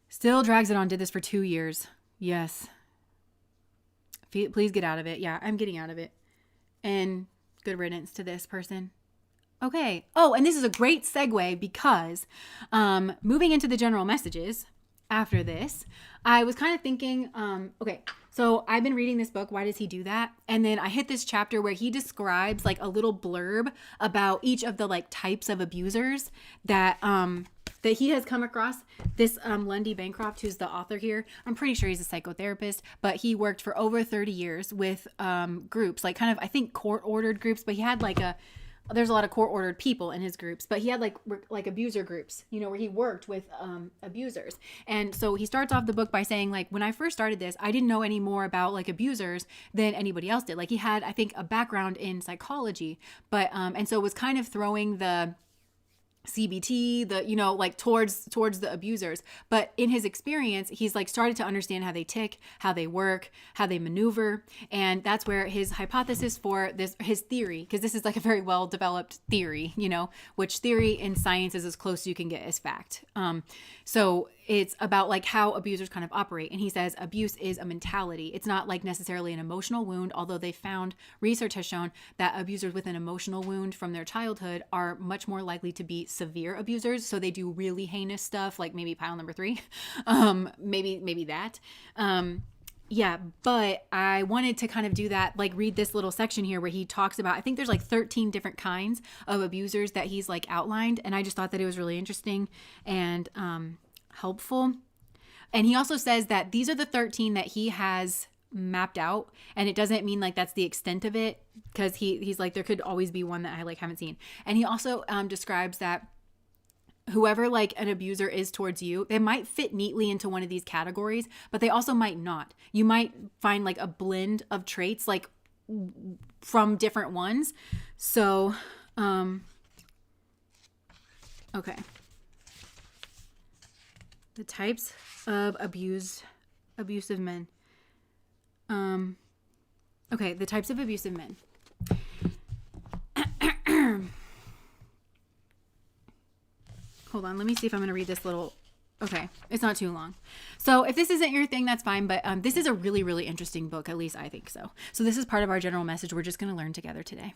Still drags it on. Did this for 2 years. Yes. Please get out of it. Yeah, I'm getting out of it. And good riddance to this person. Okay. Oh, and this is a great segue because moving into the general messages after this, I was kind of thinking, okay, so I've been reading this book, Why Does He Do That? And then I hit this chapter where he describes like a little blurb about each of the like types of abusers that he has come across. This Lundy Bancroft, who's the author here, I'm pretty sure he's a psychotherapist, but he worked for over 30 years with groups, like kind of, I think court-ordered groups, but he had like there's a lot of court-ordered people in his groups, but he had like abuser groups, where he worked with abusers. And so he starts off the book by saying, like, when I first started this, I didn't know any more about like abusers than anybody else did. Like he had, I think, a background in psychology, but and so was kind of throwing the CBT, like towards the abusers. But in his experience, he's like started to understand how they tick, how they work, how they maneuver. And that's where his hypothesis for his theory, because this is like a very well developed theory, which theory in science is as close as you can get as fact. So it's about like how abusers kind of operate. And he says abuse is a mentality. It's not like necessarily an emotional wound, although they found, research has shown that abusers with an emotional wound from their childhood are much more likely to be severe abusers. So they do really heinous stuff, like maybe pile number 3, maybe that. Yeah, but I wanted to kind of do that, like read this little section here where he talks about, I think there's like 13 different kinds of abusers that he's like outlined. And I just thought that it was really interesting and helpful. And he also says that these are the 13 that he has mapped out. And it doesn't mean like that's the extent of it, because he's like, there could always be one that I like haven't seen. And he also describes that whoever like an abuser is towards you, they might fit neatly into one of these categories, but they also might not. You might find like a blend of traits like from different ones. So, okay. The types of abusive men. Okay, the types of abusive men. Hold on, let me see if I'm going to read this little. Okay, it's not too long. So if this isn't your thing, that's fine. But this is a really, really interesting book. At least I think so. So this is part of our general message. We're just going to learn together today.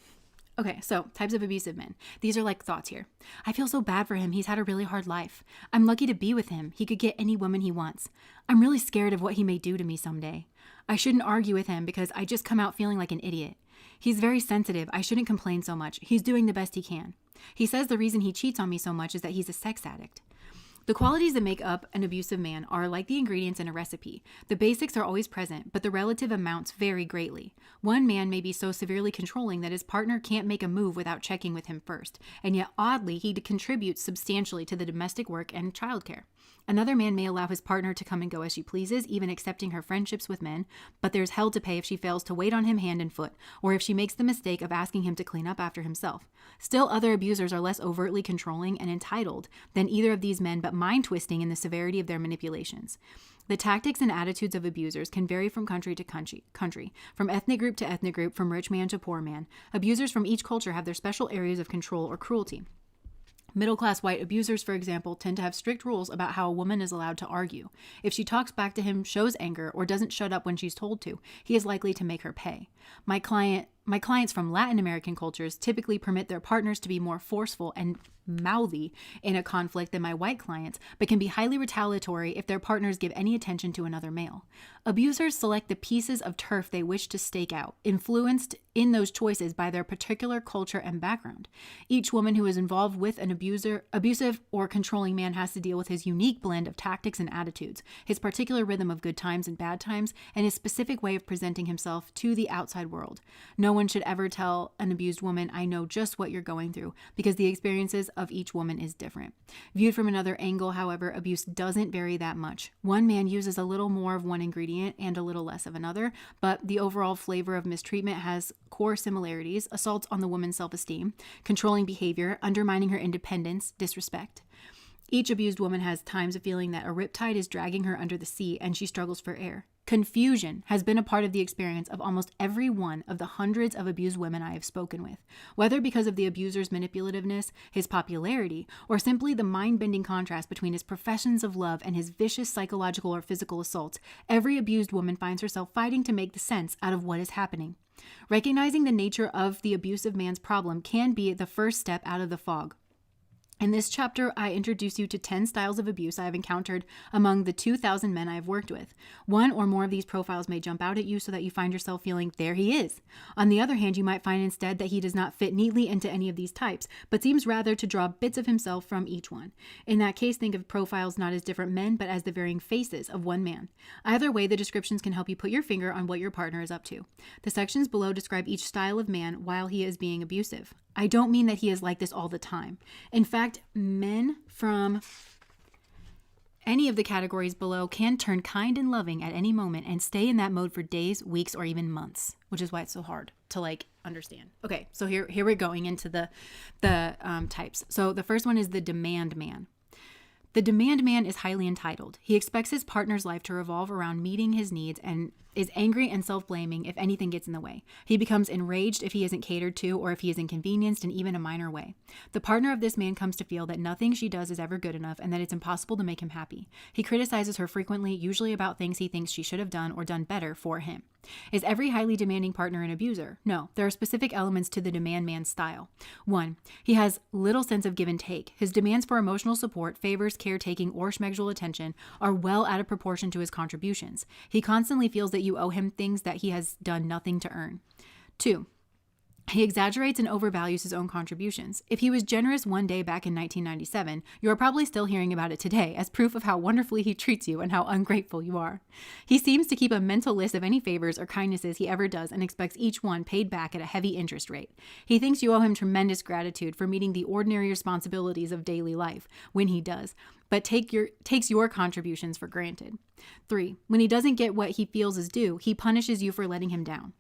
Okay, so types of abusive men. These are like thoughts here. I feel so bad for him. He's had a really hard life. I'm lucky to be with him. He could get any woman he wants. I'm really scared of what he may do to me someday. I shouldn't argue with him because I just come out feeling like an idiot. He's very sensitive. I shouldn't complain so much. He's doing the best he can. He says the reason he cheats on me so much is that he's a sex addict. The qualities that make up an abusive man are like the ingredients in a recipe. The basics are always present, but the relative amounts vary greatly. One man may be so severely controlling that his partner can't make a move without checking with him first, and yet oddly, he contributes substantially to the domestic work and childcare. Another man may allow his partner to come and go as she pleases, even accepting her friendships with men, but there's hell to pay if she fails to wait on him hand and foot, or if she makes the mistake of asking him to clean up after himself. Still, other abusers are less overtly controlling and entitled than either of these men, but mind-twisting in the severity of their manipulations. The tactics and attitudes of abusers can vary from country to country, from ethnic group to ethnic group, from rich man to poor man. Abusers from each culture have their special areas of control or cruelty. Middle-class white abusers, for example, tend to have strict rules about how a woman is allowed to argue. If she talks back to him, shows anger, or doesn't shut up when she's told to, he is likely to make her pay. My clients from Latin American cultures typically permit their partners to be more forceful and mouthy in a conflict than my white clients, but can be highly retaliatory if their partners give any attention to another male. Abusers select the pieces of turf they wish to stake out, influenced in those choices by their particular culture and background. Each woman who is involved with an abusive or controlling man has to deal with his unique blend of tactics and attitudes, his particular rhythm of good times and bad times, and his specific way of presenting himself to the outside world. No one should ever tell an abused woman, I know just what you're going through, because the experiences of each woman is different. Viewed from another angle, however, abuse doesn't vary that much. One man uses a little more of one ingredient and a little less of another, but the overall flavor of mistreatment has core similarities: assaults on the woman's self-esteem, controlling behavior, undermining her independence, disrespect. Each abused woman has times of feeling that a riptide is dragging her under the sea and she struggles for air. Confusion has been a part of the experience of almost every one of the hundreds of abused women I have spoken with. Whether because of the abuser's manipulativeness, his popularity, or simply the mind-bending contrast between his professions of love and his vicious psychological or physical assaults, every abused woman finds herself fighting to make the sense out of what is happening. Recognizing the nature of the abusive man's problem can be the first step out of the fog. In this chapter, I introduce you to 10 styles of abuse I have encountered among the 2,000 men I have worked with. One or more of these profiles may jump out at you so that you find yourself feeling, there he is. On the other hand, you might find instead that he does not fit neatly into any of these types, but seems rather to draw bits of himself from each one. In that case, think of profiles not as different men, but as the varying faces of one man. Either way, the descriptions can help you put your finger on what your partner is up to. The sections below describe each style of man while he is being abusive. I don't mean that he is like this all the time. In fact, men from any of the categories below can turn kind and loving at any moment and stay in that mode for days, weeks, or even months, which is why it's so hard to understand. Okay, so here we're going into the types. So the first one is the demand man. The demand man is highly entitled. He expects his partner's life to revolve around meeting his needs and is angry and self-blaming if anything gets in the way. He becomes enraged if he isn't catered to or if he is inconvenienced in even a minor way. The partner of this man comes to feel that nothing she does is ever good enough and that it's impossible to make him happy. He criticizes her frequently, usually about things he thinks she should have done or done better for him. Is every highly demanding partner an abuser? No, there are specific elements to the demand man style. 1. He has little sense of give and take. His demands for emotional support, favors, caretaking, or schmegel attention are well out of proportion to his contributions. He constantly feels that you owe him things that he has done nothing to earn. 2, he exaggerates and overvalues his own contributions. If he was generous one day back in 1997, you are probably still hearing about it today as proof of how wonderfully he treats you and how ungrateful you are. He seems to keep a mental list of any favors or kindnesses he ever does and expects each one paid back at a heavy interest rate. He thinks you owe him tremendous gratitude for meeting the ordinary responsibilities of daily life when he does, but takes your contributions for granted. 3, when he doesn't get what he feels is due, he punishes you for letting him down.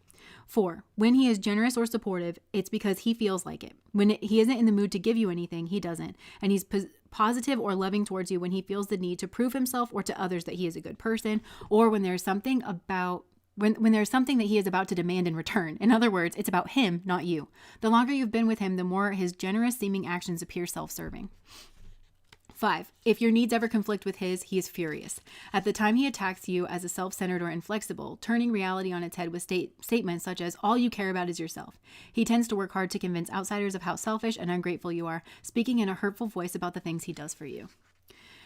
4, when he is generous or supportive, it's because he feels like it. When he isn't in the mood to give you anything, he doesn't. And he's positive or loving towards you when he feels the need to prove himself or to others that he is a good person, or when there's something about when there's something that he is about to demand in return. In other words, it's about him, not you. The longer you've been with him, the more his generous seeming actions appear self-serving. 5, if your needs ever conflict with his, he is furious. At the time he attacks you as a self-centered or inflexible, turning reality on its head with statements such as, all you care about is yourself. He tends to work hard to convince outsiders of how selfish and ungrateful you are, speaking in a hurtful voice about the things he does for you.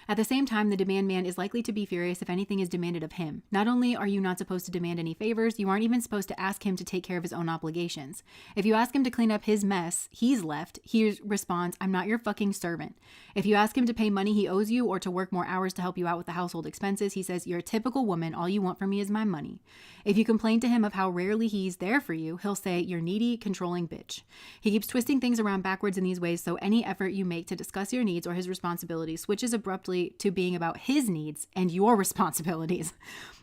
At the same time, the demand man is likely to be furious if anything is demanded of him. Not only are you not supposed to demand any favors, you aren't even supposed to ask him to take care of his own obligations. If you ask him to clean up his mess he's left, he responds, I'm not your fucking servant. If you ask him to pay money he owes you or to work more hours to help you out with the household expenses, he says, you're a typical woman, all you want from me is my money. If you complain to him of how rarely he's there for you, he'll say, you're needy, controlling bitch. He keeps twisting things around backwards in these ways, so any effort you make to discuss your needs or his responsibilities switches abruptly to being about his needs and your responsibilities.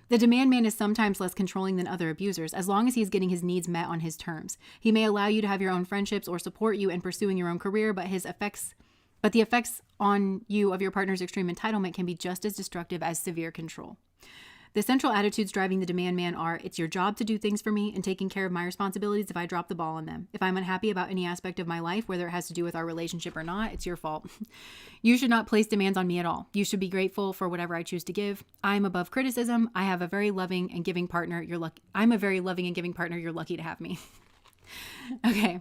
The demand man is sometimes less controlling than other abusers, as long as he's getting his needs met on his terms. He may allow you to have your own friendships or support you in pursuing your own career, but the effects on you of your partner's extreme entitlement can be just as destructive as severe control. The central attitudes driving the demand man are, it's your job to do things for me and taking care of my responsibilities if I drop the ball on them. If I'm unhappy about any aspect of my life, whether it has to do with our relationship or not, it's your fault. You should not place demands on me at all. You should be grateful for whatever I choose to give. I'm above criticism. I have a very loving and giving partner. I'm a very loving and giving partner. You're lucky to have me. Okay.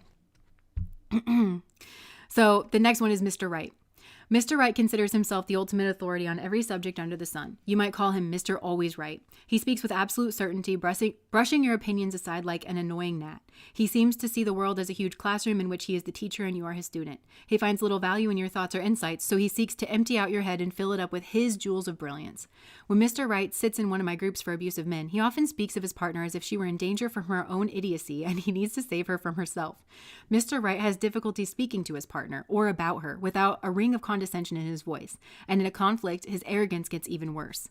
So the next one is Mr. Right. Mr. Right considers himself the ultimate authority on every subject under the sun. You might call him Mr. Always Right. He speaks with absolute certainty, brushing your opinions aside like an annoying gnat. He seems to see the world as a huge classroom in which he is the teacher and you are his student. He finds little value in your thoughts or insights, so he seeks to empty out your head and fill it up with his jewels of brilliance. When Mr. Right sits in one of my groups for abusive men, he often speaks of his partner as if she were in danger from her own idiocy and he needs to save her from herself. Mr. Right has difficulty speaking to his partner or about her without a ring of condescension in his voice, and in a conflict, his arrogance gets even worse.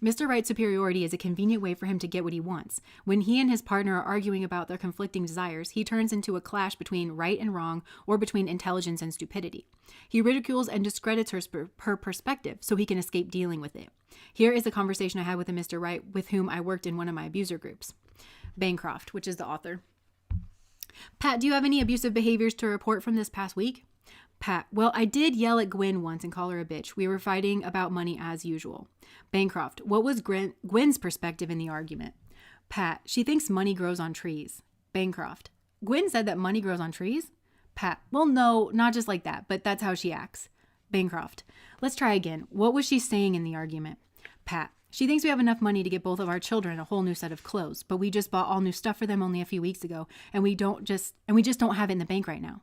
Mr. Right's superiority is a convenient way for him to get what he wants. When he and his partner are arguing about their conflicting desires, he turns into a clash between right and wrong or between intelligence and stupidity. He ridicules and discredits her perspective so he can escape dealing with it. Here is a conversation I had with a Mr. Right with whom I worked in one of my abuser groups. Bancroft, which is the author. Pat, do you have any abusive behaviors to report from this past week? Pat, well, I did yell at Gwen once and call her a bitch. We were fighting about money as usual. Bancroft, what was Gwen's perspective in the argument? Pat, she thinks money grows on trees. Bancroft, Gwen said that money grows on trees? Pat, well, no, not just like that, but that's how she acts. Bancroft, let's try again. What was she saying in the argument? Pat, she thinks we have enough money to get both of our children a whole new set of clothes, but we just bought all new stuff for them only a few weeks ago, and we just don't have it in the bank right now.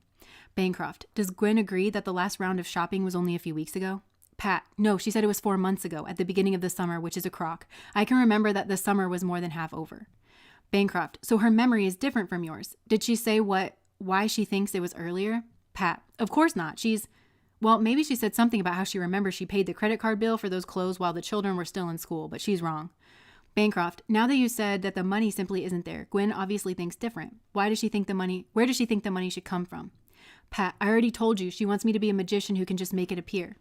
Bancroft, does Gwen agree that the last round of shopping was only a few weeks ago? Pat, no, she said it was 4 months ago, at the beginning of the summer, which is a crock. I can remember that the summer was more than half over. Bancroft, so her memory is different from yours. Did she say why she thinks it was earlier? Pat, of course not. Well, maybe she said something about how she remembers she paid the credit card bill for those clothes while the children were still in school, but she's wrong. Bancroft, now that you said that the money simply isn't there, Gwen obviously thinks different. Where does she think the money should come from? Pat, I already told you, she wants me to be a magician who can just make it appear.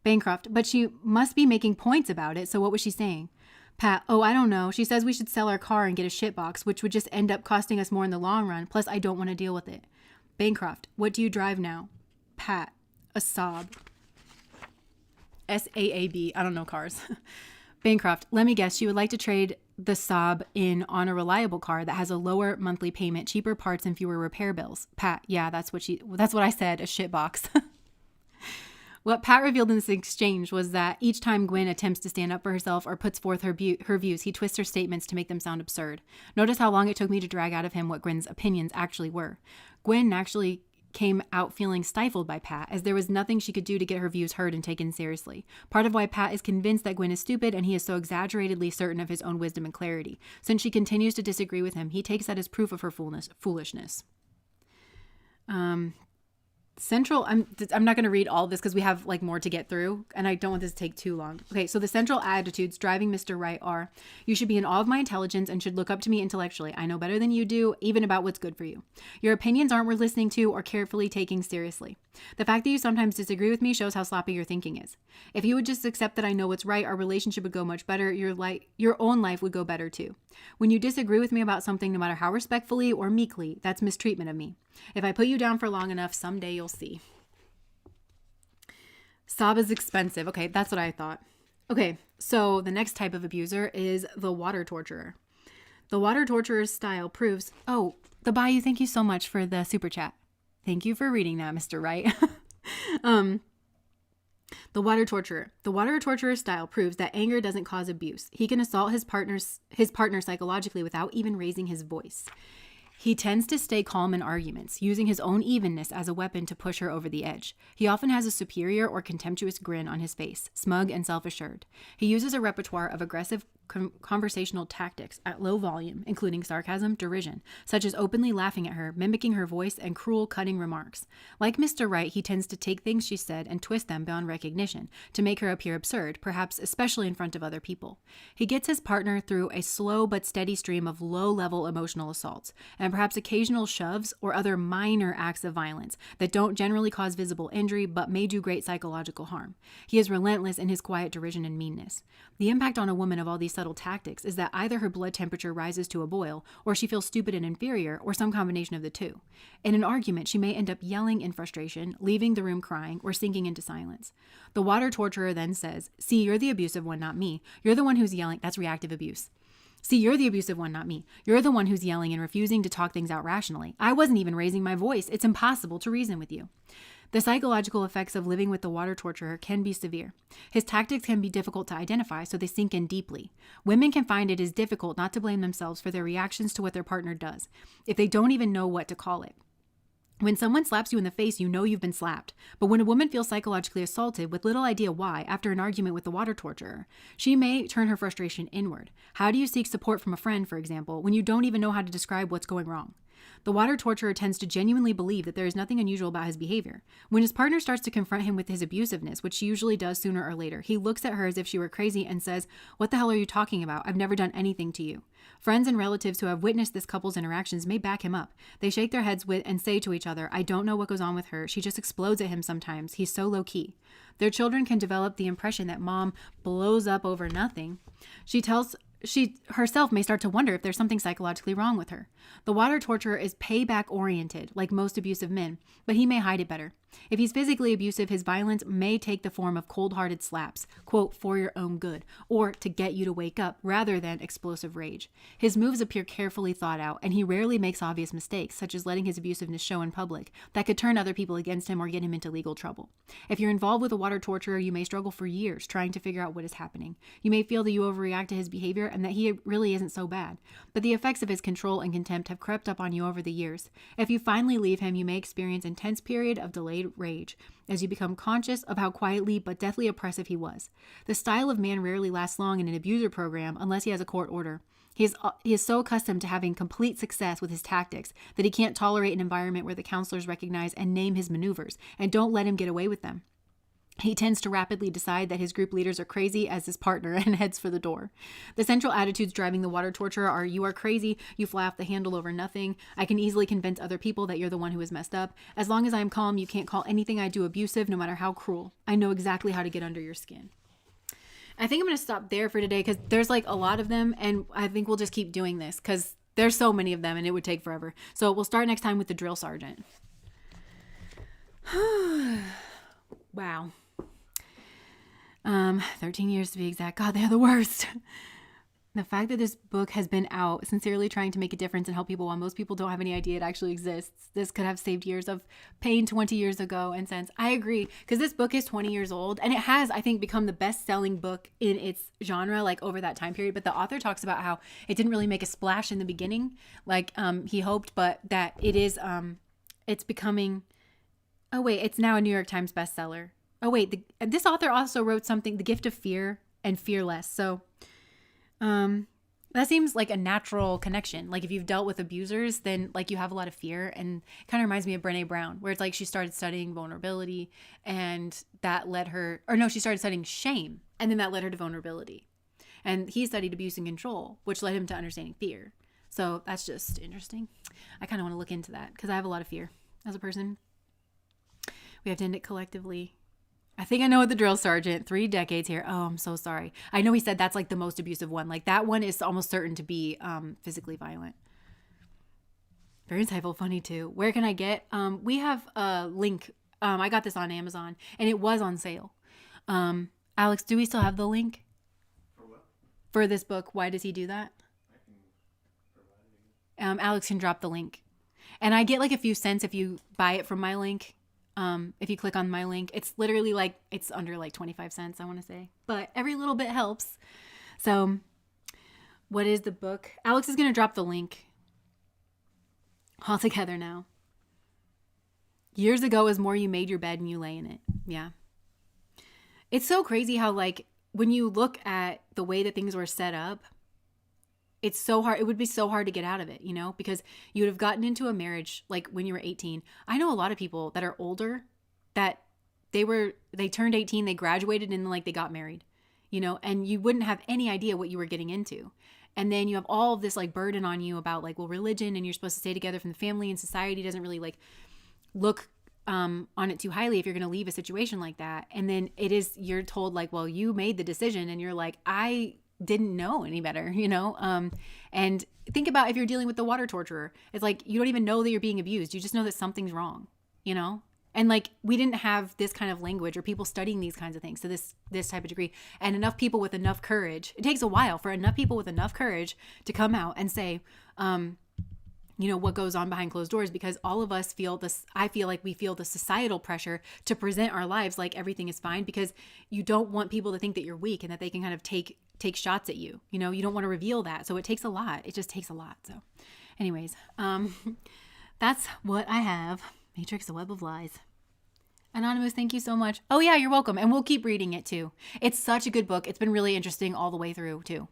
Bancroft, but she must be making points about it, so what was she saying? Pat, oh, I don't know. She says we should sell our car and get a shitbox, which would just end up costing us more in the long run, plus I don't want to deal with it. Bancroft, what do you drive now? Pat, a Saab. Saab, I don't know cars. Bancroft, let me guess, she would like to trade the Saab in on a reliable car that has a lower monthly payment, cheaper parts, and fewer repair bills. Pat, yeah, that's what I said, a shitbox. What Pat revealed in this exchange was that each time Gwen attempts to stand up for herself or puts forth her views, he twists her statements to make them sound absurd. Notice how long it took me to drag out of him what Gwen's opinions actually were. Gwen actually came out feeling stifled by Pat, as there was nothing she could do to get her views heard and taken seriously. Part of why Pat is convinced that Gwen is stupid, and he is so exaggeratedly certain of his own wisdom and clarity. Since she continues to disagree with him, he takes that as proof of her foolishness. Central, I'm not going to read all of this because we have like more to get through, and I don't want this to take too long. Okay, so the central attitudes driving Mr. Right are: you should be in awe of my intelligence and should look up to me intellectually. I know better than you do, even about what's good for you. Your opinions aren't worth listening to or carefully taking seriously. The fact that you sometimes disagree with me shows how sloppy your thinking is. If you would just accept that I know what's right, our relationship would go much better. Your own life would go better too. When you disagree with me about something, no matter how respectfully or meekly, that's mistreatment of me. If I put you down for long enough, someday you'll see. Sob is expensive. Okay, that's what I thought. Okay, so the next type of abuser is the water torturer. The water torturer's style proves... Oh, the Bayou, thank you so much for the super chat. Thank you for reading that, Mr. Wright. The water torturer. The water torturer's style proves that anger doesn't cause abuse. He can assault his partner psychologically without even raising his voice. He tends to stay calm in arguments, using his own evenness as a weapon to push her over the edge. He often has a superior or contemptuous grin on his face, smug and self-assured. He uses a repertoire of aggressive conversational tactics at low volume, including sarcasm, derision, such as openly laughing at her, mimicking her voice, and cruel, cutting remarks. Like Mr. Right, he tends to take things she said and twist them beyond recognition to make her appear absurd, perhaps especially in front of other people. He gets his partner through a slow but steady stream of low-level emotional assaults, and perhaps occasional shoves or other minor acts of violence that don't generally cause visible injury but may do great psychological harm. He is relentless in his quiet derision and meanness. The impact on a woman of all these subtle tactics is that either her blood temperature rises to a boil, or she feels stupid and inferior, or some combination of the two. In an argument, she may end up yelling in frustration, leaving the room crying, or sinking into silence. The water torturer then says, "See, you're the abusive one, not me. You're the one who's yelling." That's reactive abuse. "See, you're the abusive one, not me. You're the one who's yelling and refusing to talk things out rationally. I wasn't even raising my voice. It's impossible to reason with you." The psychological effects of living with the water torturer can be severe. His tactics can be difficult to identify, so they sink in deeply. Women can find it is difficult not to blame themselves for their reactions to what their partner does, if they don't even know what to call it. When someone slaps you in the face, you know you've been slapped. But when a woman feels psychologically assaulted with little idea why after an argument with the water torturer, she may turn her frustration inward. How do you seek support from a friend, for example, when you don't even know how to describe what's going wrong? The water torturer tends to genuinely believe that there is nothing unusual about his behavior. When his partner starts to confront him with his abusiveness, which she usually does sooner or later, he looks at her as if she were crazy and says, "What the hell are you talking about? I've never done anything to you." Friends and relatives who have witnessed this couple's interactions may back him up. They shake their heads and say to each other, "I don't know what goes on with her. She just explodes at him sometimes. He's so low-key." Their children can develop the impression that mom blows up over nothing. She herself may start to wonder if there's something psychologically wrong with her. The water torturer is payback-oriented, like most abusive men, but he may hide it better. If he's physically abusive, his violence may take the form of cold-hearted slaps, quote, "for your own good," or to get you to wake up, rather than explosive rage. His moves appear carefully thought out, and he rarely makes obvious mistakes, such as letting his abusiveness show in public, that could turn other people against him or get him into legal trouble. If you're involved with a water torturer, you may struggle for years trying to figure out what is happening. You may feel that you overreact to his behavior and that he really isn't so bad, but the effects of his control and contempt have crept up on you over the years. If you finally leave him, you may experience an intense period of delayed rage as you become conscious of how quietly but deathly oppressive he was. The style of man rarely lasts long in an abuser program unless he has a court order. He is so accustomed to having complete success with his tactics that he can't tolerate an environment where the counselors recognize and name his maneuvers and don't let him get away with them. He tends to rapidly decide that his group leaders are crazy as his partner and heads for the door. The central attitudes driving the water torturer are: "You are crazy. You fly off the handle over nothing. I can easily convince other people that you're the one who is messed up. As long as I am calm, you can't call anything I do abusive, no matter how cruel. I know exactly how to get under your skin." I think I'm going to stop there for today because there's like a lot of them, and I think we'll just keep doing this because there's so many of them and it would take forever. So we'll start next time with the drill sergeant. Wow. 13 years to be exact. God, they're the worst. The fact that this book has been out, sincerely trying to make a difference and help people while most people don't have any idea it actually exists. This could have saved years of pain 20 years ago and since. I agree, because this book is 20 years old and it has, I think, become the best-selling book in its genre, like over that time period. But the author talks about how it didn't really make a splash in the beginning, like he hoped, but that it is, it's becoming, oh wait, it's now a New York Times bestseller. Oh wait, this author also wrote something, The Gift of Fear and Fearless. So that seems like a natural connection. Like if you've dealt with abusers, then like you have a lot of fear, and it kind of reminds me of Brene Brown, where it's like she started studying vulnerability and that led her, or no, she started studying shame and then that led her to vulnerability. And he studied abuse and control, which led him to understanding fear. So that's just interesting. I kind of want to look into that because I have a lot of fear as a person. We have to end it collectively. I think I know what the drill, Sergeant. 3 decades here. Oh, I'm so sorry. I know he said that's like the most abusive one. Like that one is almost certain to be physically violent. Very insightful, funny too. Where can I get? We have a link. I got this on Amazon and it was on sale. Alex, do we still have the link? For what? For this book. Why does he do that? I can provide it. Alex can drop the link. And I get like a few cents if you buy it from my link. If you click on my link, it's literally like, it's under like 25 cents, I want to say, but every little bit helps. So what is the book? Alex is going to drop the link all together now. Years ago was more you made your bed and you lay in it. Yeah. It's so crazy how like, when you look at the way that things were set up, it's so hard. It would be so hard to get out of it, you know, because you would have gotten into a marriage like when you were 18. I know a lot of people that are older that they turned 18, they graduated, and then like they got married, you know, and you wouldn't have any idea what you were getting into. And then you have all of this like burden on you about like, well, religion, and you're supposed to stay together from the family, and society doesn't really like look on it too highly if you're going to leave a situation like that. And then you're told like, well, you made the decision, and you're like, I didn't know any better, you know? And think about if you're dealing with the water torturer, it's like, you don't even know that you're being abused. You just know that something's wrong, you know? And like, we didn't have this kind of language or people studying these kinds of things to this type of degree, and enough people with enough courage. It takes a while for enough people with enough courage to come out and say, you know, what goes on behind closed doors, because all of us feel this. I feel like we feel the societal pressure to present our lives like everything is fine, because you don't want people to think that you're weak and that they can kind of take shots at you. You know, you don't want to reveal that. So it takes a lot. It just takes a lot. So anyways, that's what I have. Matrix, the Web of Lies. Anonymous, thank you so much. Oh yeah, you're welcome. And we'll keep reading it too. It's such a good book. It's been really interesting all the way through too.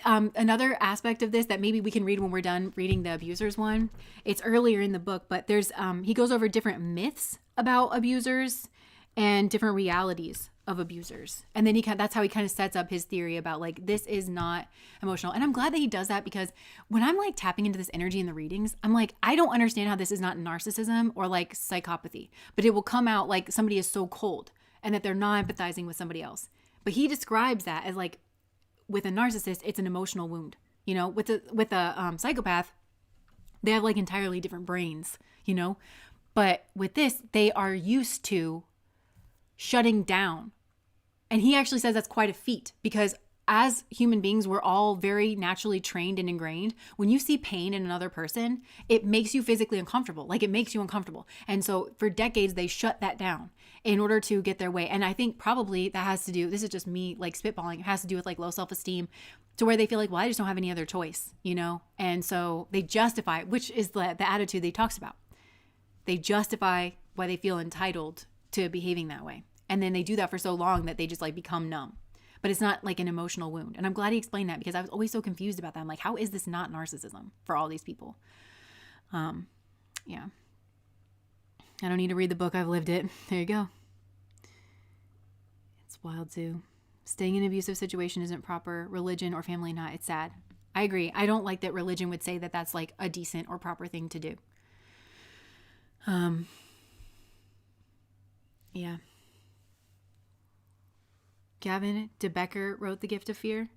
Another aspect of this that maybe we can read when we're done reading the abusers one, it's earlier in the book, but there's he goes over different myths about abusers and different realities of abusers, and then that's how he kind of sets up his theory about like, this is not emotional. And I'm glad that he does that, because when I'm like tapping into this energy in the readings, I'm like, I don't understand how this is not narcissism or like psychopathy, but it will come out like somebody is so cold and that they're not empathizing with somebody else. But he describes that as like, with a narcissist, it's an emotional wound. You know, with a psychopath, they have like entirely different brains, you know. But with this, they are used to shutting down. And he actually says that's quite a feat, because as human beings, we're all very naturally trained and ingrained. When you see pain in another person, it makes you physically uncomfortable. Like, it makes you uncomfortable. And so for decades, they shut that down in order to get their way. And I think probably that has to do, this is just me like spitballing, it has to do with like low self-esteem, to where they feel like, well, I just don't have any other choice, you know? And so they justify, which is the attitude they talks about. They justify why they feel entitled to behaving that way. And then they do that for so long that they just like become numb. But it's not like an emotional wound. And I'm glad he explained that, because I was always so confused about that. I'm like, how is this not narcissism for all these people? Yeah. I don't need to read the book. I've lived it. There you go. It's wild too. Staying in an abusive situation isn't proper. Religion or family not. It's sad. I agree. I don't like that religion would say that that's like a decent or proper thing to do. Yeah. Gavin de Becker wrote The Gift of Fear.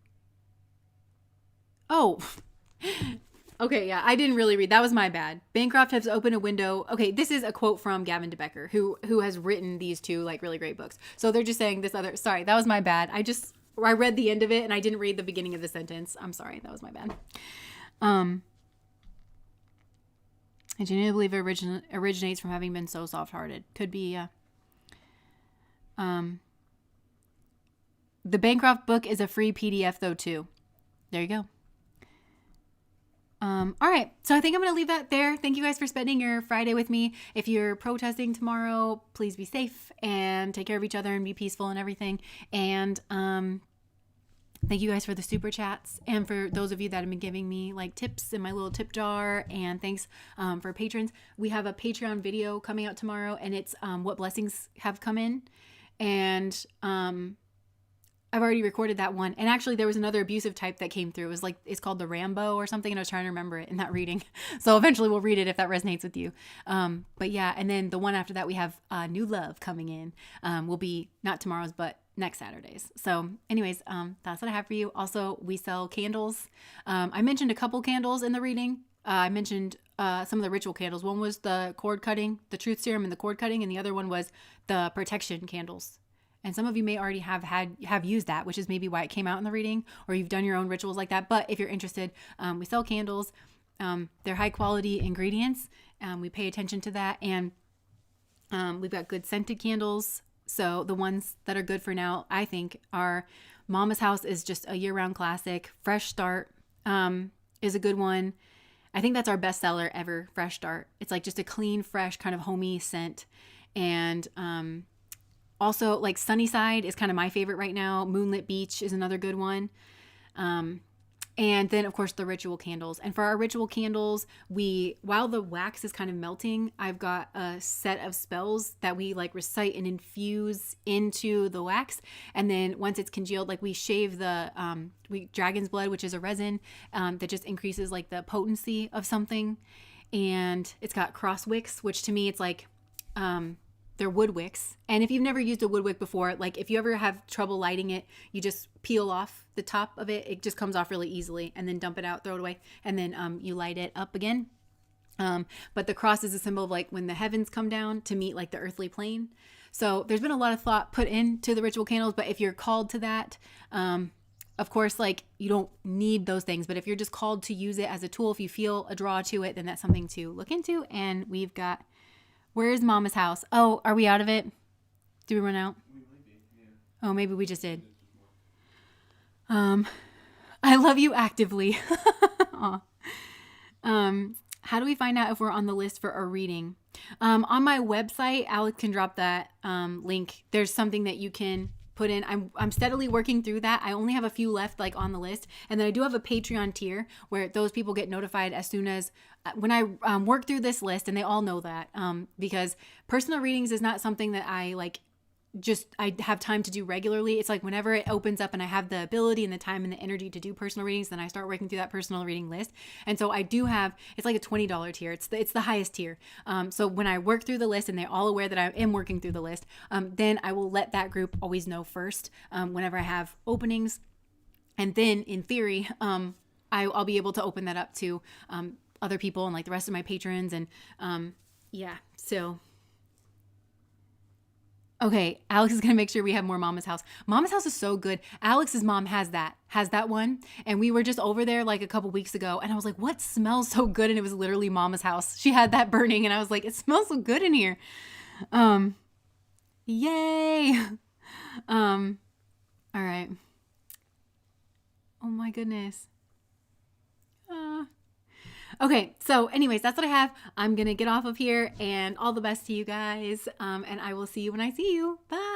Oh, okay. Yeah, I didn't really read. That was my bad. Bancroft has opened a window. Okay, this is a quote from Gavin de Becker, who has written these two like really great books. So they're just saying this other. Sorry, that was my bad. I read the end of it and I didn't read the beginning of the sentence. I'm sorry. That was my bad. I genuinely believe it originates from having been so soft-hearted. Could be, yeah. The Bancroft book is a free PDF, though, too. There you go. All right. So I think I'm going to leave that there. Thank you guys for spending your Friday with me. If you're protesting tomorrow, please be safe and take care of each other and be peaceful and everything. And thank you guys for the super chats and for those of you that have been giving me like tips in my little tip jar. And thanks for patrons. We have a Patreon video coming out tomorrow, and it's what blessings have come in. And I've already recorded that one. And actually there was another abusive type that came through. It was like, it's called the Rambo or something. And I was trying to remember it in that reading. So eventually we'll read it if that resonates with you. But yeah. And then the one after that, we have New Love coming in. Will be not tomorrow's, but next Saturdays. So anyways, that's what I have for you. Also, we sell candles. I mentioned a couple candles in the reading. I mentioned some of the ritual candles. One was the cord cutting, the truth serum and the cord cutting. And the other one was the protection candles. And some of you may already have used that, which is maybe why it came out in the reading, or you've done your own rituals like that. But if you're interested, we sell candles. They're high quality ingredients. We pay attention to that. And we've got good scented candles. So the ones that are good for now, I think, are Mama's House is just a year-round classic. Fresh Start is a good one. I think that's our best seller ever, Fresh Start. It's like just a clean, fresh, kind of homey scent. And also, like Sunnyside is kind of my favorite right now. Moonlit Beach is another good one. And then, of course, the ritual candles. And for our ritual candles, while the wax is kind of melting, I've got a set of spells that we like recite and infuse into the wax. And then once it's congealed, like we shave the dragon's blood, which is a resin that just increases like the potency of something. And it's got cross wicks, which to me, it's like they're wood wicks. And if you've never used a wood wick before, like if you ever have trouble lighting it, you just peel off the top of it. It just comes off really easily, and then dump it out, throw it away. And then you light it up again. But the cross is a symbol of like when the heavens come down to meet like the earthly plane. So there's been a lot of thought put into the ritual candles, but if you're called to that, of course, like you don't need those things, but if you're just called to use it as a tool, if you feel a draw to it, then that's something to look into. And we've got, where's Mama's House? Oh, are we out of it? Did we run out? We might be, yeah. Oh, maybe we just did. I love you actively. How do we find out if we're on the list for a reading? On my website, Alex can drop that link. There's something that you can put in. I'm steadily working through that. I only have a few left like on the list. And then I do have a Patreon tier where those people get notified as soon as when I work through this list, and they all know that because personal readings is not something that I have time to do regularly. It's like whenever it opens up and I have the ability and the time and the energy to do personal readings, then I start working through that personal reading list. And so I do have, it's like a $20 tier. It's the highest tier. So when I work through the list and they're all aware that I am working through the list, then I will let that group always know first whenever I have openings. And then in theory, I'll be able to open that up to other people and like the rest of my patrons. And yeah, so... Okay, Alex is going to make sure we have more Mama's House. Mama's House is so good. Alex's mom has that one. And we were just over there like a couple weeks ago. And I was like, what smells so good? And it was literally Mama's House. She had that burning. And I was like, it smells so good in here. Yay. All right. Oh my goodness. Okay, so anyways, that's what I have. I'm going to get off of here, and all the best to you guys. And I will see you when I see you. Bye.